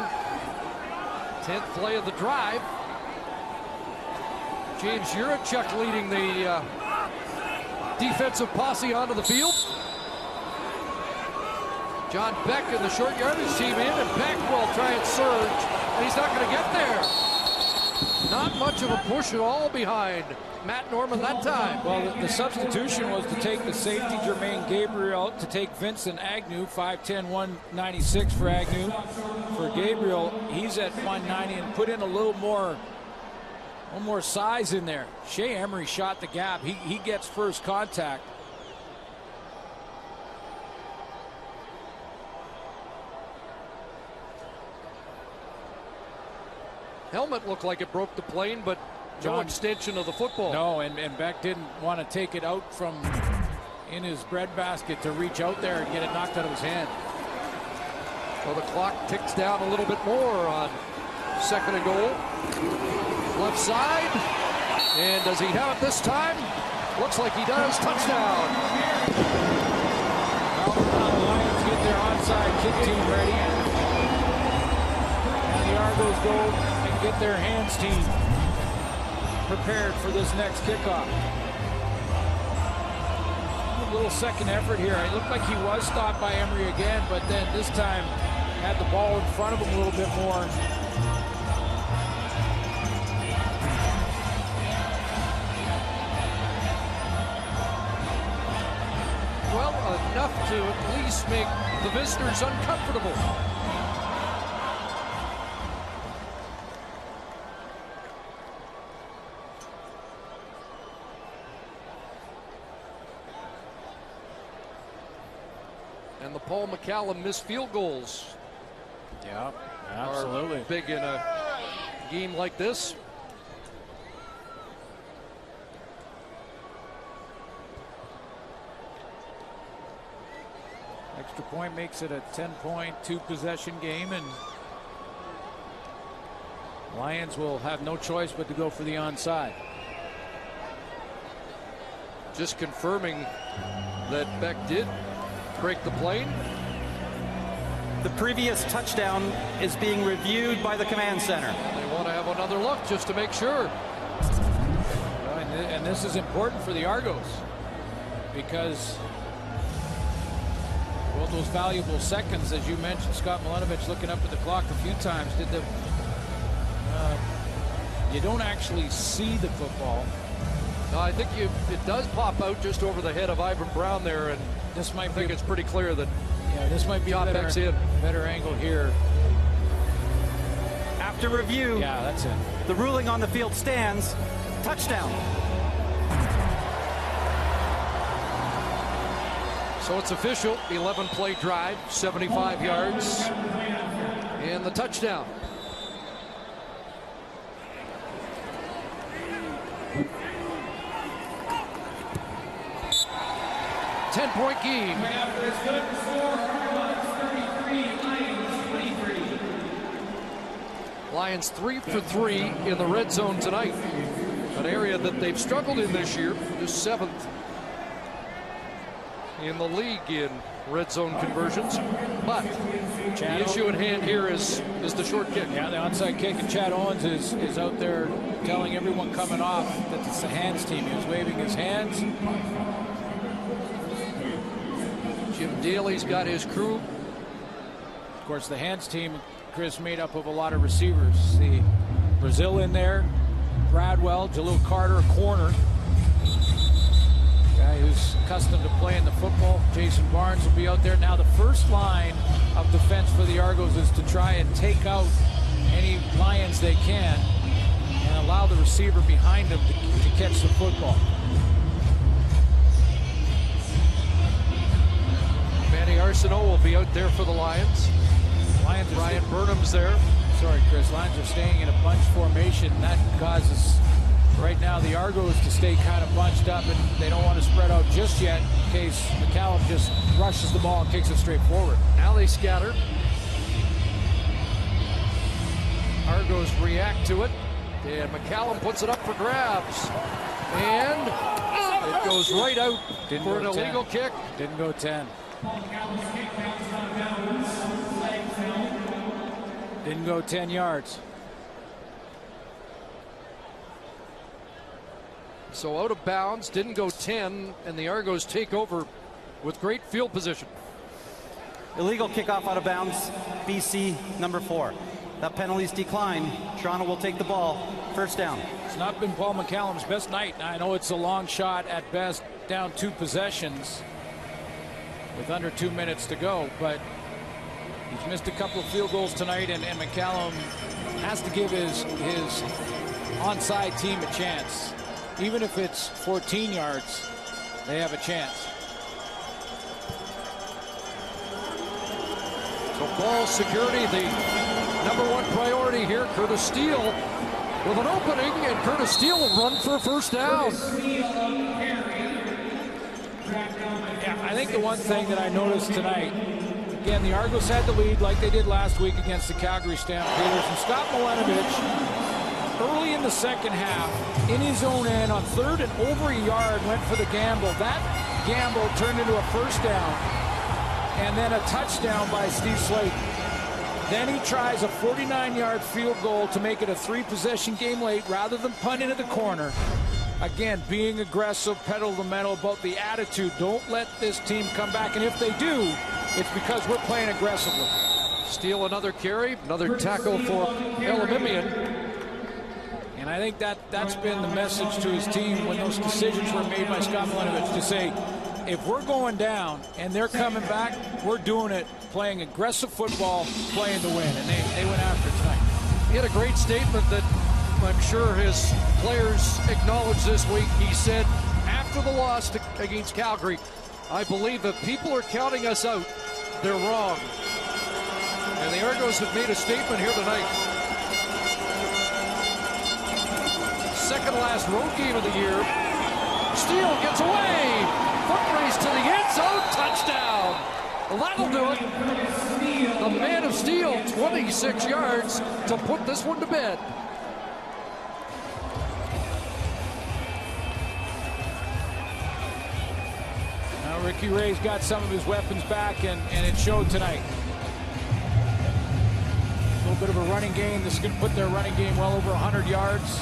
10th play of the drive. James Juracek leading the defensive posse onto the field. John Beck in the short yardage team in, and Beck will try and surge, and he's not going to get there. Not much of a push at all behind Matt Norman that time. Well, the substitution was to take the safety Jermaine Gabriel to take Vincent Agnew, 5'10", 196 for Agnew. For Gabriel, he's at 190, and put in a little more size in there. Shea Emery shot the gap. He gets first contact. Helmet looked like it broke the plane, but no extension of the football. No, and Beck didn't want to take it out from in his breadbasket to reach out there and get it knocked out of his hand. Well, the clock ticks down a little bit more on 2nd and goal. Left side. And does he have it this time? Looks like he does. Touchdown. Well, the Lions get their onside kick team ready. And the Argos go and get their hands team prepared for this next kickoff. A little second effort here. It looked like he was stopped by Emery again, but then this time had the ball in front of him a little bit more. Well, enough to at least make the visitors uncomfortable. And the Paul McCallum missed field goals. Yeah, absolutely. Are big in a game like this. Extra point makes it a 10-point, 2-possession game, and Lions will have no choice but to go for the onside. Just confirming that Beck did break the plane. The previous touchdown is being reviewed by the command center. They want to have another look just to make sure. And this is important for the Argos because, well, those valuable seconds, as you mentioned, Scott Milanovic looking up at the clock a few times, you don't actually see the football. No, I think it does pop out just over the head of Ivan Brown there, and this might I think it's pretty clear that this might be a better angle here. After review, yeah, that's it. The ruling on the field stands. Touchdown. So it's official. 11-play drive, 75 yards, and the touchdown. Ten-point game. Lions 3 for 3 in the red zone tonight. An area that they've struggled in this year, just 7th in the league in red zone conversions. But the issue at hand here is the short kick. Yeah, the onside kick, and Chad Owens is out there telling everyone coming off that it's the hands team. He was waving his hands. Jim Daly's got his crew. Of course, the hands team, Chris, made up of a lot of receivers. The Brazil in there, Bradwell, Jalil Carter, a corner. Guy who's accustomed to playing the football. Jason Barnes will be out there. Now the first line of defense for the Argos is to try and take out any Lions they can and allow the receiver behind them to catch the football. Manny Arsenault will be out there for the Lions. Ryan Burnham's there. Sorry, Chris. Lions are staying in a bunch formation. That causes, right now, the Argos to stay kind of bunched up, and they don't want to spread out just yet in case McCallum just rushes the ball and kicks it straight forward. Now they scatter. Argos react to it, and McCallum puts it up for grabs. And it goes right out for an illegal kick. Didn't go 10. Didn't go 10 yards. So out of bounds, didn't go 10, and the Argos take over with great field position. Illegal kickoff out of bounds, BC number 4. That penalty's declined. Toronto will take the ball. First down. It's not been Paul McCallum's best night. I know it's a long shot at best, down 2 possessions with under 2 minutes to go, but he's missed a couple of field goals tonight, and McCallum has to give his onside team a chance. Even if it's 14 yards, they have a chance. So ball security, the #1 priority here. Curtis Steele with an opening, and Curtis Steele will run for a first down. Yeah, I think the one thing that I noticed tonight, again, the Argos had the lead like they did last week against the Calgary Stampeders, and Scott Milenovich, early in the second half, in his own end, on 3rd and over a yard, went for the gamble. That gamble turned into a first down, and then a touchdown by Steve Slate. Then he tries a 49-yard field goal to make it a 3-possession game late rather than punt into the corner. Again, being aggressive, pedal to the metal about the attitude. Don't let this team come back, and if they do, it's because we're playing aggressively. Steele another carry, another tackle for Elimimian. And I think that's been the message to his team when those decisions were made by Scott Milenovich, to say, if we're going down and they're coming back, we're doing it, playing aggressive football, playing to win. And they went after it tonight. He had a great statement that I'm sure his players acknowledged this week. He said, after the loss against Calgary, I believe that people are counting us out. They're wrong. And the Argos have made a statement here tonight. Second last road game of the year. Steele gets away. Foot race to the end zone. Touchdown. Well, that'll do it. The man of Steel, 26 yards to put this one to bed. Now Ricky Ray's got some of his weapons back, and it showed tonight. A little bit of a running game. This is going to put their running game well over 100 yards.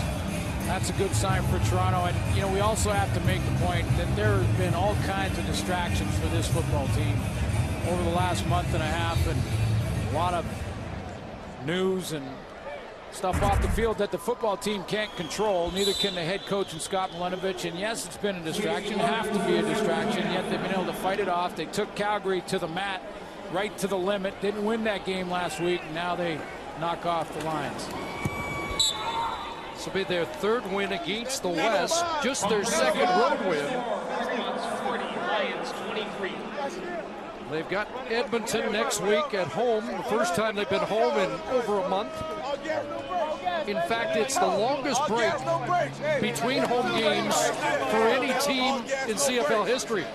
That's a good sign for Toronto. And, you know, we also have to make the point that there have been all kinds of distractions for this football team over the last month and a half, and a lot of news and stuff off the field that the football team can't control. Neither can the head coach and Scott Milenovich. And yes, it's been a distraction, have to be a distraction, yet they've been able to fight it off. They took Calgary to the mat, right to the limit. Didn't win that game last week. Now they knock off the Lions. This will be their 3rd win against the West, just their 2nd road win. They've got Edmonton next week at home, the first time they've been home in over a month. In fact, it's the longest break between home games for any team in CFL history,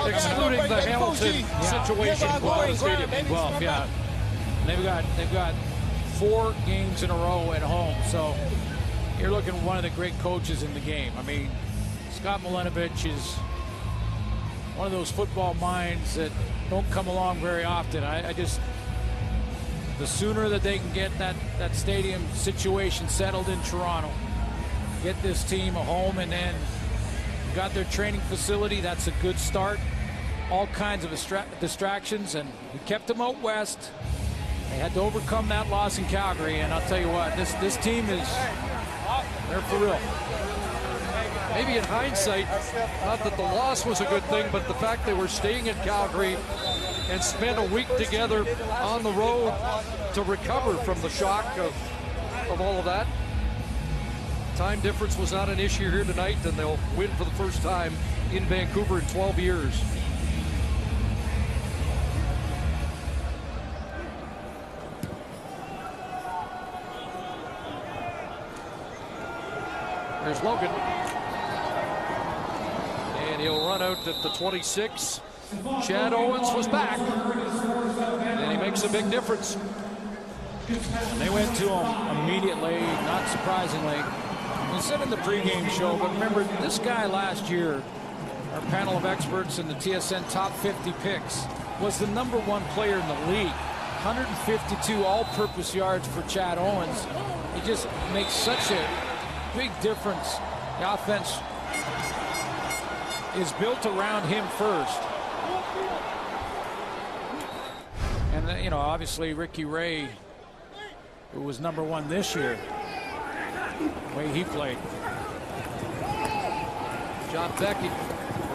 excluding the Hamilton situation in Global Stadium. Well, yeah, they've got 4 games in a row at home, so you're looking at one of the great coaches in the game. I mean, Scott Milenovich is one of those football minds that don't come along very often. The sooner that they can get that stadium situation settled in Toronto, get this team a home, and then got their training facility, that's a good start. All kinds of distractions, and we kept them out west. They had to overcome that loss in Calgary, and I'll tell you what, this team is, they're for real. Maybe in hindsight, not that the loss was a good thing, but the fact they were staying in Calgary and spent a week together on the road to recover from the shock of all of that. Time difference was not an issue here tonight, and they'll win for the first time in Vancouver in 12 years. There's Logan. And he'll run out at the 26. Chad Owens was back. And he makes a big difference. And they went to him immediately, not surprisingly. We said in the pregame show, but remember, this guy last year, our panel of experts in the TSN top 50 picks, was the #1 player in the league. 152 all-purpose yards for Chad Owens. He just makes such a big difference. The offense is built around him first. And, you know, obviously Ricky Ray, who was #1 this year, the way he played. John Beckett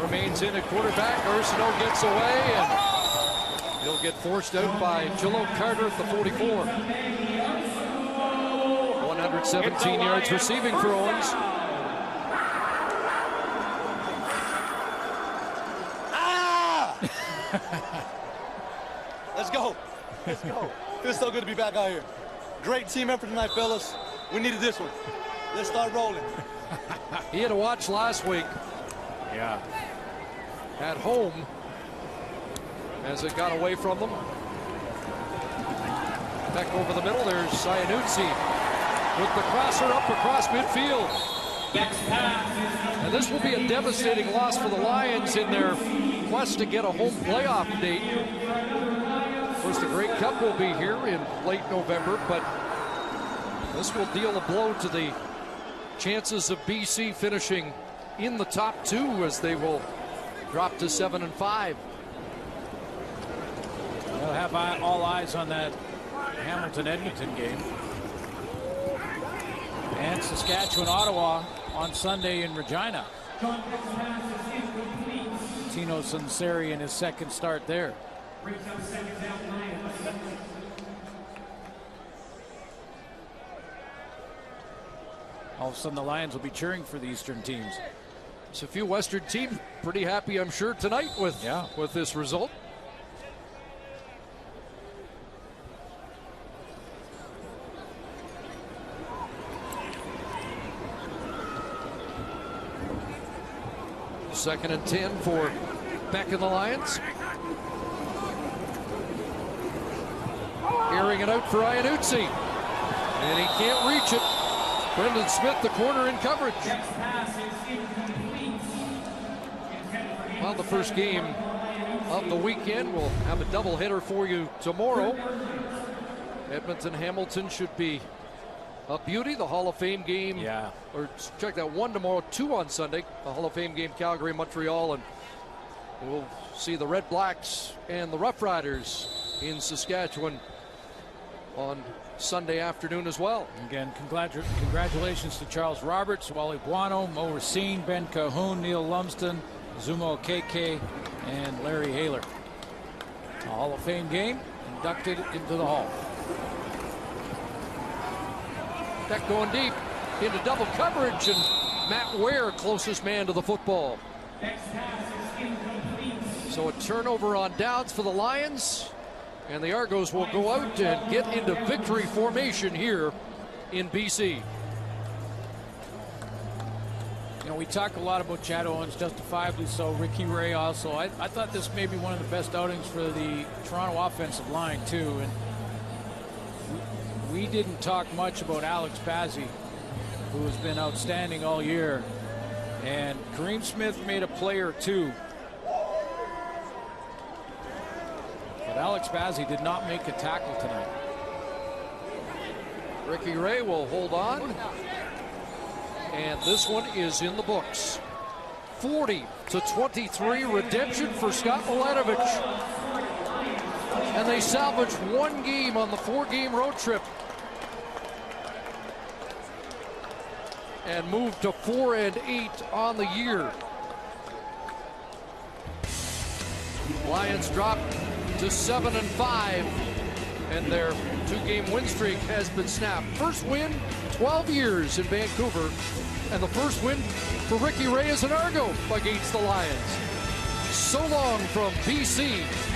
remains in at quarterback. Arsenault gets away, and he'll get forced out by Jello Carter at the 44. 117 yards receiving for Owens. Let's go. Let's go. Feels so good to be back out here. Great team effort tonight, fellas. We needed this one. Let's start rolling. He had a watch last week. Yeah. At home, as it got away from them. Back over the middle, there's Iannuzzi with the crosser up across midfield. And this will be a devastating loss for the Lions in their quest to get a home playoff date. Of course, the Grey Cup will be here in late November, but this will deal a blow to the chances of BC finishing in the top 2 as they will drop to 7-5. We'll have all eyes on that Hamilton-Edmonton game. And Saskatchewan-Ottawa on Sunday in Regina. Tino Sunseri in his second start there. All of a sudden the Lions will be cheering for the Eastern teams. There's a few Western teams pretty happy, I'm sure, tonight with this result. Second and 10 for Beck and the Lions. Airing it out for Iannuzzi. And he can't reach it. Brendan Smith, the corner in coverage. Well, the first game of the weekend. We'll have a doubleheader for you tomorrow. Edmonton-Hamilton should be a beauty. The Hall of Fame game. Yeah. Or check that, 1 tomorrow, 2 on Sunday. The Hall of Fame game, Calgary, Montreal, and we'll see the Red Blacks and the Rough Riders in Saskatchewan on Sunday afternoon as well. Again, congratulations to Charles Roberts, Wally Buono, Mo Racine, Ben Cahoon, Neil Lumsden, Zumo KK, and Larry Haler. A Hall of Fame game inducted into the Hall. Beck going deep into double coverage, and Matt Ware, closest man to the football. So a turnover on downs for the Lions, and the Argos will go out and get into victory formation here in BC. You know, we talk a lot about Chad Owens, justifiably so. Ricky Ray also. I thought this may be one of the best outings for the Toronto offensive line, too. And we didn't talk much about Alex Bazzi, who has been outstanding all year. And Kareem Smith made a play or two. But Alex Bazzi did not make a tackle tonight. Ricky Ray will hold on. And this one is in the books. 40-23 redemption for Scott Milanovich. And they salvaged one game on the 4-game road trip and moved to 4-8 on the year. Lions dropped to 7-5, and their 2-game win streak has been snapped. First win, 12 years in Vancouver, and the first win for Ricky Ray as an Argo against the Lions. So long from BC.